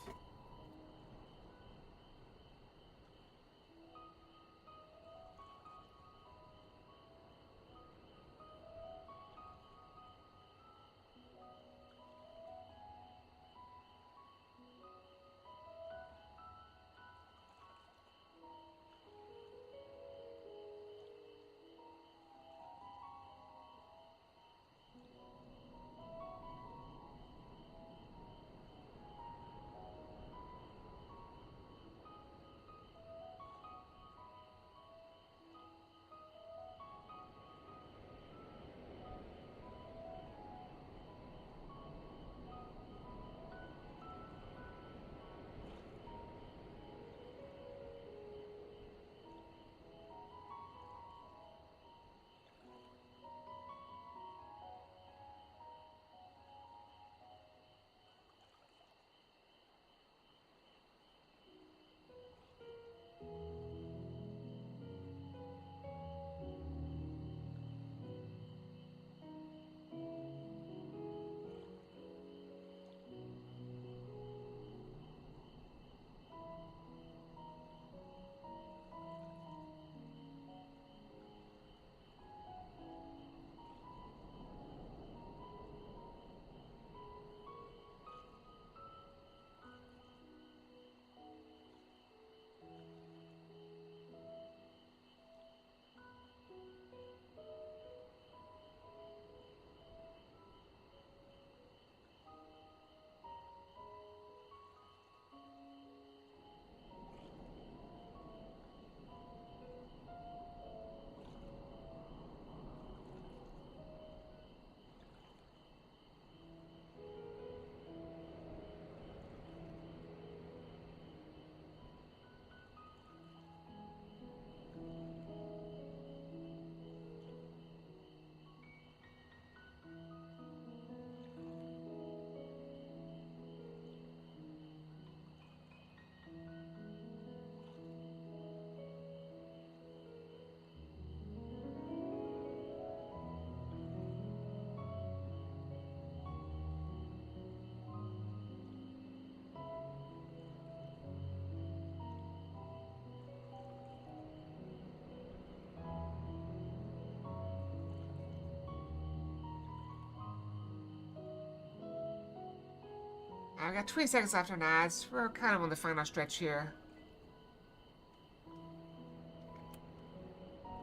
I've got 20 seconds left on ads. We're kind of on the final stretch here.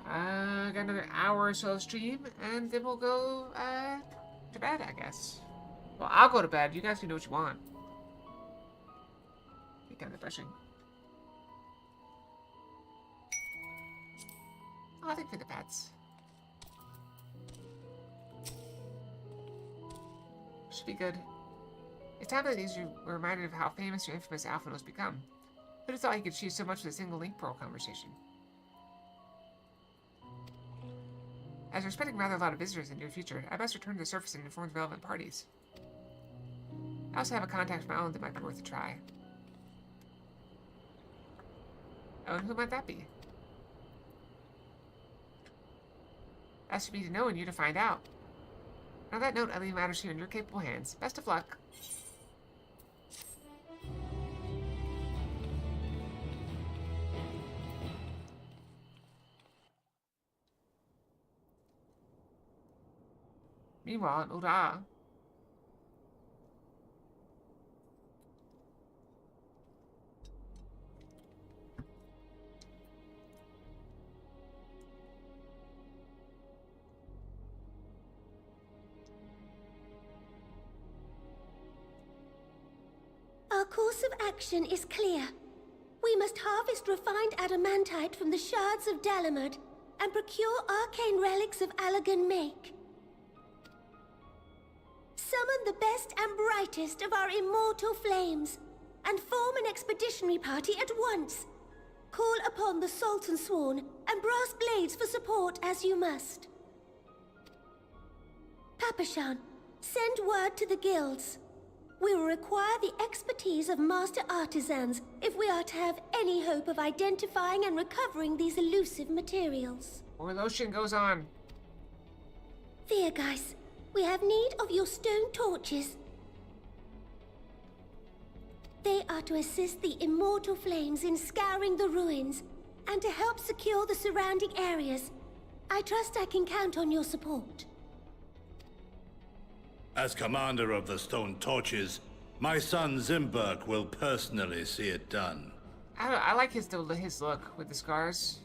Got another hour or so of stream, and then we'll go to bed, I guess. Well, I'll go to bed. You guys can do what you want. Get kind of brushing. Oh, I think for the pets. Should be good. It's time that these were reminded of how famous your infamous Alpha has become. Who'd have thought he could achieve so much with a single link pearl conversation? As we're expecting rather a lot of visitors in the near future, I best return to the surface and inform the relevant parties. I also have a contact of my own that might be worth a try. Oh, and who might that be? That's for me to know and you to find out. On that note, I leave matters here in your capable hands. Best of luck. Meanwhile, in Ura, Our course course of action is clear. We must harvest refined adamantite from the shards of Dalamud and procure arcane relics of Allagan make. Summon the best and brightest of our immortal flames and form an expeditionary party at once. Call upon the Sultan Sworn and Brass Blades for support as you must. Papashan, send word to the guilds. We will require the expertise of master artisans if we are to have any hope of identifying and recovering these elusive materials. More lotion goes on. Viergeist, we have need of your stone torches. They are to assist the immortal flames in scouring the ruins and to help secure the surrounding areas. I trust I can count on your support. As commander of the Stone Torches, my son Zimberk will personally see it done. I like his look with the scars.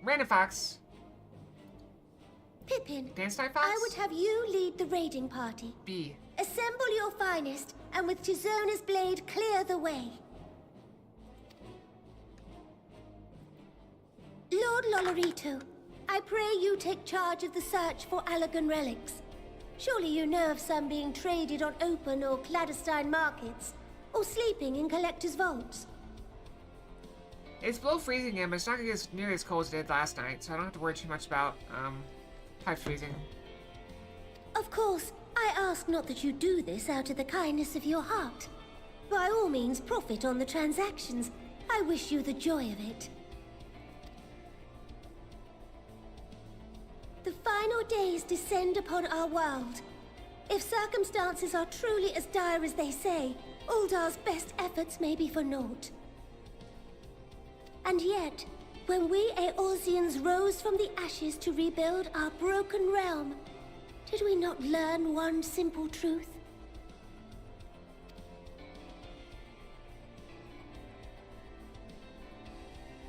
Random Fox. Pippin, Dance Night Fox? I would have you lead the raiding party. B. Assemble your finest, and with Tizona's blade, clear the way. Lord Lolorito, I pray you take charge of the search for Allagan relics. Surely you know of some being traded on open or clandestine markets, or sleeping in collectors' vaults. It's below freezing again, but it's not gonna get nearly as cold as it did last night, so I don't have to worry too much about pipe freezing. Of course, I ask not that you do this out of the kindness of your heart. By all means, profit on the transactions. I wish you the joy of it. The final days descend upon our world. If circumstances are truly as dire as they say, Uldar's best efforts may be for naught. And yet, when we Eorzeans rose from the ashes to rebuild our broken realm, did we not learn one simple truth?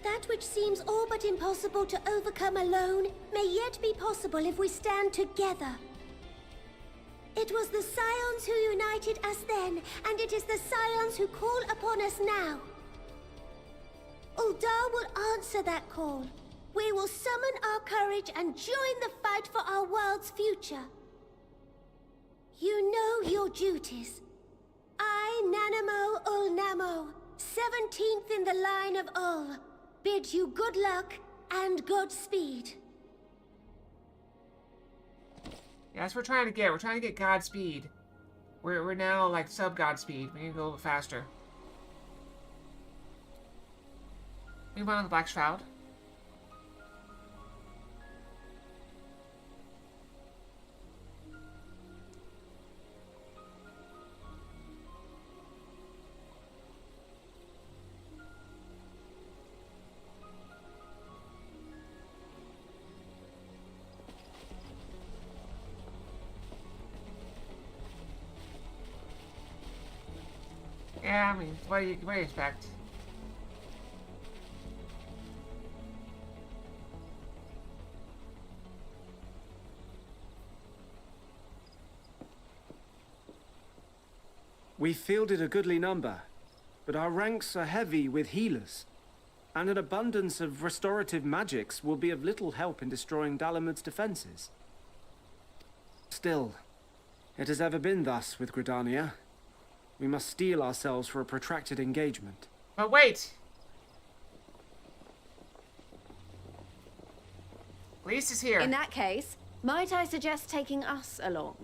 That which seems all but impossible to overcome alone may yet be possible if we stand together. It was the Scions who united us then, and it is the Scions who call upon us now. Uldar will answer that call. We will summon our courage and join the fight for our world's future. You know your duties. I, Nanamo Ulnamo, 17th in the line of Ul, bid you good luck and Godspeed. Yeah, that's what we're trying to get. We're trying to get Godspeed. We're now like sub-Godspeed. We need to go a little bit faster. Move on to the Black Shroud. Yeah, I mean, what do you expect? We fielded a goodly number, but our ranks are heavy with healers, and an abundance of restorative magics will be of little help in destroying Dalamud's defenses. Still, it has ever been thus with Gridania. We must steel ourselves for a protracted engagement. But wait! Lise is here. In that case, might I suggest taking us along?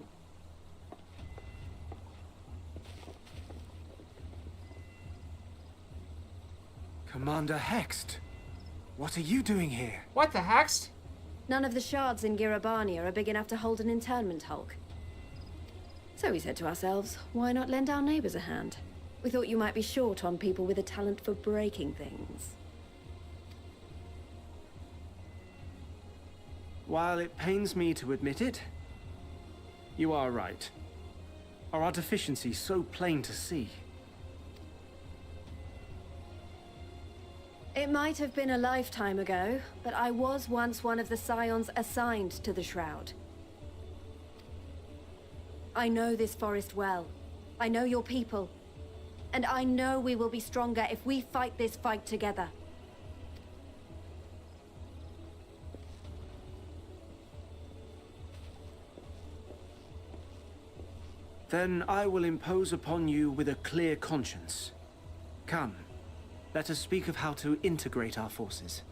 Commander Hext, what are you doing here? What the Hext? None of the shards in Girabania are big enough to hold an internment hulk. So we said to ourselves, why not lend our neighbors a hand? We thought you might be short on people with a talent for breaking things. While it pains me to admit it, you are right. Are our deficiencies so plain to see? It might have been a lifetime ago, but I was once one of the Scions assigned to the Shroud. I know this forest well. I know your people. And I know we will be stronger if we fight this fight together. Then I will impose upon you with a clear conscience. Come, let us speak of how to integrate our forces.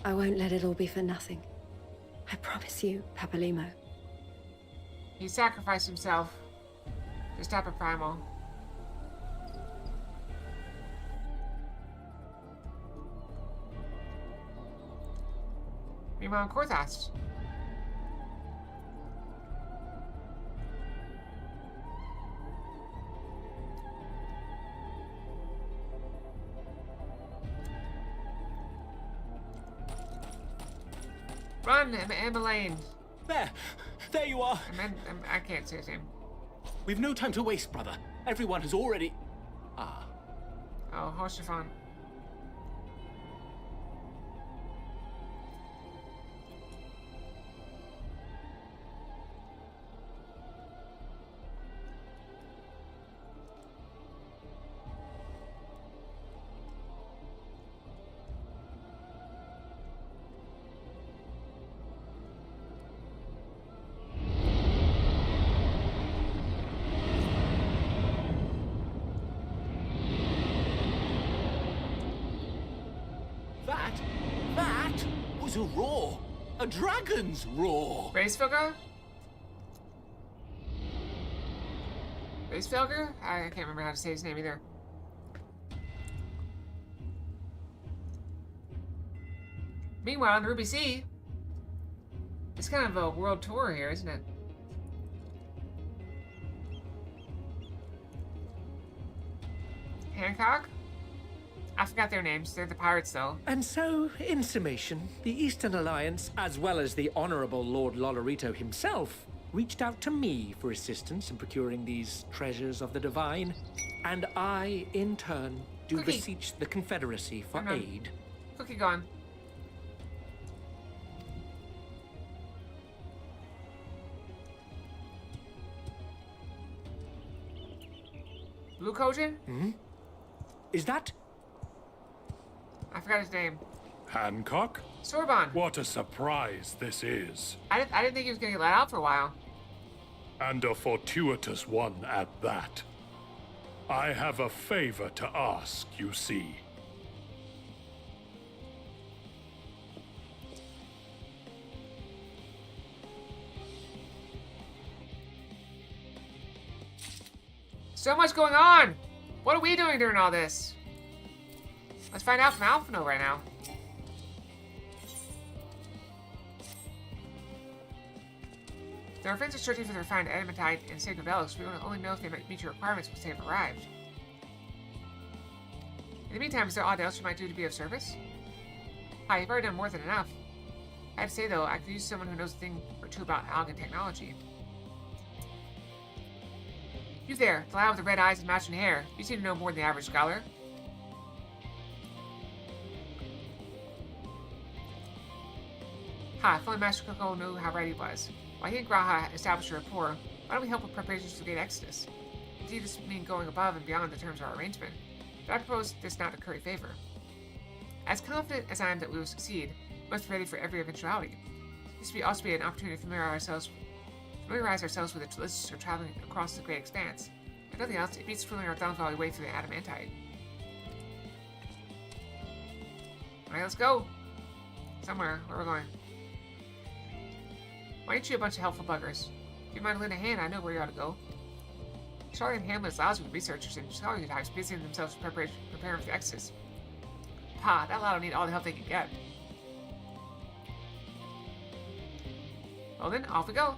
I won't let it all be for nothing. I promise you, Papalimo. He sacrificed himself to stop a primal. Meanwhile, Korthas. Run, Emmeline. There you are. I can't say his name. We've no time to waste, brother. Everyone has already... Oh, Hoshifan. That was a roar. A dragon's roar. Racefelger? Racefelger? I can't remember how to say his name either. Meanwhile, in Ruby Sea, it's kind of a world tour here, isn't it? Hancock? I forgot their names. They're the pirates, though. And so, in summation, the Eastern Alliance, as well as the Honorable Lord Lolorito himself, reached out to me for assistance in procuring these treasures of the divine, and I, in turn, do beseech the Confederacy for aid. Cookie gone. Blue Kojin? Hmm? Is that... I forgot his name. Hancock? Sorbonne. What a surprise this is. I didn't think he was going to get let out for a while. And a fortuitous one at that. I have a favor to ask, you see. So much going on! What are we doing during all this? Let's find out from Alphino right now. There are friends are searching for the refined adamantite and sacred relics. We will only know if they might meet your requirements once they have arrived. In the meantime, is there aught else you might do to be of service? Hi, you've already done more than enough. I have to say, though, I could use someone who knows a thing or two about Algan technology. You there, the lad with the red eyes and matching hair. You seem to know more than the average scholar. Hi, if only Master Coco knew how right he was. While he and Graha established a rapport, why don't we help with preparations for the Great Exodus? Indeed, this would mean going above and beyond the terms of our arrangement, but I propose this not to curry favor. As confident as I am that we will succeed, we must be ready for every eventuality. This would also be an opportunity to familiarize ourselves with the logistics of traveling across the great expanse. If nothing else, it beats twiddling our thumbs while we wait for the adamantite. Alright, let's go! Somewhere, where we're going. Why ain't you a bunch of helpful buggers? If you mind lending a hand, I know where you ought to go. Charlie and Hamlet allows with researchers and scholarly types busying themselves preparing for the Exodus. Ha, that lot will need all the help they can get. Well then, off we go.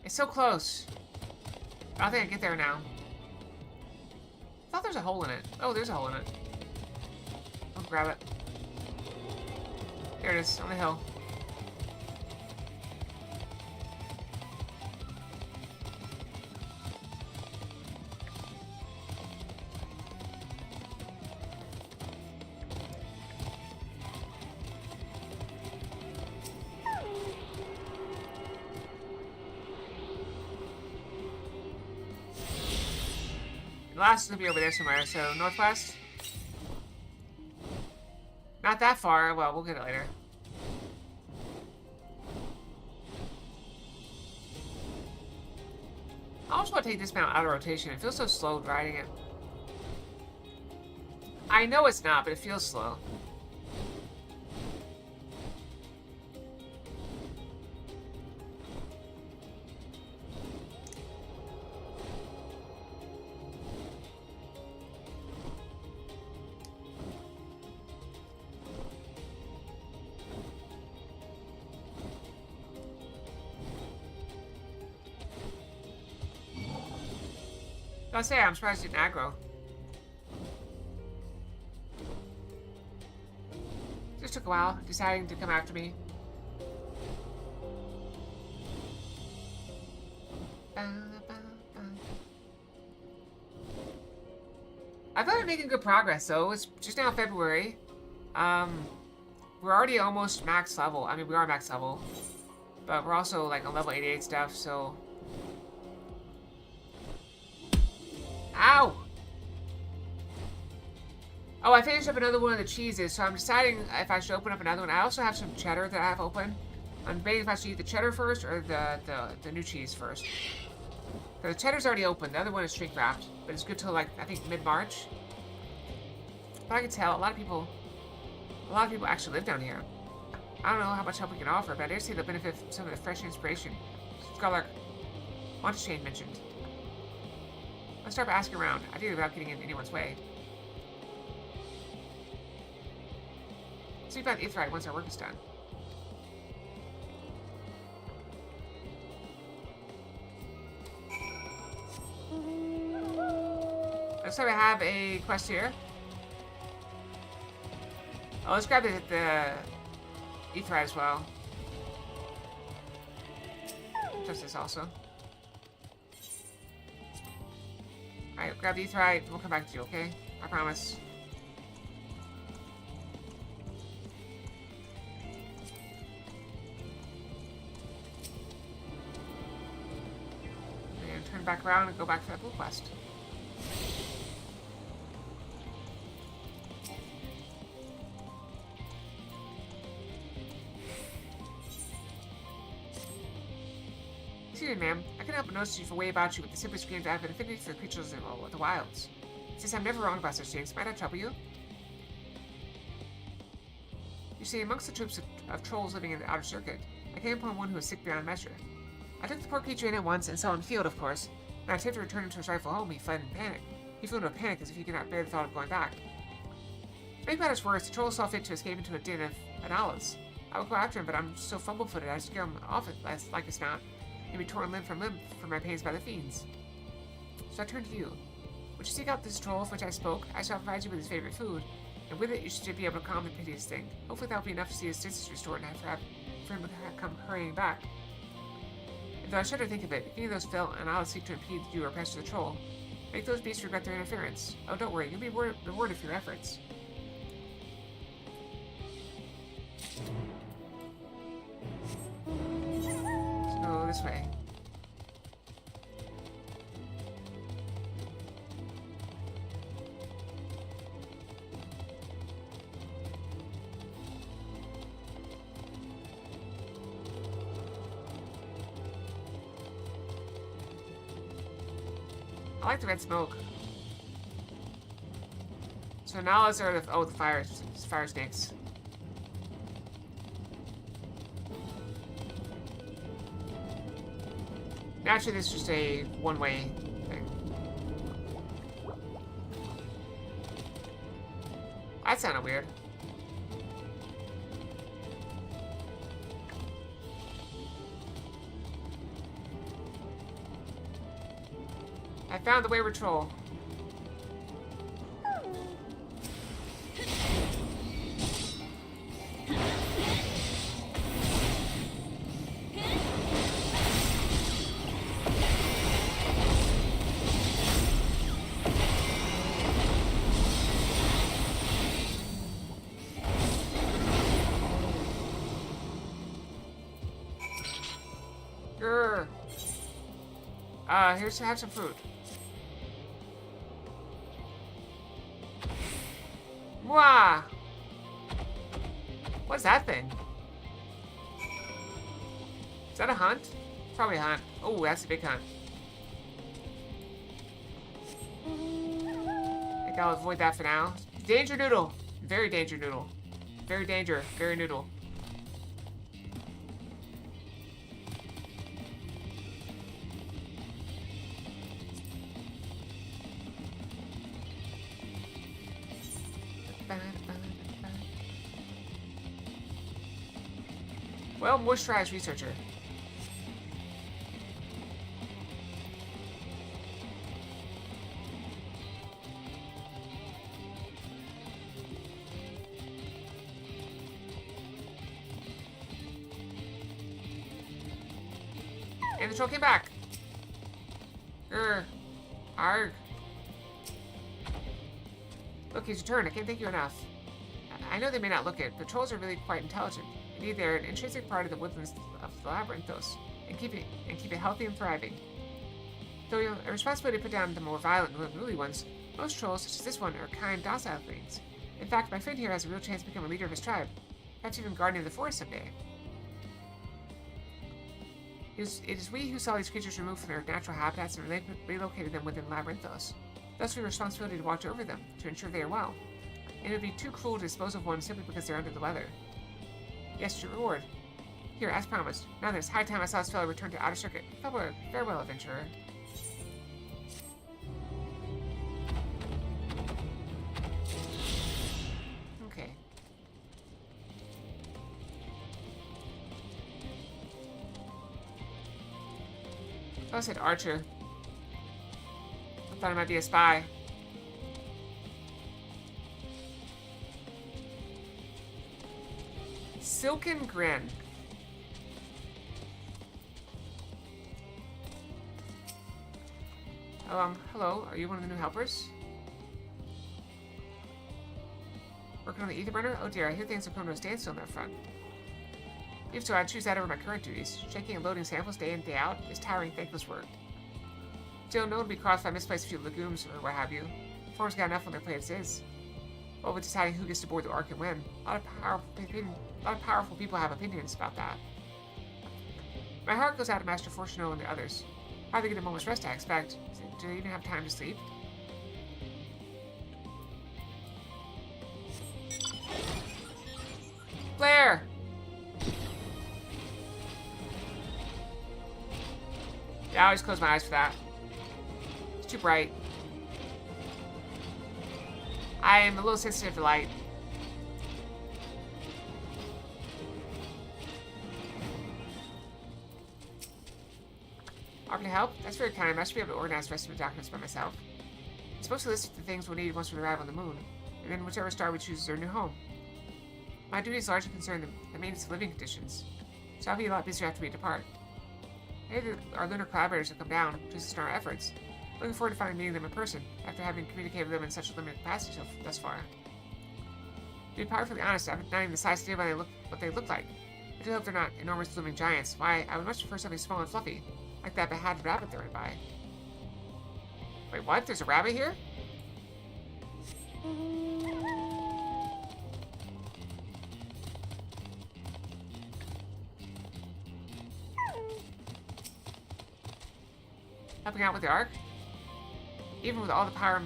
It's so close. I don't think I can get there now. thought there's a hole in it. Oh, there's a hole in it. I'll grab it. There it is, on the hill. The last is gonna be over there somewhere, so northwest. Not that far. Well, we'll get it later. I also want to take this mount out of rotation. It feels so slow riding it. I know it's not, but it feels slow. I say, I'm surprised it didn't aggro. Just took a while deciding to come after me. I thought I'm making good progress though. It's just now February. We're already almost max level. I mean, we are max level, but we're also like on level 88 stuff, so. Ow! Oh, I finished up another one of the cheeses, so I'm deciding if I should open up another one. I also have some cheddar that I have open. I'm debating if I should eat the cheddar first or the new cheese first. So the cheddar's already open. The other one is shrink wrapped, but it's good till like I think mid-March. But I can tell a lot of people actually live down here. I don't know how much help we can offer, but I dare see the benefit from some of the fresh inspiration Scholar Monteshane mentioned. Let's start by asking around, ideally without getting in anyone's way. Speak about the Ithrite once our work is done. Looks like I have a quest here. Oh, let's grab the Ithrite as well. Just this also. Alright, grab the Ithrite, we'll come back to you, okay? I promise. And turn back around and go back to that blue quest. Excuse me, ma'am. I can't help but notice you've a way about you with the simply screams I have an affinity for the creatures of the wilds. Since I'm never wrong about such things, might I trouble you? You see, amongst the troops of trolls living in the outer circuit, I came upon one who was sick beyond measure. I took the poor creature in at once and saw him healed, of course. When I attempted to return him to his rightful home, he fled in panic. He flew into a panic as if he could not bear the thought of going back. To make matters worse, the troll saw fit to escape into a den of Analas. I would go after him, but I'm so fumble-footed I scare him off like a snout. Be torn limb from limb for my pains by the fiends. So I turn to you. Would you seek out this troll of which I spoke? I shall provide you with his favorite food, and with it you should be able to calm the piteous thing. Hopefully that will be enough to see his distance restored and for him to come hurrying back. And though I shudder to think of it, if any of those fail and I'll seek to impede you or pester the troll, make those beasts regret their interference. Oh, don't worry, you'll be rewarded for your efforts. Go this way. I like the red smoke. So now let's start with the fire snakes. Actually, this is just a one-way thing. That sounded weird. I found the wayward troll. Here's to have some food. Wow. What's that thing? Is that a hunt? Probably a hunt. Oh, that's a big hunt. I think I'll avoid that for now. Danger noodle. Very danger noodle. Very danger. Very noodle. Well, moisturized researcher. And the troll came back. Arg. Look, he's returned. I can't thank you enough. I know they may not look it, but trolls are really quite intelligent. Indeed, they're an intrinsic part of the woodlands of the Labyrinthos, and keep it healthy and thriving. Though a responsibility to put down the more violent and unruly ones, most trolls, such as this one, are kind, docile things. In fact, my friend here has a real chance to become a leader of his tribe, perhaps even guardian of the forest someday. It is we who saw these creatures removed from their natural habitats and relocated them within Labyrinthos. Thus, we have a responsibility to watch over them, to ensure they are well. And it would be too cruel to dispose of one simply because they're under the weather. Yes, your reward. Here, as promised. Now that it's high time I saw this fellow return to Outer Circuit. Farewell, adventurer. Okay. Oh, I said archer. I thought I might be a spy. Silken Grin. Hello. Are you one of the new helpers? Working on the ether burner? Oh dear, I hear things have come to a standstill on that front. If so, I'd choose that over my current duties. Checking and loading samples day in, day out is tiring, thankless work. Still, no one will be crossed by misplaced few legumes or what have you. Form's got enough on their plate as is. Well, with deciding who gets to board the Ark and when, a lot of powerful people have opinions about that. My heart goes out to Master Fortuno and the others. Hardly get a moment's rest, I expect. Do they even have time to sleep? Blair! Yeah, I always close my eyes for that. It's too bright. I am a little sensitive to light. Offering to help? That's very kind. I should be able to organize the rest of the documents by myself. I'm supposed to list the things we'll need once we arrive on the moon, and then whichever star we choose is our new home. My duties largely concern the maintenance of living conditions, so I'll be a lot busier after we depart. Maybe our lunar collaborators have come down to assist in our efforts. Looking forward to finally meeting them in person, after having communicated with them in such a limited capacity thus far. To be perfectly honest, I've not even decided today what they look like. I do hope they're not enormous looming giants. Why, I would much prefer something small and fluffy, like that behadded rabbit that ran by. Wait, what? There's a rabbit here? Helping out with the Ark? Even with all the power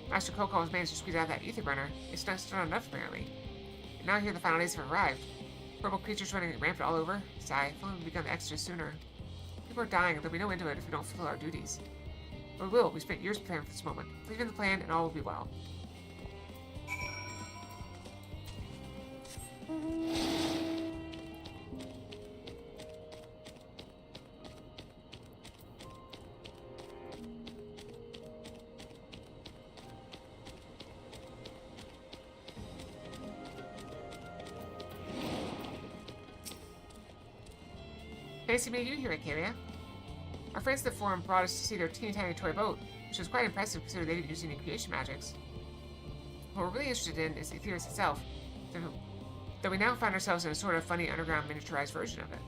Master Coco has managed to squeeze out of that ether burner, it's still not enough apparently. And now here the final days have arrived. Horrible creatures running rampant all over. Sigh, if only we'd begun the exodus sooner. People are dying, and there'll be no end to it if we don't fulfill our duties. But we will. We spent years preparing for this moment. Believe in the plan, and all will be well. Nice to meet you here, Acaria. Our friends at the forum brought us to see their teeny tiny toy boat, which was quite impressive considering they didn't use any creation magics. What we're really interested in is Aetherius itself, though we now find ourselves in a sort of funny underground miniaturized version of it.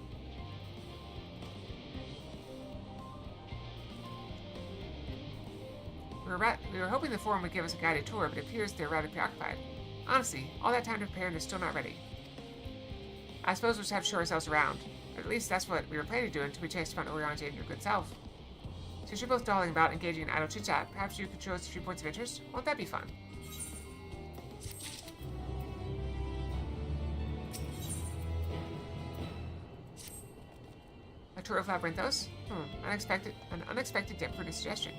We were hoping the forum would give us a guided tour, but it appears they're rather preoccupied. Honestly, all that time to prepare and they're still not ready. I suppose we'll just have to show ourselves around. Or at least that's what we were planning to do until we chased down Oriange and your good self. Since you're both dawdling about engaging in idle chit-chat, perhaps you could show us a few points of interest? Won't that be fun? A tour of Labyrinthos? An unexpected dip for a suggestion.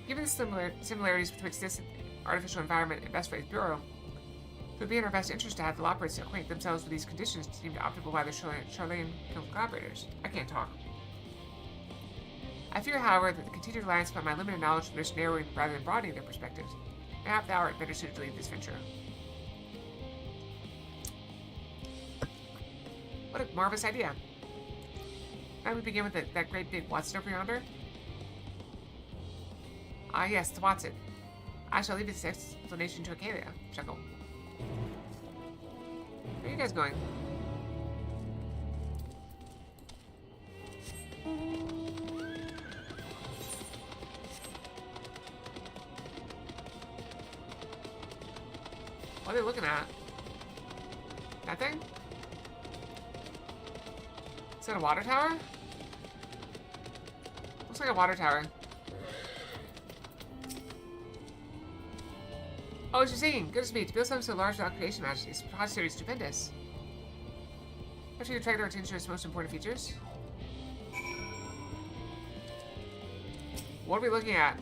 Given the similarities betwixt this artificial environment and Bestway's bureau, it would be in our best interest to have the Loppers acquaint themselves with these conditions deemed optimal by the Charlene collaborators. I can't talk. I fear, however, that the continued reliance upon my limited knowledge will risk narrowing rather than broadening their perspectives. Perhaps thou art better suited to lead this venture. What a marvelous idea. Now we begin with that great big Watson over yonder. Ah, yes, the Watson. I shall leave this explanation to Acalia. Chuckle. Where are you guys going? What are they looking at? That thing? Is that a water tower? Looks like a water tower. Oh, it's your singing. Good to meet. To build something so large without creation majesty is positively stupendous. Have you attract our attention to its most important features? What are we looking at?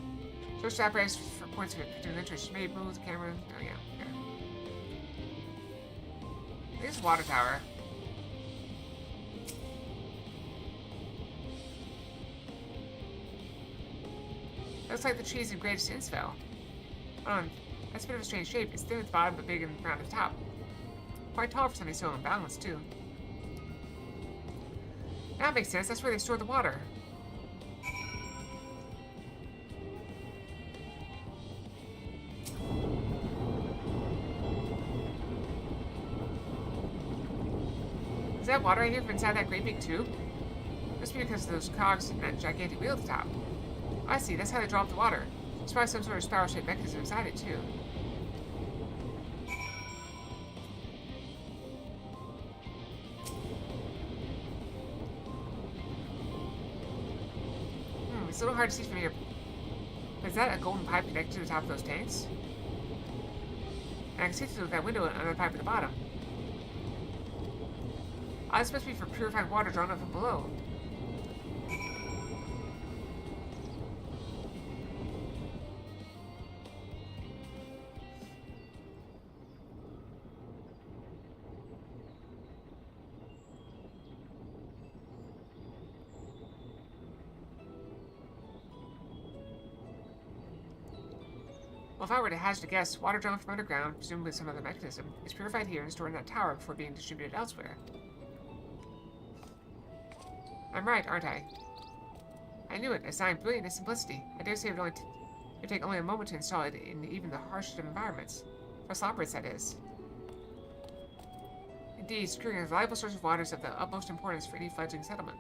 Search the apparatus for points of particular interest. You may move the camera. Oh, yeah. Okay. I think it's a water tower. Looks like the trees in Greatest Innsville. Hold on. That's a bit of a strange shape. It's thin at the bottom, but big and round at the top. Quite tall for something so unbalanced, too. That makes sense. That's where they store the water. Is that water right here from inside that great big tube? Must be because of those cogs and that gigantic wheel at the top. I see. That's how they draw up the water. There's probably some sort of spiral-shaped mechanism inside it, too. It's a little hard to see from here. But is that a golden pipe connected to the top of those tanks? And I can see through that window on the pipe at the bottom. Oh, it's supposed to be for purified water drawn up from below. Well, if I were to hazard a guess, water drawn from underground, presumably some other mechanism, is purified here and stored in that tower before being distributed elsewhere. I'm right, aren't I? I knew it. A sign of brilliant simplicity. I dare say it would take only a moment to install it in even the harshest of environments. For us operates, that is. Indeed, securing a reliable source of water is of the utmost importance for any fledgling settlement.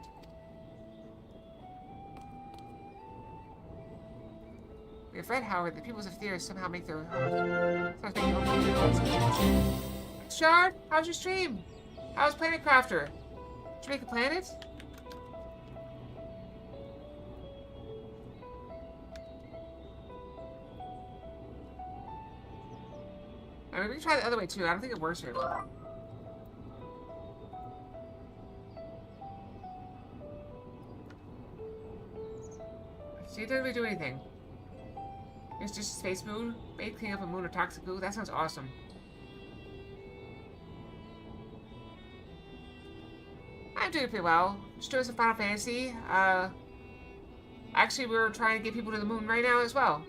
We have read, however, that the peoples of Theros somehow make their homes. Shard, how's your stream? How's Planet Crafter? Did you make a planet? I mean, we can try the other way too. I don't think it works here. See, it doesn't really do anything. It's just space moon. Bait clean up a moon of toxic goo. That sounds awesome. I'm doing pretty well. Just doing some Final Fantasy. Actually, we're trying to get people to the moon right now as well.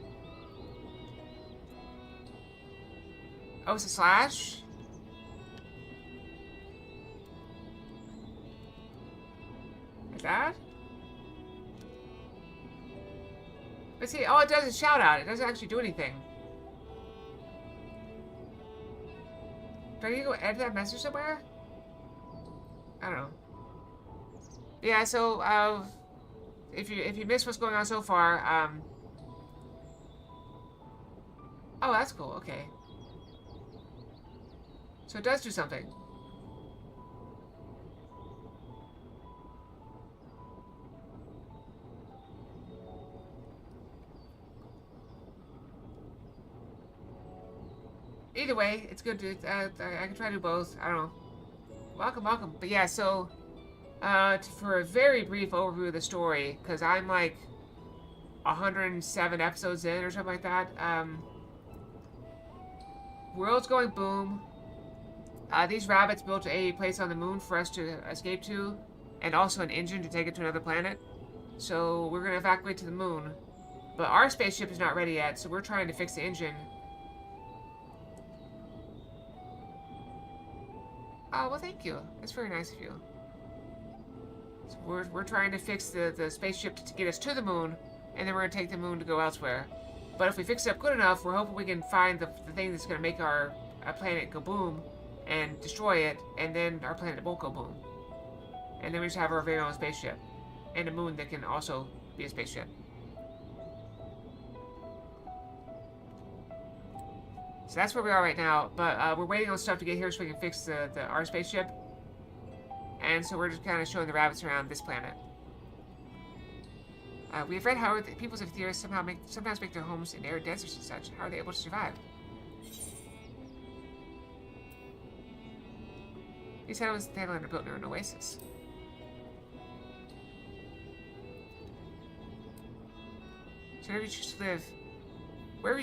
Oh, it's a slash? Like that? But see, all it does is shout out. It doesn't actually do anything. Do I need to go edit that message somewhere? I don't know. Yeah, so, if you missed what's going on so far, oh, that's cool. Okay. So it does do something. Either way, it's good to, I can try to do both. I don't know. Welcome, welcome. But yeah, so, for a very brief overview of the story, because I'm like 107 episodes in or something like that, world's going boom. These rabbits built a place on the moon for us to escape to, and also an engine to take it to another planet. So we're gonna evacuate to the moon. But our spaceship is not ready yet, so we're trying to fix the engine. Oh, well, thank you. That's very nice of you. So we're trying to fix the spaceship to get us to the moon, and then we're going to take the moon to go elsewhere. But if we fix it up good enough, we're hoping we can find the thing that's going to make our planet go boom and destroy it, and then our planet won't go boom. And then we just have our very own spaceship. And a moon that can also be a spaceship. So that's where we are right now, but we're waiting on stuff to get here so we can fix our spaceship. And so we're just kind of showing the rabbits around this planet. We've read how the peoples of Theris sometimes make their homes in arid deserts and such. How are they able to survive? These settlements are built near an oasis. So wherever you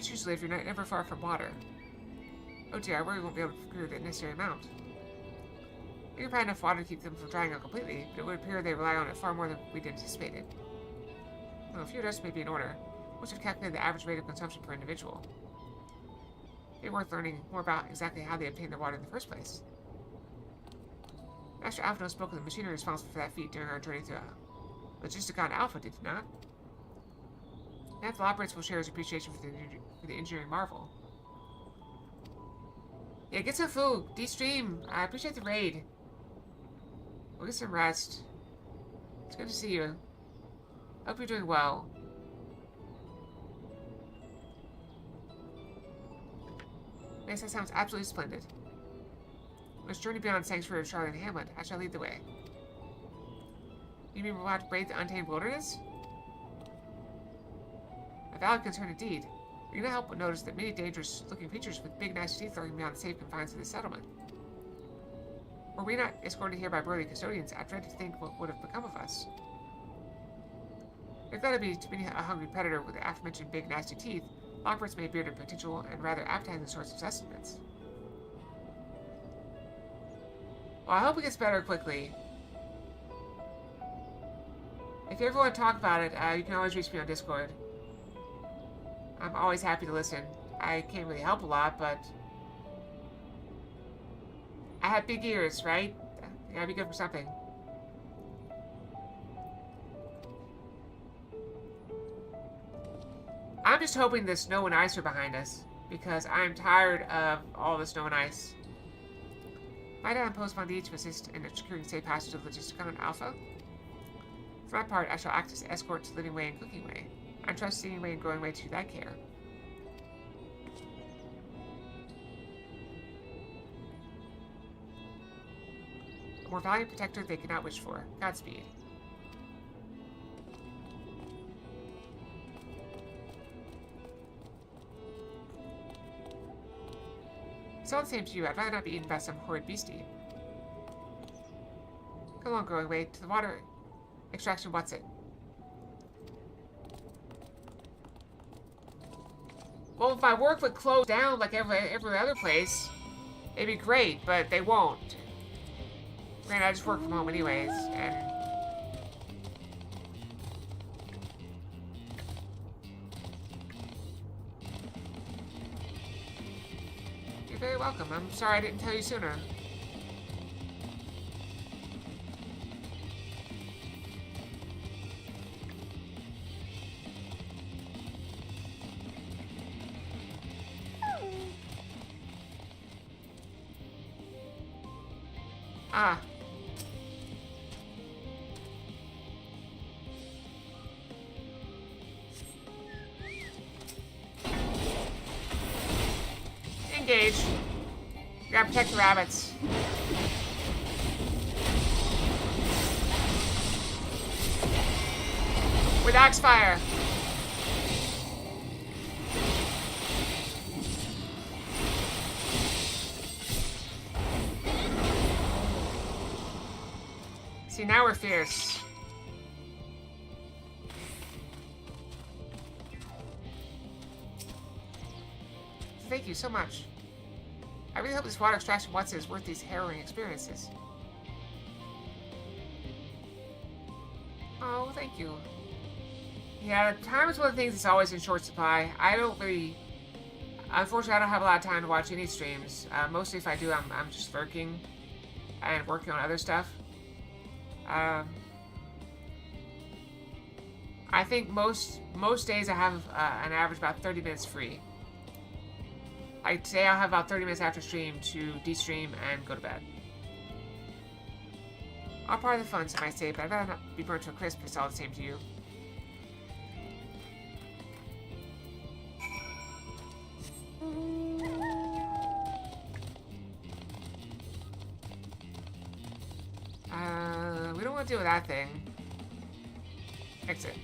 choose to live, you're never far from water. Oh dear, I worry we won't be able to procure the necessary amount. We can find enough water to keep them from drying out completely, but it would appear they rely on it far more than we'd anticipated. Well, a few adjustments may be in order. Once we've calculated the average rate of consumption per individual. It'd be worth learning more about exactly how they obtain their water in the first place. Master Alpha spoke of the machinery responsible for that feat during our journey to Logisticon Alpha, did he not? Nathal operates will share his appreciation for the engineering marvel. Yeah, get some food. De-stream. I appreciate the raid. We'll get some rest. It's good to see you. Hope you're doing well. Yes, that sounds absolutely splendid. Let's journey beyond Sanctuary of Charlotte and Hamlet. I shall lead the way. You mean we'll have to brave the untamed wilderness? A valid concern indeed. We cannot help but notice that many dangerous-looking creatures with big, nasty teeth lurking beyond the safe confines of this settlement. Were we not escorted here by burly custodians, I dread to think what would have become of us. If that would be to be a hungry predator with the aforementioned big, nasty teeth, Lockports may beard a potential and rather appetizing source of sustenance. Well, I hope it gets better quickly. If you ever want to talk about it, you can always reach me on Discord. I'm always happy to listen. I can't really help a lot, but I have big ears, right? They gotta be good for something. I'm just hoping the snow and ice are behind us, because I'm tired of all the snow and ice. Might I impose upon thee to assist in securing safe passage of Logisticon Alpha? For my part, I shall act as escort to Living Way and Cooking Way. I trust Seeing Way and Growing Way to thy care. A more valiant protector they cannot wish for. Godspeed. It's all the same to you. I'd rather not be eaten by some horrid beastie. Come on, Growing Way. To the water extraction, what's it? Well, if my work would close down like every other place, it'd be great, but they won't. Granted, I just work from home anyways, and... You're very welcome. I'm sorry I didn't tell you sooner. Ah. cage. You gotta protect the rabbits. With axe fire. See, now we're fierce. Thank you so much. I really hope this water extraction Watson is worth these harrowing experiences. Oh, thank you. Yeah, time is one of the things that's always in short supply. I don't really... Unfortunately, I don't have a lot of time to watch any streams. Mostly if I do, I'm just lurking and working on other stuff. I think most days I have an average about 30 minutes free. Like today I'll have about 30 minutes after stream to de-stream and go to bed. All part of the fun, some might say, but I'd rather not be burnt to a crisp. It's all the same to you. We don't want to deal with that thing. Exit.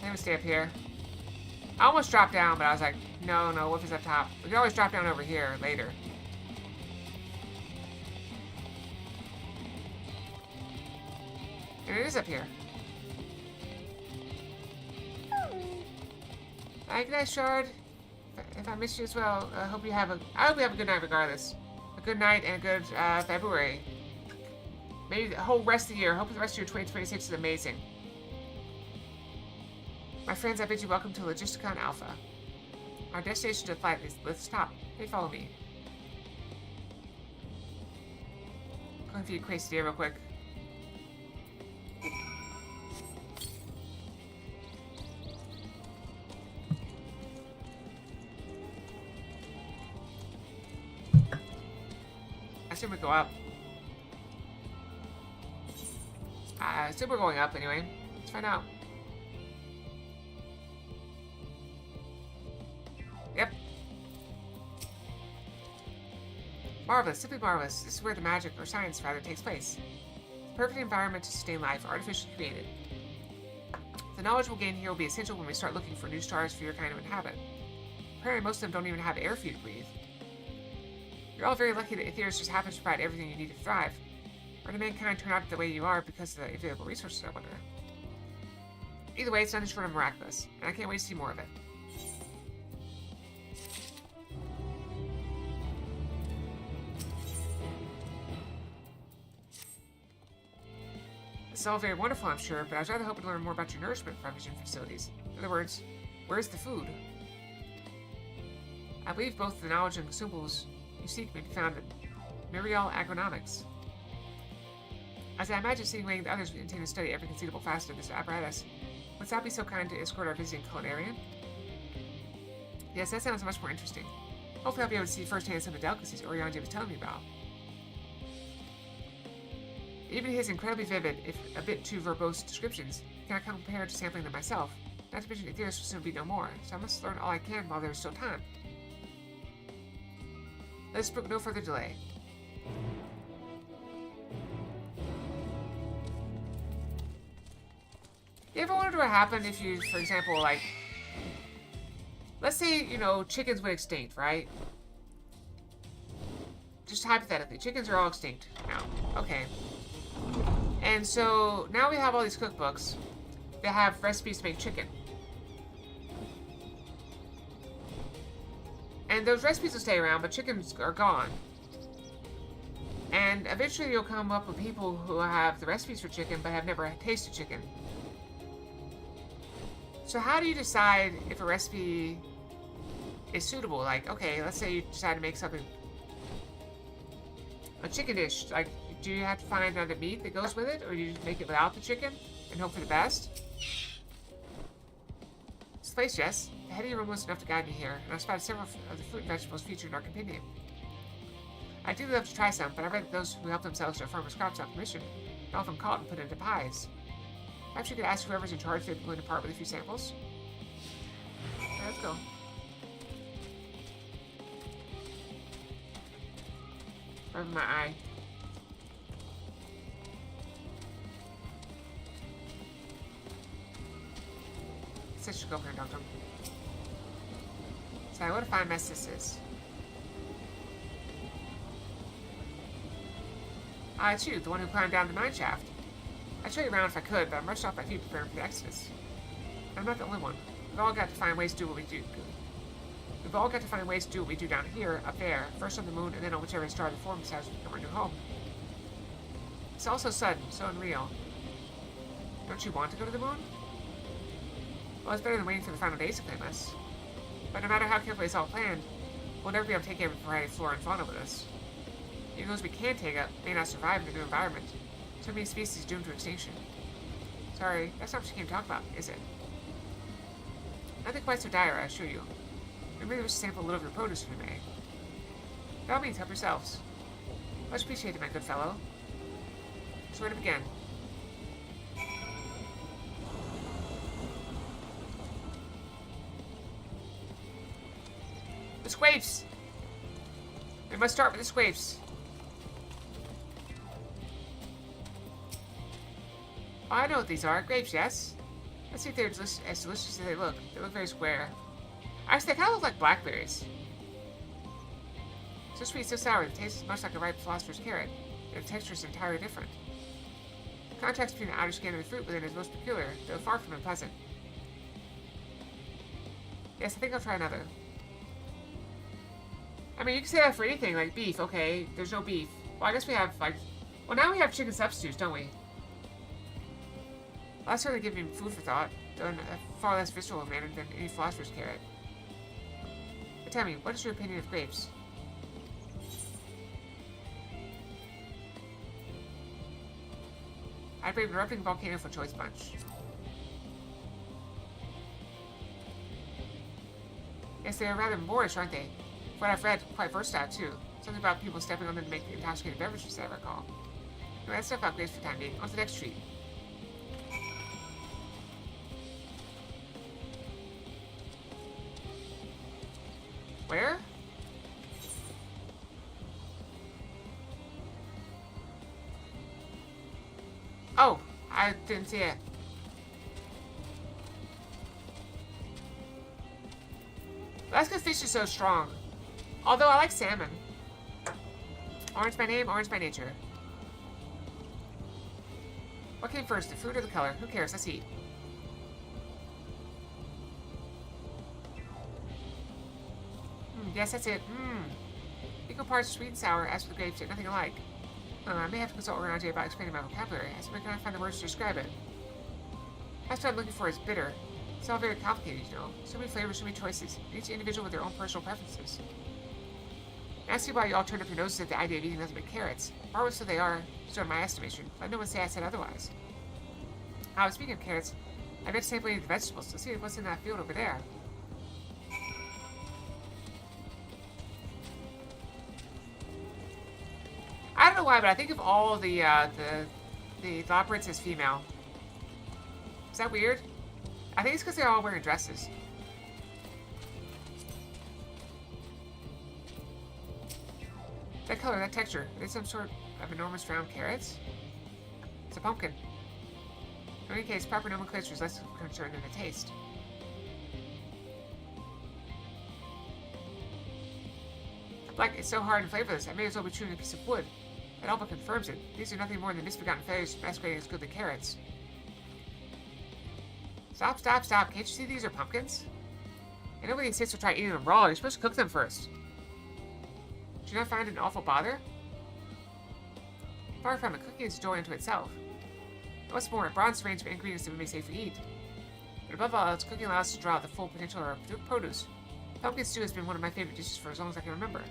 I'm gonna stay up here. I almost dropped down, but I was like, no, Wolf is up top. We can always drop down over here later. And it is up here. Hi, good night, Shard. If I missed you as well, I hope you have a good night regardless. A good night and a good February. Maybe the whole rest of the year. I hope the rest of your 2026 is amazing. My friends, I bid you welcome to Logisticon Alpha. Our destination to the flight is... Let's stop. Hey, follow me. Going for you crazy deer real quick. I assume we go up. I assume we're going up anyway. Let's find out. Yep. Marvelous, simply marvelous. This is where the magic, or science rather, takes place. The perfect environment to sustain life, artificially created. The knowledge we'll gain here will be essential when we start looking for new stars for your kind of inhabit. Apparently most of them don't even have air for you to breathe. You're all very lucky that Aetherius just happens to provide everything you need to thrive. Or did mankind turn out the way you are because of the available resources, I wonder? Either way, it's nothing short of miraculous, and I can't wait to see more of it. This is all very wonderful, I'm sure, but I was rather hoping to learn more about your nourishment provision facilities. In other words, where's the food? I believe both the knowledge and consumables you seek may be found in Mirial Agronomics. As I imagine seeing waiting the others intend to study every conceivable facet of this apparatus, would thou be so kind to escort our visiting culinarian? Yes, that sounds much more interesting. Hopefully I'll be able to see firsthand some of the delicacies Orianji was telling me about. Even his incredibly vivid, if a bit too verbose descriptions cannot compare to sampling them myself. Not to mention Aetherius will soon be no more, so I must learn all I can while there is still time. Let us brook no further delay. You ever wondered what happened if you, for example, like... Let's say, you know, chickens went extinct, right? Just hypothetically, chickens are all extinct now. Okay. And so, now we have all these cookbooks that have recipes to make chicken. And those recipes will stay around, but chickens are gone. And eventually you'll come up with people who have the recipes for chicken, but have never tasted chicken. So how do you decide if a recipe is suitable? Like, okay, let's say you decide to make something... A chicken dish. Like, do you have to find another meat that goes with it? Or do you just make it without the chicken and hope for the best? This place, yes. The heady room was enough to guide me here, and I spotted several of the fruit and vegetables featured in our compendium. I do love to try some, but I read that those who help themselves to a farmer's crops on permission are often caught and put into pies. Perhaps you could ask whoever's in charge if they'd be willing to part with a few samples. Alright, let's go. Over my eye. I should go over here, Doctor. So what a fine mess this is. It's you, the one who climbed down the mine shaft. I'd show you around if I could, but I'm rushed off my feet preparing for the exodus. I'm not the only one. We've all got to find ways to do what we do. We've all got to find ways to do what we do down here, up there, first on the moon, and then on whichever star the form decides to become our new home. It's all so sudden, so unreal. Don't you want to go to the moon? Well, it's better than waiting for the final days to claim us. But no matter how carefully it's all planned, we'll never be able to take every variety of flora and fauna with us. Even those we can take up may not survive in the new environment. So many species doomed to extinction. Sorry, that's not what you came to talk about, is it? Nothing quite so dire, I assure you. We merely wish to sample a little of your produce if we may. By all means, help yourselves. Much appreciated, my good fellow. So where to begin? The squapes! We must start with the squapes. Oh, I know what these are. Grapes, yes? Let's see if they're as delicious as they look. They look very square. Actually, they kind of look like blackberries. So sweet, so sour. The taste is much like a ripe philosopher's carrot. Yet the texture is entirely different. The contrast between the outer skin and the fruit within is most peculiar, though far from unpleasant. Yes, I think I'll try another. I mean, you can say that for anything, like beef. Okay, there's no beef. Well, I guess we have, like... Well, now we have chicken substitutes, don't we? Well, that's certainly giving me food for thought, though in a far less visceral manner than any philosopher's carrot. But tell me, what is your opinion of grapes? I'd brave an erupting volcano for choice punch. Yes, they are rather Moorish, aren't they? What I've read, quite versatile too. Something about people stepping on them to make intoxicated beverages, I recall. Anyway, that stuff out grapes for the time being. On to the next treat. Where? Oh, I didn't see it. That's because fish is so strong. Although I like salmon. Orange by name, orange by nature. What came first, the fruit or the color? Who cares? Let's eat. Yes, that's it. Equal parts sweet and sour. As for the grapes, they're nothing alike. I may have to consult Oranje about expanding my vocabulary. I simply cannot find the words to describe it. That's what I'm looking for is bitter. It's all very complicated, you know. So many flavors, so many choices. Each individual with their own personal preferences. And I see why you all turned up your noses at the idea of eating nothing but carrots. Marvelous so they are, so in my estimation. Let no one say I said otherwise. Speaking of carrots, I bet to sample any of the vegetables to see what's in that field over there. I don't know why, but I think of all the operates as female. Is that weird? I think it's because they're all wearing dresses. That color, that texture, are they some sort of enormous round carrots? It's a pumpkin. In any case, proper nomenclature is less concerned than the taste. Like, it's so hard and flavorless, I may as well be chewing a piece of wood. It all but confirms it. These are nothing more than misbegotten failures masquerading as goodly carrots. Stop, stop, stop. Can't you see these are pumpkins? And nobody insists to try eating them raw. You're supposed to cook them first. Do you not find it an awful bother? Far from it, cooking is joy unto itself. And what's more, a broad range of ingredients that we may safely eat. But above all else, cooking allows us to draw out the full potential of our produce. Pumpkin stew has been one of my favorite dishes for as long as I can remember.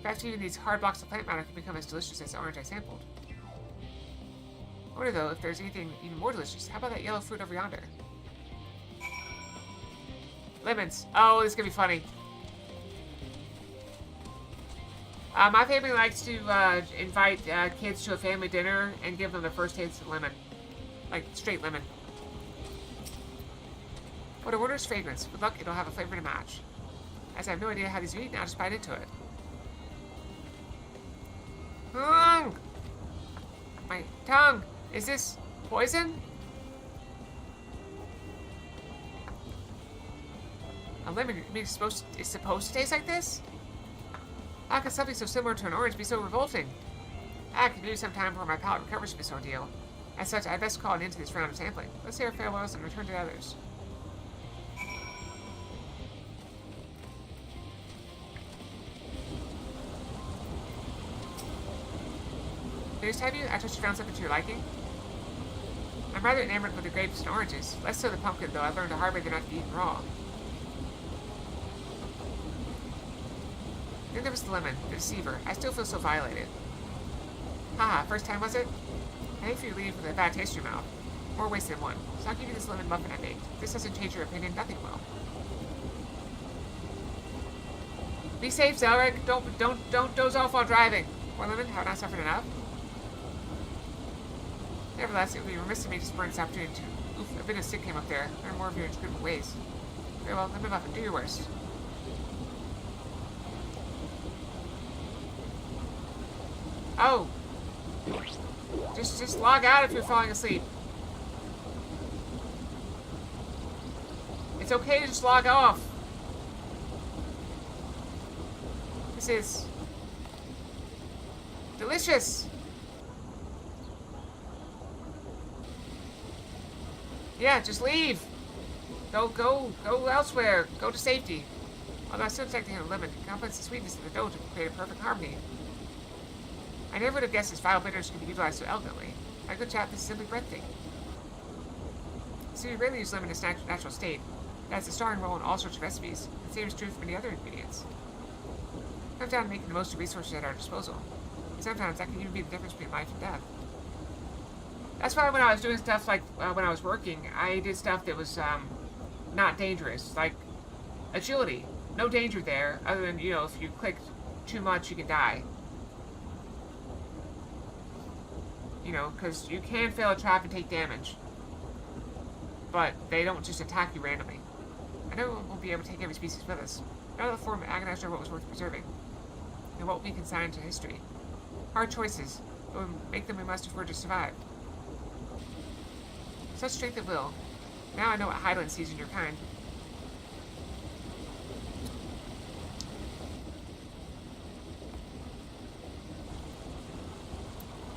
Perhaps even these hard blocks of plant matter can become as delicious as the orange I sampled. I wonder though if there's anything even more delicious. How about that yellow fruit over yonder? Lemons. Oh, this is gonna be funny. My family likes to invite kids to a family dinner and give them the first taste of lemon. Like, straight lemon. What a wondrous fragrance. With luck, it'll have a flavor to match. As I have no idea how these are eaten, I'll just bite into it. Tongue! My tongue! Is this poison? A lemon is supposed to taste like this? How could something so similar to an orange be so revolting? I could do some time before my palate recovers from this ordeal. As such, I'd best call an end to this round of sampling. Let's say our farewells and return to the others. News have you? I trust you found something to your liking? I'm rather enamored with the grapes and oranges. Less so the pumpkin, though I've learned the hard way they're not to be eaten raw. Then there was the lemon, the deceiver. I still feel so violated. Haha, first time was it? I hate for you to leave with a bad taste in your mouth. More waste than one. So I'll give you this lemon muffin I baked. If this doesn't change your opinion, nothing will. Be safe, Zelric. Don't doze off while driving. Poor lemon, have I not suffered enough? Nevertheless, it would be remiss of me to spurn this opportunity to... Oof, a bit of sick came up there. Learn more of your inscrutable ways. Very well, lemon muffin, do your worst. Oh! Just log out if you're falling asleep. It's okay to just log off. This is... delicious! Yeah, just leave! Go elsewhere. Go to safety. Although I still detecting a lemon, it complements the sweetness of the dough to create a perfect harmony. I never would have guessed this vile bitterness could be utilized so elegantly. My good chap, this is simply breathtaking. So we rarely use lemon in its natural state. It has a starring role in all sorts of recipes. The same is true for many other ingredients. It comes down to making the most of resources at our disposal. And sometimes that can even be the difference between life and death. That's why when I was doing stuff like when I was working, I did stuff that was not dangerous, like agility. No danger there, other than, you know, if you click too much, you can die. You know, because you can fail a trap and take damage. But they don't just attack you randomly. I know we'll be able to take every species with us. Now that the form agonized over what was worth preserving. And what will be consigned to history. Hard choices, but we make them we must if we're to survive. Such strength of will. Now I know what Hydaelyn sees in your kind.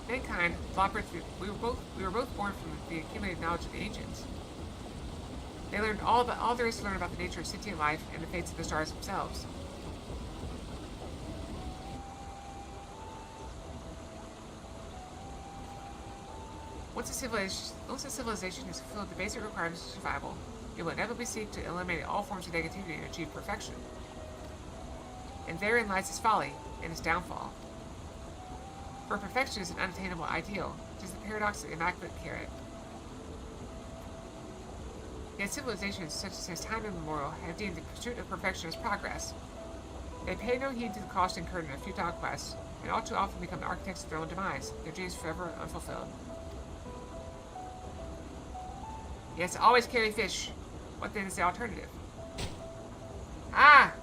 Mankind, we were both born from the accumulated knowledge of the ancients. They learned all there is to learn about the nature of sentient life and the fates of the stars themselves. Once a civilization has fulfilled the basic requirements of survival, it will inevitably seek to eliminate all forms of negativity and achieve perfection. And therein lies its folly and its downfall. For perfection is an unattainable ideal. It is the paradox of the immaculate carrot. Yet civilizations such as since time immemorial have deemed the pursuit of perfection as progress. They pay no heed to the cost incurred in a futile quest, and all too often become the architects of their own demise, their dreams forever unfulfilled. Yes, always carry fish. What then is the alternative? Ah!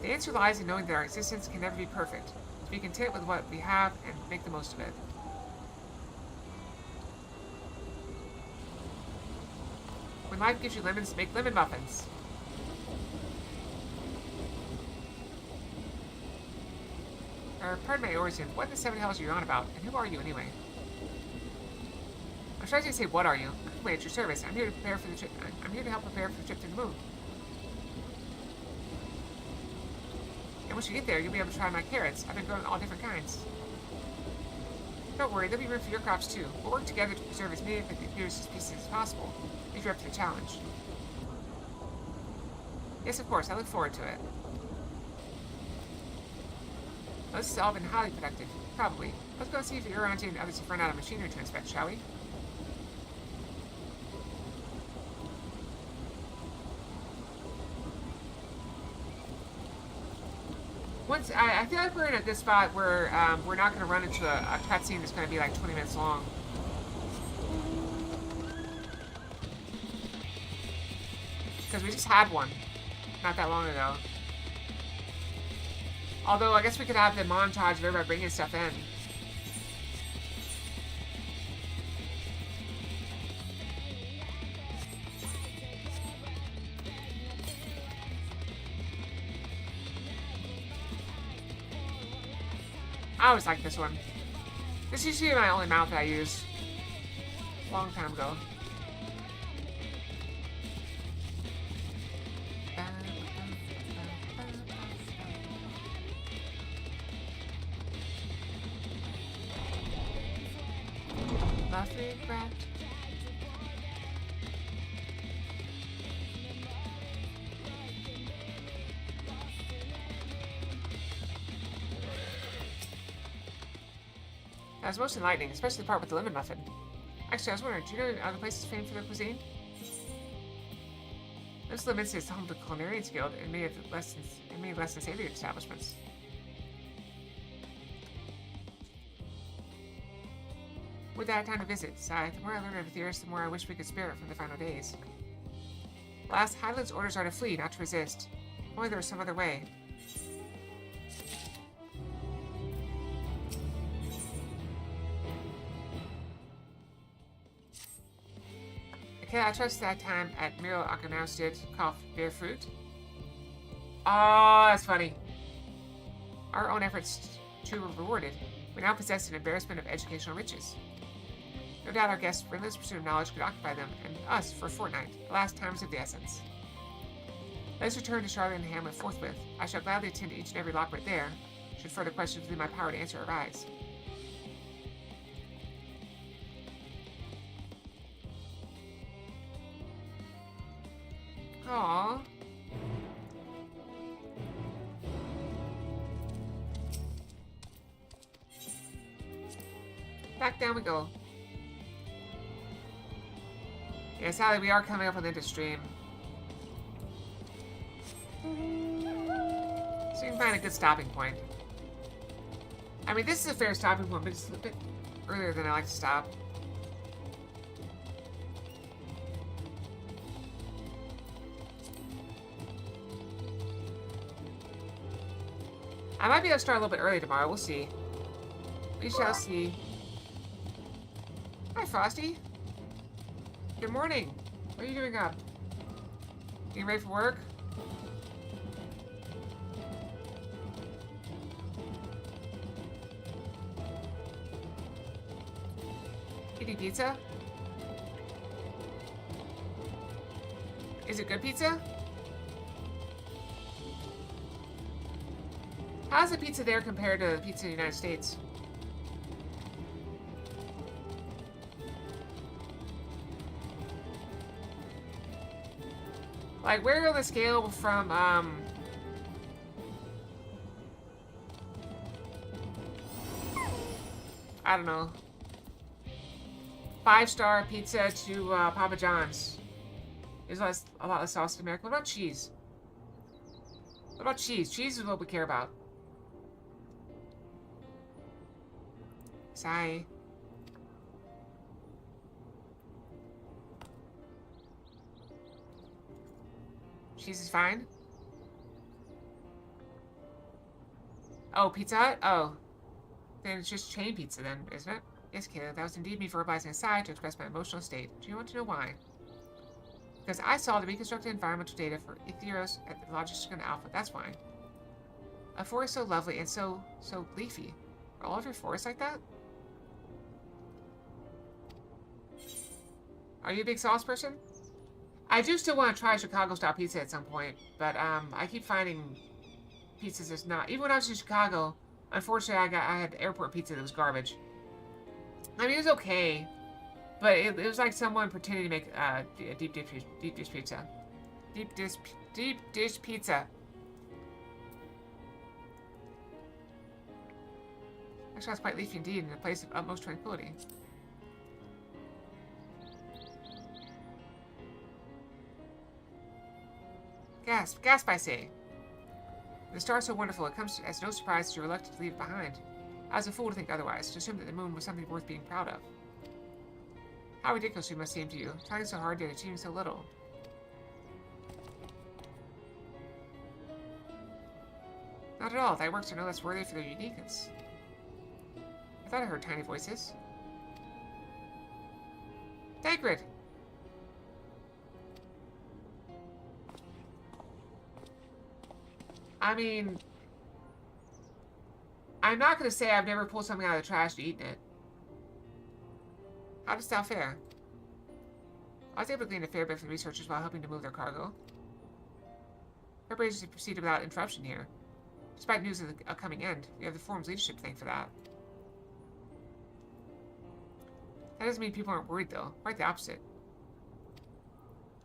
The answer lies in knowing that our existence can never be perfect, to be content with what we have and make the most of it. When life gives you lemons, make lemon muffins. Pardon my origin, what in the seven hells are you on about, and who are you anyway? I'm trying to say, what are you? Wait, at your service. I'm here to prepare for the trip. I'm here to help prepare for the trip to the moon. And once you get there, you'll be able to try my carrots. I've been growing all different kinds. Don't worry, there'll be room for your crops too. We'll work together to preserve as many of the computer's species as possible, if you're up to the challenge. Yes, of course, I look forward to it. Well, this has all been highly productive. Probably. Let's go see if the Uranti and others have run out of machinery to inspect, shall we? I feel like we're in a good spot where we're not going to run into a cutscene that's going to be like 20 minutes long. Because we just had one not that long ago. Although, I guess we could have the montage of everybody bringing stuff in. I always like this one. This used to be my only mount that I used. A long time ago. Love regret. That was most enlightening, especially the part with the lemon muffin. Actually, I was wondering, do you know other places famed for their cuisine? This lemon is home to the Culinarians Guild and many less than savory establishments. With that time to visit, sigh, the more I learn of Aetheris, the more I wish we could spare it from the final days. Alas, Highland's orders are to flee, not to resist. If only there was some other way. Okay, I trust that time at Miro Akanausted cough bear fruit. Oh, that's funny. Our own efforts too were rewarded. We now possess an embarrassment of educational riches. No doubt our guests' relentless pursuit of knowledge could occupy them and us for a fortnight. The last time is of the essence. Let us return to Charlotte and Hamlet forthwith. I shall gladly attend to each and every lockbird there, should further questions within my power to answer arise. Aww. Back down we go. Yeah, sadly, we are coming up on the end of stream. So you can find a good stopping point. I mean, this is a fair stopping point, but it's a bit earlier than I like to stop. I might be able to start a little bit early tomorrow. We'll see. We shall see. Hi, Frosty. Good morning. What are you doing up? Getting ready for work? Eating pizza? Is it good pizza? How's the pizza there compared to the pizza in the United States? Like, where on the scale from, I don't know, 5-star pizza to Papa John's? There's a lot less sauce in America. What about cheese? What about cheese? Cheese is what we care about. Sigh. Cheese is fine. Oh, Pizza Hut? Oh. Then it's just chain pizza then, isn't it? Yes, Caleb, that was indeed me verbalizing aside to express my emotional state. Do you want to know why? Because I saw the reconstructed environmental data for Aetheros at the Logistica Alpha. That's why. A forest so lovely and so leafy. Are all of your forests like that? Are you a big sauce person? I do still want to try Chicago-style pizza at some point, but I keep finding pizzas that's not. Even when I was in Chicago, unfortunately, I had airport pizza that was garbage. I mean, it was okay, but it was like someone pretending to make a deep dish pizza. Deep dish pizza. Actually, that's quite leafy indeed, in a place of utmost tranquility. Gasp, I say. The star is so wonderful, it comes as no surprise that you're reluctant to leave it behind. I was a fool to think otherwise, to assume that the moon was something worth being proud of. How ridiculous you must seem to you, trying so hard yet achieving so little. Not at all. Thy works are no less worthy for their uniqueness. I thought I heard tiny voices. Dagrid! I mean, I'm not going to say I've never pulled something out of the trash and eaten it. How does that fare? I was able to glean a fair bit from the researchers while helping to move their cargo. Preparations proceeded without interruption here. Despite news of the upcoming end, we have the Forum's leadership to thank for that. That doesn't mean people aren't worried, though. Quite the opposite.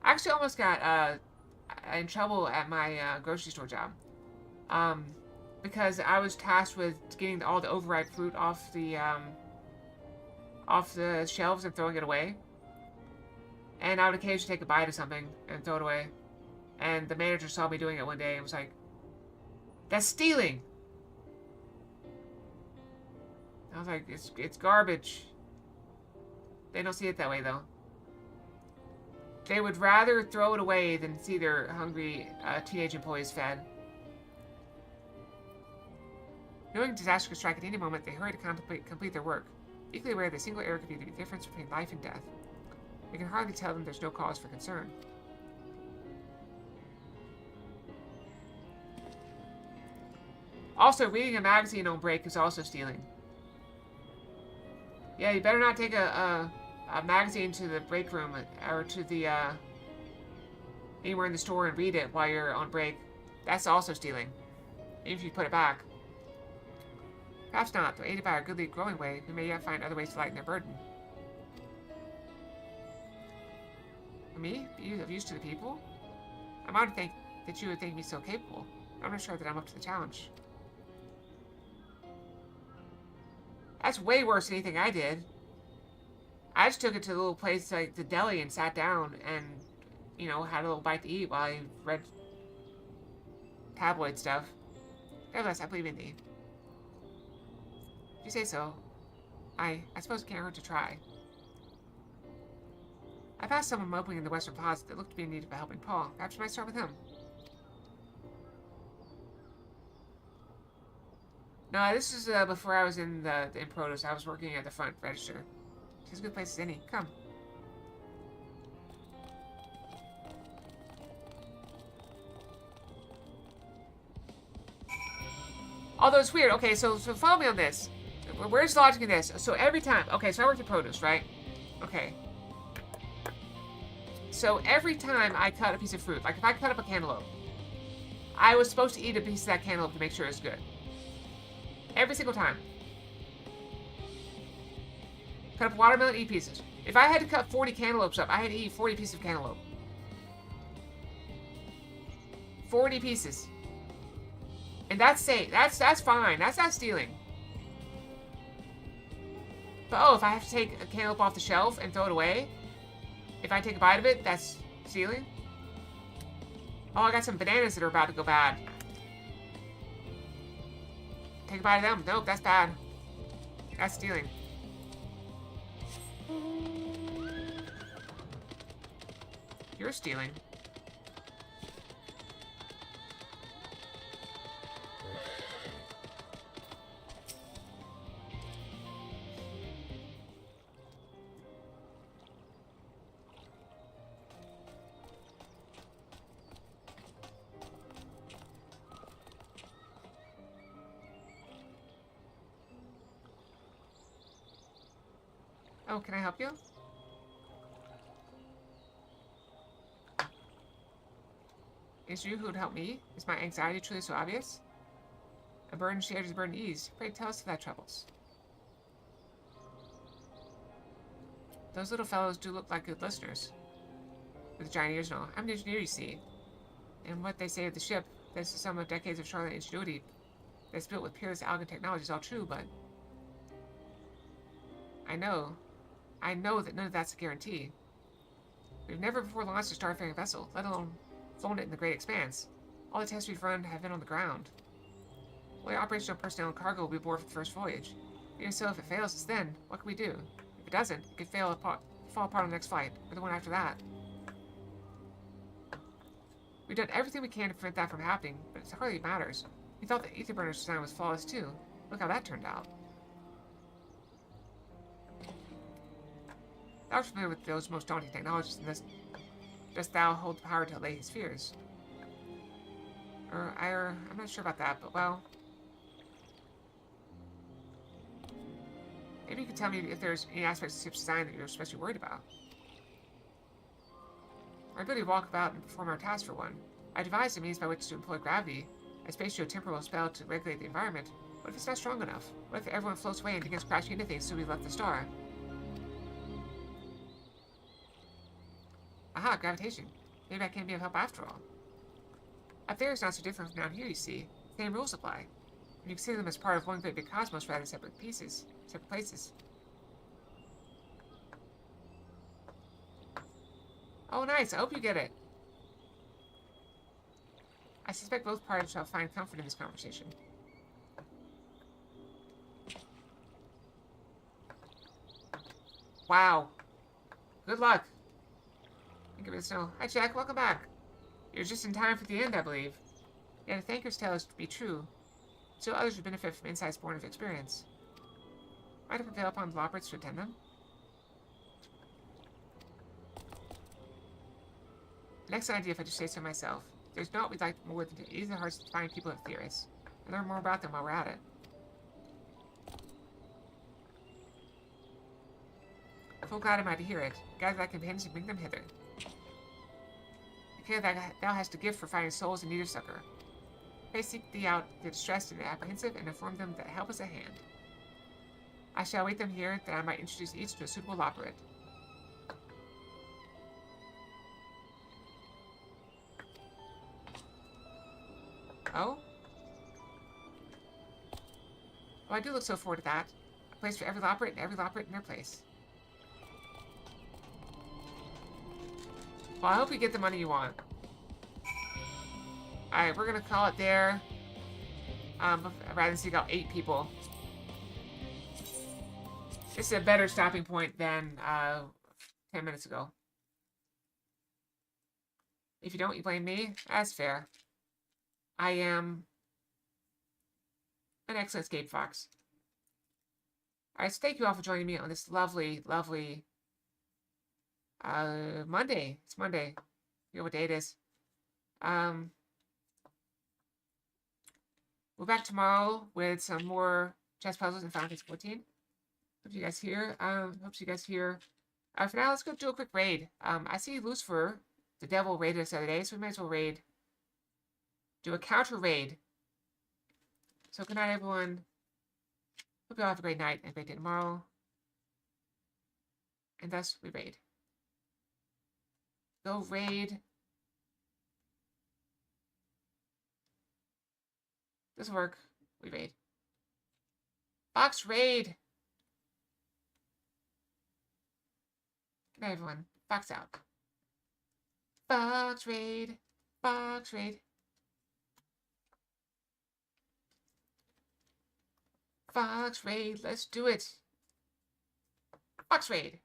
I actually almost got in trouble at my grocery store job. Because I was tasked with getting all the overripe fruit off the shelves and throwing it away. And I would occasionally take a bite of something and throw it away. And the manager saw me doing it one day and was like, "That's stealing!" I was like, it's garbage. They don't see it that way, though. They would rather throw it away than see their hungry teenage employees fed. Knowing disaster could strike at any moment, they hurry to complete their work, equally aware that a single error could be the difference between life and death. We can hardly tell them there's no cause for concern. Also, reading a magazine on break is also stealing. Yeah, you better not take a magazine to the break room or to the anywhere in the store and read it while you're on break. That's also stealing, even if you put it back. Perhaps not, though aided by our goodly growing way, we may yet find other ways to lighten their burden. For me? Be of use to the people? I'm honored to think that you would think me so capable. I'm not sure that I'm up to the challenge. That's way worse than anything I did. I just took it to the little place like the deli and sat down and, you know, had a little bite to eat while I read tabloid stuff. Nevertheless, I believe in thee. If you say so, I suppose it can't hurt to try. I passed someone moping in the Western Plaza that looked to be in need of a helping paw. Perhaps you might start with him. No, this is before I was in Protos. I was working at the front register. It's as good a place as any. Come. Although it's weird. Okay, so follow me on this. Where's the logic in this? So every time... Okay, so I worked at Protos, right? Okay. So every time I cut a piece of fruit, like if I cut up a cantaloupe, I was supposed to eat a piece of that cantaloupe to make sure it's good. Every single time. Cut up watermelon, eat pieces. If I had to cut 40 cantaloupes up, I had to eat 40 pieces of cantaloupe. 40 pieces. And that's safe. That's fine. That's not stealing. But oh, if I have to take a cantaloupe off the shelf and throw it away, if I take a bite of it, that's stealing? Oh, I got some bananas that are about to go bad. Take a bite of them. Nope, that's bad. That's stealing. You're stealing. Oh, can I help you? Is you who would help me? Is my anxiety truly so obvious? A burden shared is a burden eased. Pray tell us of thy troubles. Those little fellows do look like good listeners. With giant ears and all. I'm an engineer, you see. And what they say of the ship, this is some of decades of Charlotte ingenuity that's built with peerless alien technology is all true, but I know that none of that's a guarantee. We've never before launched a starfaring vessel, let alone flown it in the great expanse. All the tests we've run have been on the ground. Only operational personnel and cargo will be aboard for the first voyage. Even so, if it fails us then, what can we do? If it doesn't, it could fall apart on the next flight, or the one after that. We've done everything we can to prevent that from happening, but it hardly matters. We thought the ether burner's design was flawless too. Look how that turned out. Thou art familiar with those most daunting technologies, and dost thou hold the power to allay his fears? I'm not sure about that, but well... Maybe you could tell me if there's any aspects of the ship's design that you're especially worried about. Our ability to walk about and perform our tasks for one. I devised a means by which to employ gravity, a spatio-temporal spell to regulate the environment. What if it's not strong enough? What if everyone floats away and begins crashing into things so we left the star? Aha, gravitation. Maybe I can be of help after all. Up there is not so different from down here, you see. Same rules apply. And you consider them as part of one great big cosmos rather than separate places. Oh, nice. I hope you get it. I suspect both parties shall find comfort in this conversation. Wow. Good luck. Think of it so. Hi, Jack. Welcome back. You're just in time for the end, I believe. Yet if Thanker's tale is to be true, so others would benefit from insights born of experience. Might I prevail upon the Loppers to attend them? An excellent idea if I just say so myself. There's naught we'd like more than to ease the hearts of fine people of theorists, and learn more about them while we're at it. Full glad am I to hear it. Gather thy companions and bring them hither. The care that thou hast to give for finding souls in need of succor. Pray seek thee out the distressed and the apprehensive, and inform them that help is at hand. I shall await them here, that I might introduce each to a suitable operate. Oh? Oh, I do look so forward to that. A place for every operate and every operate in their place. Well, I hope you get the money you want. Alright, we're gonna call it there. Rather than seek out 8 people. This is a better stopping point than 10 minutes ago. If you don't, you blame me. That's fair. I am an excellent escape fox. Alright, so thank you all for joining me on this lovely, lovely Monday. It's Monday. I forget what day it is. We're back tomorrow with some more chess puzzles in Final Fantasy 14. Hope you guys here. For now, let's go do a quick raid. I see Lucifer, the devil, raided us the other day, so we might as well raid. Do a counter raid. So good night, everyone. Hope you all have a great night and a great day tomorrow. And thus, we raid. Go raid. Doesn't work. We raid. Fox raid. Good night, everyone. Fox out. Fox raid. Fox raid. Fox raid. Let's do it. Fox raid.